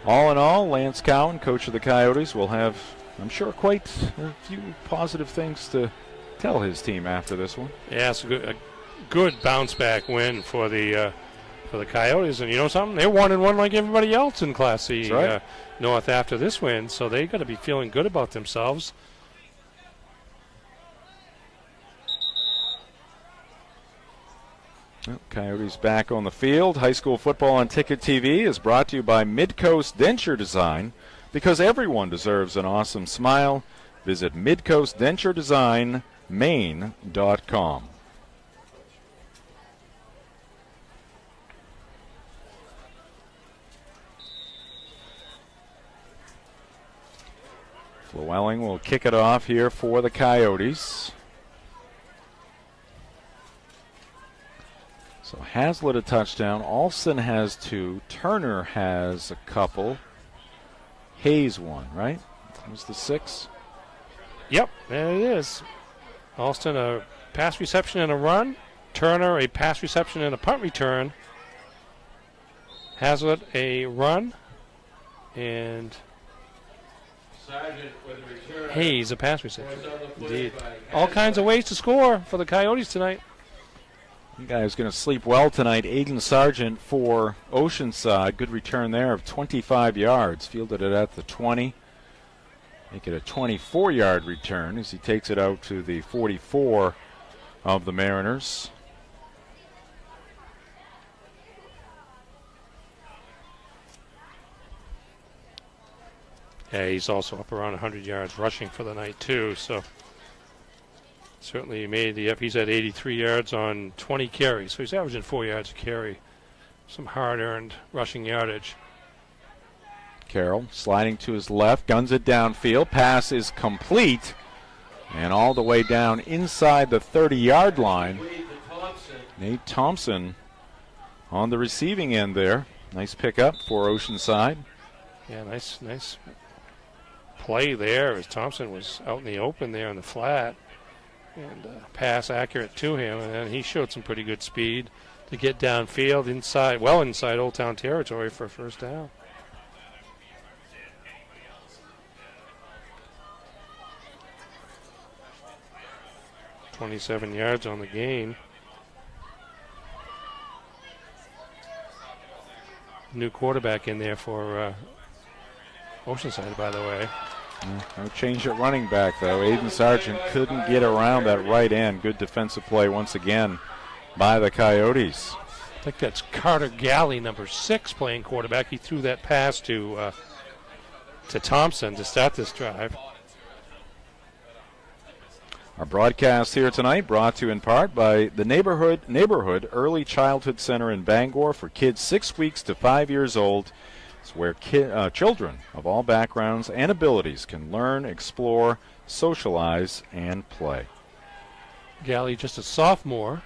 all in all, Lance Cowan, coach of the Coyotes, will have, I'm sure, quite a few positive things to tell his team after this one. Yeah, it's a good bounce-back win for the Coyotes, and you know something? They're 1-1 like everybody else in Class C North after this win, so they got to be feeling good about themselves. Well, Coyotes back on the field. High school football on Ticket TV is brought to you by Midcoast Denture Design, because everyone deserves an awesome smile. Visit midcoastdenturedesignmaine.com. Llewellyn will kick it off here for the Coyotes. So Hazlitt a touchdown. Alston has 2. Turner has a couple. Hayes one, right? That was the 6. Yep, there it is. Alston, a pass reception and a run. Turner, a pass reception and a punt return. Hazlitt, a run. And Hayes, a pass reception. Indeed. All kinds of ways to score for the Coyotes tonight. You guys going to sleep well tonight. Aiden Sargent for Oceanside. Good return there of 25 yards. Fielded it at the 20. Make it a 24-yard return as he takes it out to the 44 of the Mariners. Yeah, he's also up around 100 yards rushing for the night, too. So certainly he made the up. He's at 83 yards on 20 carries. So he's averaging 4 yards a carry. Some hard-earned rushing yardage. Carroll sliding to his left, guns it downfield. Pass is complete. And all the way down inside the 30-yard line. Nate Thompson on the receiving end there. Nice pickup for Oceanside. Yeah, nice play there as Thompson was out in the open there on the flat. And pass accurate to him. And then he showed some pretty good speed to get downfield inside Old Town territory for a first down. 27 yards on the gain. New quarterback in there for Oceanside, by the way. No change at running back, though. Aiden Sargent couldn't get around that right end. Good defensive play once again by the Coyotes. I think that's Carter Galley, number 6, playing quarterback. He threw that pass to Thompson to start this drive. Our broadcast here tonight brought to you in part by the Neighborhood Early Childhood Center in Bangor for kids 6 weeks to 5 years old. It's where children of all backgrounds and abilities can learn, explore, socialize, and play. Galley just a sophomore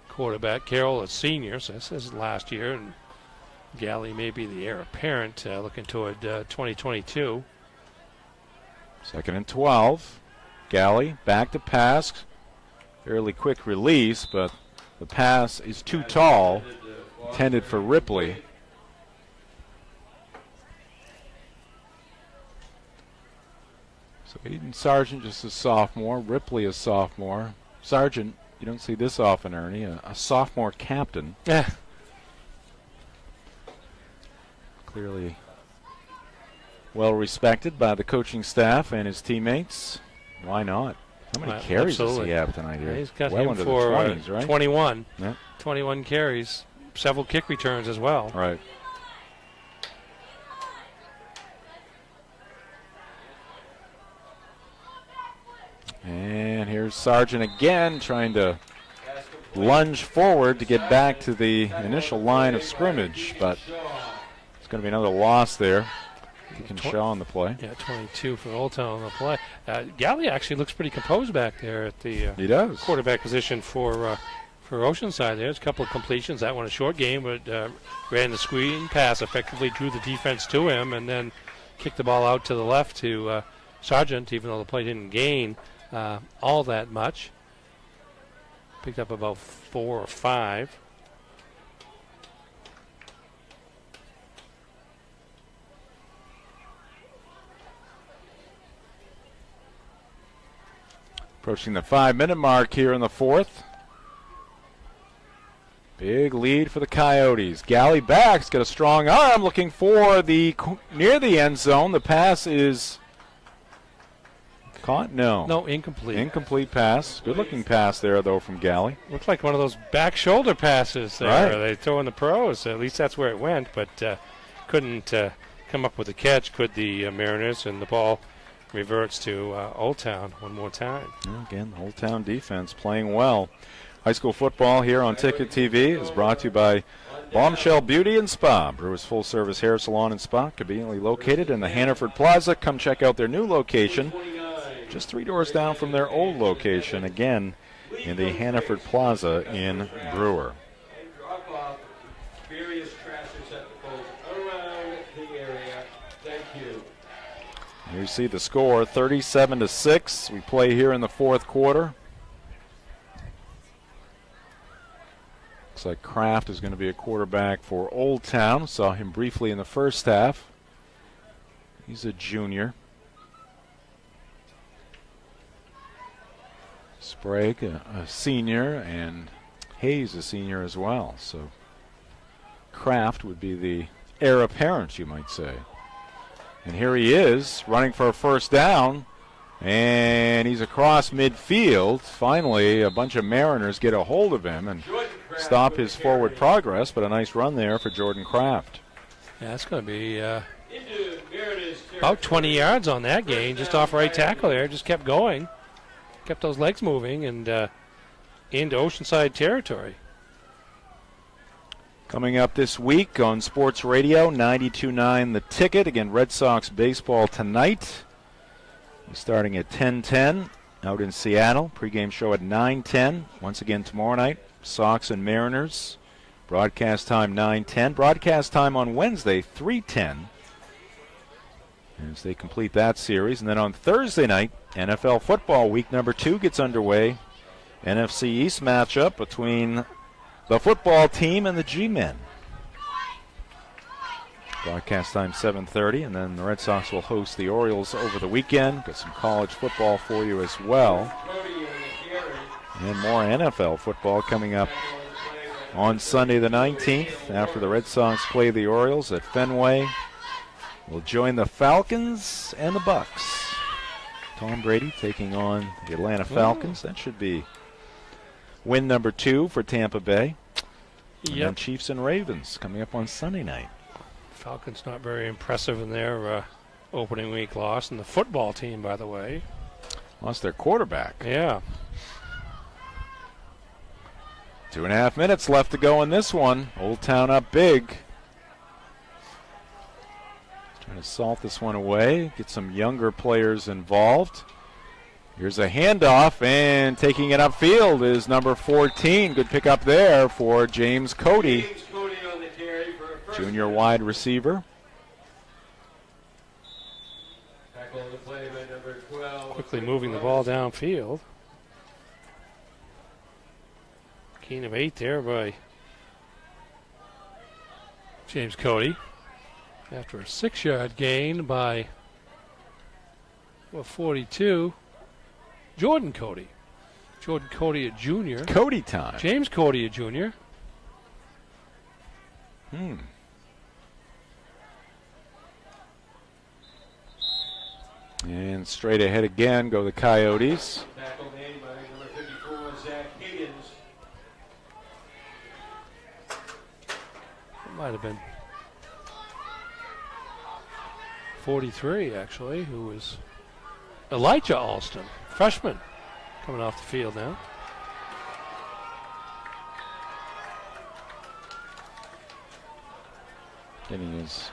quarterback. Carroll a senior, so this is last year, and Galley may be the heir apparent looking toward 2022. 2nd and 12. Galley back to pass. Fairly quick release, but the pass is too tall. Intended for Ripley. So Aiden Sargent just a sophomore. Ripley a sophomore. Sargent, you don't see this often, Ernie. A sophomore captain. Yeah. Clearly well respected by the coaching staff and his teammates. Why not? How many carries does he have tonight here? Yeah, he's got well him under for the 20s, right? 21. Yeah. 21 carries. Several kick returns as well. Right. And here's Sargent again trying to lunge forward to get back to the initial line of scrimmage, but it's going to be another loss there. You can show on the play. Yeah, 22 for Old Town on the play. Galley actually looks pretty composed back there at the he does. Quarterback position for Oceanside. There's a couple of completions. That one a short game, but ran the screen pass effectively, drew the defense to him, and then kicked the ball out to the left to Sargent, even though the play didn't gain all that much. Picked up about 4 or 5. Approaching the 5-minute mark here in the 4th. Big lead for the Coyotes. Galley back's got a strong arm looking for the near the end zone. The pass is caught? No, incomplete. Incomplete pass. Good looking pass there, though, from Galley. Looks like one of those back shoulder passes there. Right. They throw in the pros. At least that's where it went, but couldn't come up with a catch, could the Mariners, and the ball reverts to Old Town one more time. Yeah, again, the Old Town defense playing well. High school football here on Ticket TV is brought to you by Bombshell Beauty and Spa. Brewers full-service hair salon and spa, conveniently located in the Hannaford Plaza. Come check out their new location, just 3 doors down from their old location, again in the Hannaford Plaza in Brewer. Drop off various trash receptacles around the area Thank you. Here you see the score, 37-6. We play here in the fourth quarter. Looks like Kraft is going to be a quarterback for Old Town. Saw him briefly in the first half. He's a junior. Sprague, a senior, and Hayes, a senior as well. So Kraft would be the heir apparent, you might say. And here he is, running for a first down, and he's across midfield. Finally, a bunch of Mariners get a hold of him and stop his forward progress, but a nice run there for Jordan Kraft. Yeah, that's going to be about 20 yards on that gain, just off right tackle there. Just kept going, kept those legs moving, and into Oceanside territory. Coming up this week on Sports Radio, 92.9 The Ticket. Again, Red Sox baseball tonight. Starting at 10:10 out in Seattle. Pregame show at 9:10. Once again tomorrow night, Sox and Mariners. Broadcast time 9:10. Broadcast time on Wednesday, 3:10. As they complete that series. And then on Thursday night, NFL football week number 2 gets underway. NFC East matchup between the football team and the G-Men. Broadcast time 7:30, and then the Red Sox will host the Orioles over the weekend. Got some college football for you as well. And more NFL football coming up on Sunday the 19th after the Red Sox play the Orioles at Fenway. We'll join the Falcons and the Bucks. Tom Brady taking on the Atlanta Falcons. That should be win number 2 for Tampa Bay. And then Chiefs and Ravens coming up on Sunday night. Falcons not very impressive in their opening week loss. And the football team, by the way, lost their quarterback. Yeah. 2.5 minutes left to go in this one. Old Town up big. Trying to salt this one away, get some younger players involved. Here's a handoff, and taking it upfield is number 14. Good pickup there for James Cody. Junior wide receiver. Quickly moving the ball downfield. Gain of 8 there by James Cody. After a 6-yard gain by 42. Jordan Cody. Jordan Cody, a junior. Cody time. James Cody, a junior. And straight ahead again go the Coyotes. Tackle made by number 54, Zach Higgins. It might have been 43, actually, who was Elijah Alston, freshman, coming off the field now. Getting his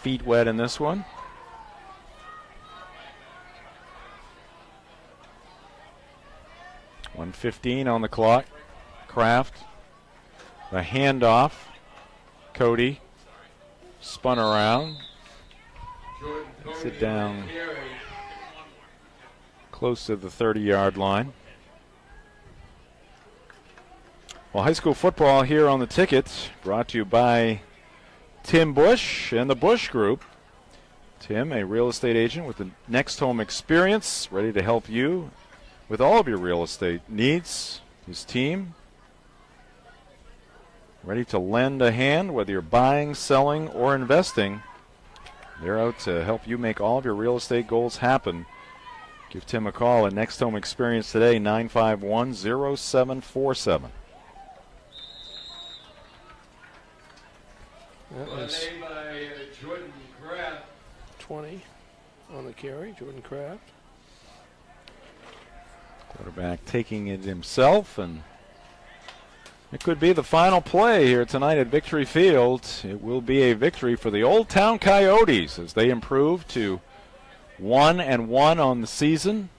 feet wet in this one. .115 on the clock. Kraft. The handoff. Cody. Spun around. Sit down close to the 30-yard line. Well, high school football here on the Ticket, brought to you by Tim Bush and the Bush Group. Tim, a real estate agent with the Next Home experience, ready to help you with all of your real estate needs. His team, ready to lend a hand, whether you're buying, selling, or investing. They're out to help you make all of your real estate goals happen. Give Tim a call at Next Home Experience today, 951-0747. That was by Jordan Kraft. 20 on the carry, Jordan Kraft. Quarterback taking it himself, and it could be the final play here tonight at Victory Field. It will be a victory for the Old Town Coyotes as they improve to 1-1 on the season.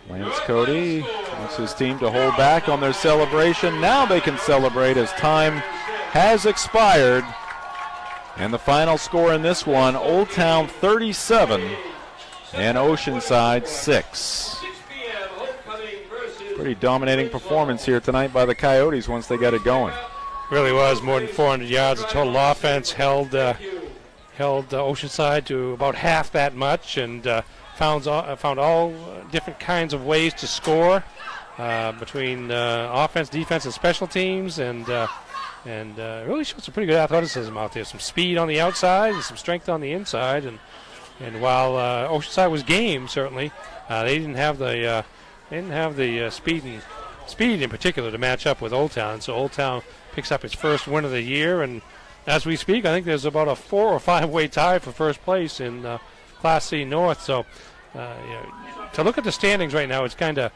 Lance Cody wants his team to hold back on their celebration. Now they can celebrate as time has expired. And the final score in this one, Old Town 37 and Oceanside 6. Pretty dominating performance here tonight by the Coyotes once they got it going. Really was more than 400 yards of total offense, held Oceanside to about half that much, and found all different kinds of ways to score between offense, defense, and special teams, and really showed some pretty good athleticism out there. Some speed on the outside and some strength on the inside, and while Oceanside was game, certainly they didn't have the speed in particular to match up with Old Town. So Old Town picks up its first win of the year, and as we speak, I think there's about a 4 or 5 way tie for first place in Class C North. So to look at the standings right now, it's kind of,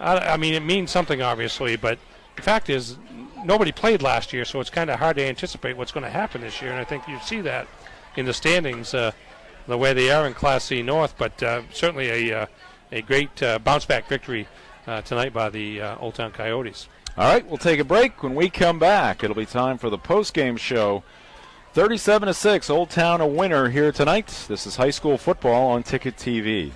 I mean, it means something obviously, but the fact is nobody played last year, so it's kind of hard to anticipate what's going to happen this year, and I think you see that in the standings the way they are in Class C North, but certainly a great bounce-back victory tonight by the Old Town Coyotes. All right, we'll take a break. When we come back, it'll be time for the post-game show. 37-6, Old Town a winner here tonight. This is high school football on Ticket TV.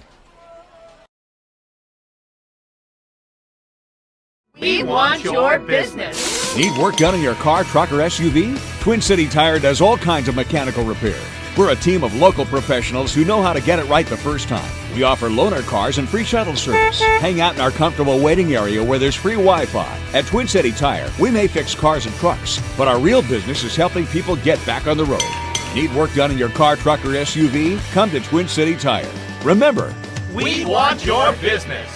We want your business. Need work done on your car, truck, or SUV? Twin City Tire does all kinds of mechanical repair. We're a team of local professionals who know how to get it right the first time. We offer loaner cars and free shuttle service. Hang out in our comfortable waiting area where there's free Wi-Fi. At Twin City Tire, we may fix cars and trucks, but our real business is helping people get back on the road. Need work done in your car, truck, or SUV? Come to Twin City Tire. Remember, we want your business.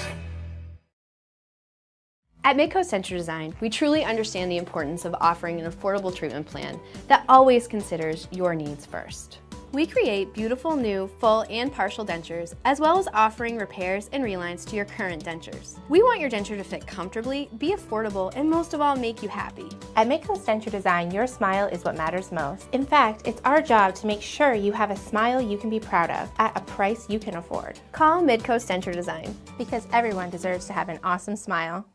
At Midcoast Central Design, we truly understand the importance of offering an affordable treatment plan that always considers your needs first. We create beautiful new full and partial dentures, as well as offering repairs and relines to your current dentures. We want your denture to fit comfortably, be affordable, and most of all, make you happy. At Midcoast Denture Design, your smile is what matters most. In fact, it's our job to make sure you have a smile you can be proud of at a price you can afford. Call Midcoast Denture Design, because everyone deserves to have an awesome smile.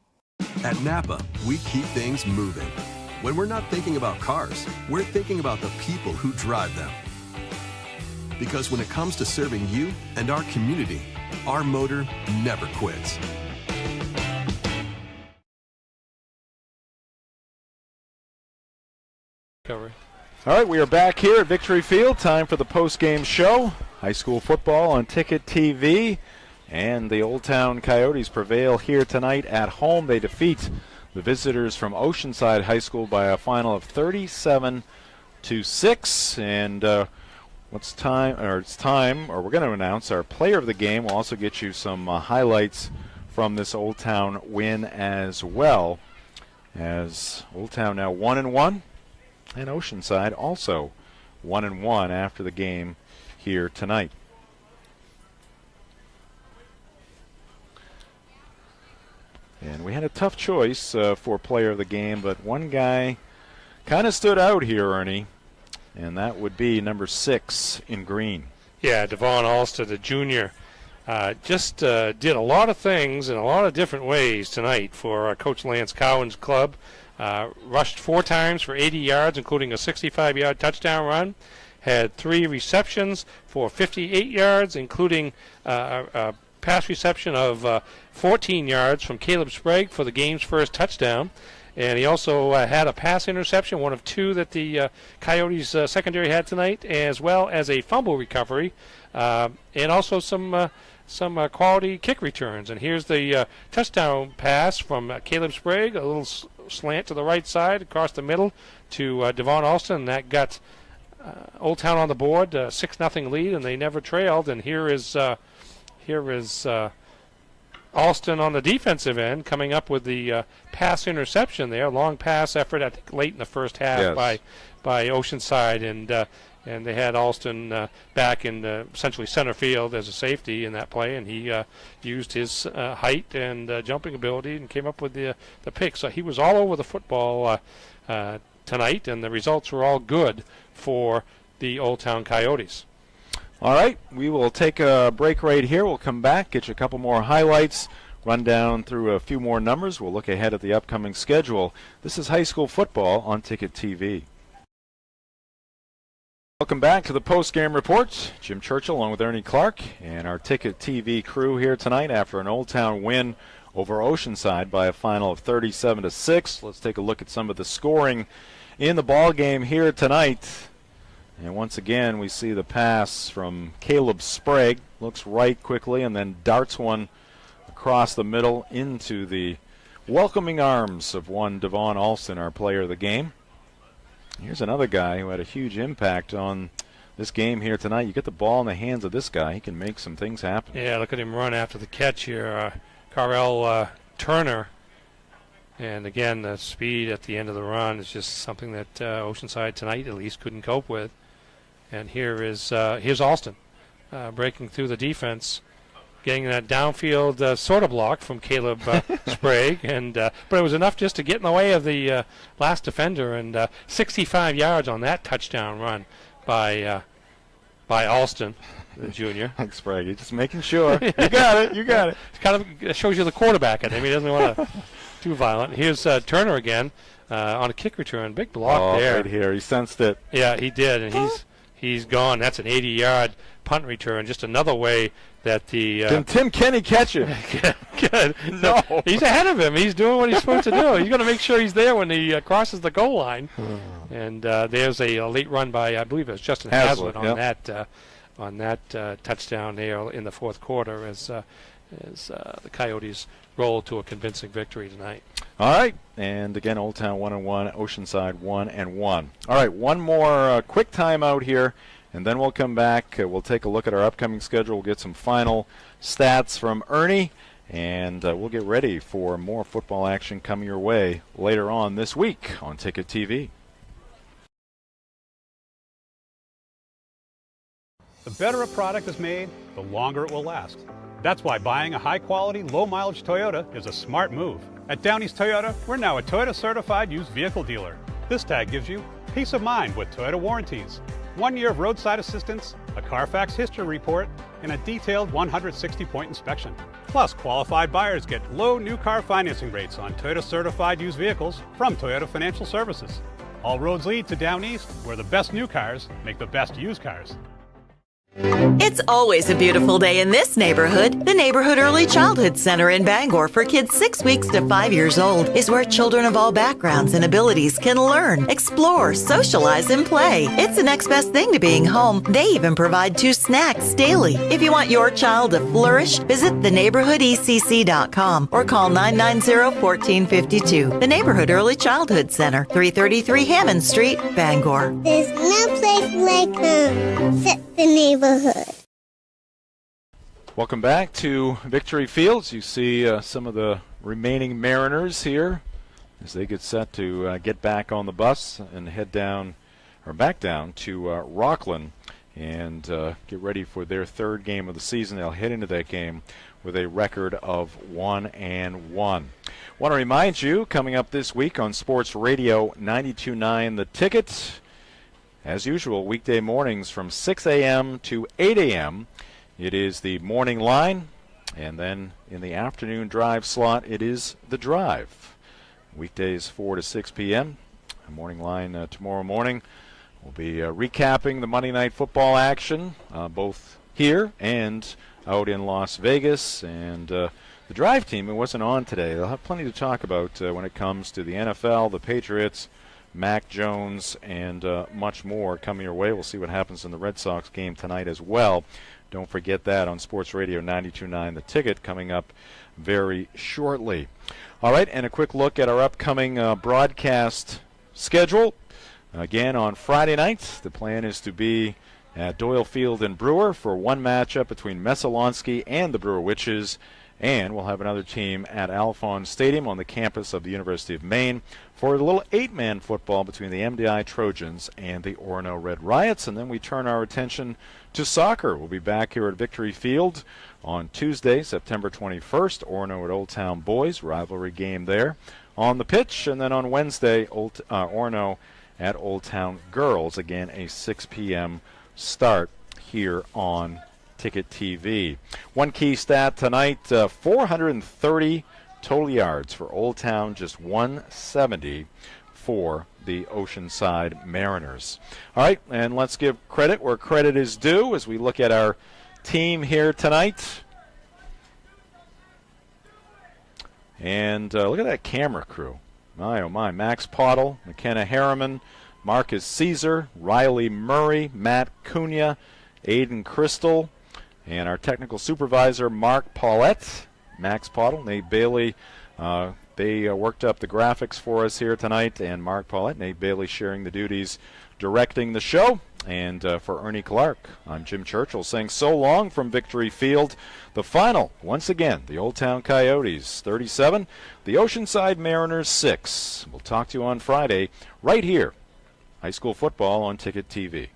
At Napa, we keep things moving. When we're not thinking about cars, we're thinking about the people who drive them. Because when it comes to serving you and our community, our motor never quits. All right, we are back here at Victory Field. Time for the post-game show. High school football on Ticket TV. And the Old Town Coyotes prevail here tonight at home. They defeat the visitors from Oceanside High School by a final of 37-6. And it's time, or we're going to announce our player of the game. We'll also get you some highlights from this Old Town win as well. As Old Town now 1-1, and Oceanside also 1-1 after the game here tonight. And we had a tough choice for player of the game, but one guy kind of stood out here, Ernie, and that would be number 6 in green. Yeah, Devon Alston, the junior, just did a lot of things in a lot of different ways tonight for Coach Lance Cowan's club. Rushed 4 times for 80 yards, including a 65-yard touchdown run. Had 3 receptions for 58 yards, including a pass reception of 14 yards from Caleb Sprague for the game's first touchdown. And he also had a pass interception, one of 2 that the Coyotes secondary had tonight, as well as a fumble recovery, and also some quality kick returns. And here's the touchdown pass from Caleb Sprague, a little slant to the right side across the middle to Devon Alston, and that got Old Town on the board, 6-0 lead, and they never trailed. And here is Alston on the defensive end coming up with the pass interception there. Long pass effort, I think, late in the first half by Oceanside, and they had Alston back in essentially center field as a safety in that play, and he used his height and jumping ability and came up with the pick. So he was all over the football tonight, and the results were all good for the Old Town Coyotes. All right, we will take a break right here. We'll come back, get you a couple more highlights, run down through a few more numbers. We'll look ahead at the upcoming schedule. This is high school football on Ticket TV. Welcome back to the post-game report. Jim Churchill along with Ernie Clark and our Ticket TV crew here tonight after an Old Town win over Oceanside by a final of 37-6. Let's take a look at some of the scoring in the ball game here tonight. And once again, we see the pass from Caleb Sprague. Looks right quickly and then darts one across the middle into the welcoming arms of one Devon Alston, our player of the game. Here's another guy who had a huge impact on this game here tonight. You get the ball in the hands of this guy, he can make some things happen. Yeah, look at him run after the catch here. Carell Turner. And again, the speed at the end of the run is just something that Oceanside tonight at least couldn't cope with. And here's Alston breaking through the defense, getting that downfield sort of block from Caleb Sprague, but it was enough just to get in the way of the last defender, and 65 yards on that touchdown run by Alston, the junior. Thanks, Sprague. You're just making sure. You got it. It kind of shows you the quarterback in him. He doesn't want to too violent. Here's Turner again on a kick return. Big block there. Right here. He sensed it. Yeah, he did, and he's gone. That's an 80-yard punt return. Just another way that the can Tim Kenny catch him? Good. No, he's ahead of him. He's doing what he's supposed to do. He's going to make sure he's there when he crosses the goal line. And there's a late run by, I believe it was Justin Haslett on that touchdown there in the fourth quarter as the Coyotes roll to a convincing victory tonight. All right, and again, Old Town 1-1, Oceanside 1-1. All right, one more quick timeout here, and then we'll come back. We'll take a look at our upcoming schedule. We'll get some final stats from Ernie, and we'll get ready for more football action coming your way later on this week on Ticket TV. The better a product is made, the longer it will last. That's why buying a high-quality, low-mileage Toyota is a smart move. At Downey's Toyota, we're now a Toyota-certified used vehicle dealer. This tag gives you peace of mind with Toyota warranties, 1 year of roadside assistance, a Carfax history report, and a detailed 160-point inspection. Plus, qualified buyers get low new car financing rates on Toyota-certified used vehicles from Toyota Financial Services. All roads lead to Down East, where the best new cars make the best used cars. It's always a beautiful day in this neighborhood. The Neighborhood Early Childhood Center in Bangor for kids 6 weeks to 5 years old is where children of all backgrounds and abilities can learn, explore, socialize, and play. It's the next best thing to being home. They even provide 2 snacks daily. If you want your child to flourish, visit theneighborhoodecc.com or call 990-1452. The Neighborhood Early Childhood Center, 333 Hammond Street, Bangor. There's no place like home except the neighborhood. Welcome back to Victory Fields. You see some of the remaining Mariners here as they get set to get back on the bus and head down or back down to Rockland and get ready for their third game of the season. They'll head into that game with a record of 1-1. Want to remind you, coming up this week on Sports Radio 92.9 The Ticket, as usual, weekday mornings from 6 a.m. to 8 a.m., it is the morning line, and then in the afternoon drive slot, it is the drive. Weekdays 4 to 6 p.m. The morning line tomorrow morning. We'll be recapping the Monday Night Football action, both here and out in Las Vegas. And the drive team, it wasn't on today. They'll have plenty to talk about when it comes to the NFL, the Patriots, Mac Jones, and much more coming your way. We'll see what happens in the Red Sox game tonight as well. Don't forget that on Sports Radio 92.9 The Ticket coming up very shortly. All right, and a quick look at our upcoming broadcast schedule. Again, on Friday night, the plan is to be at Doyle Field in Brewer for one matchup between Messalonskee and the Brewer Witches. And we'll have another team at Alphons Stadium on the campus of the University of Maine for a little 8-man football between the MDI Trojans and the Orono Red Riots. And then we turn our attention to soccer. We'll be back here at Victory Field on Tuesday, September 21st. Orono at Old Town Boys, rivalry game there on the pitch. And then on Wednesday, Orono at Old Town Girls. Again, a 6 p.m. start here on Ticket TV. One key stat tonight, 430 total yards for Old Town, just 170 for the Oceanside Mariners. All right, and let's give credit where credit is due as we look at our team here tonight. And look at that camera crew. My, oh my. Max Pottle, McKenna Harriman, Marcus Caesar, Riley Murray, Matt Cunha, Aiden Crystal, and our technical supervisor, Mark Paulette. Max Pottle, Nate Bailey. They worked up the graphics for us here tonight, and Mark Paulette, Nate Bailey sharing the duties directing the show. And for Ernie Clark, I'm Jim Churchill saying so long from Victory Field. The final, once again, the Old Town Coyotes 37, the Oceanside Mariners 6. We'll talk to you on Friday right here. High school football on Ticket TV.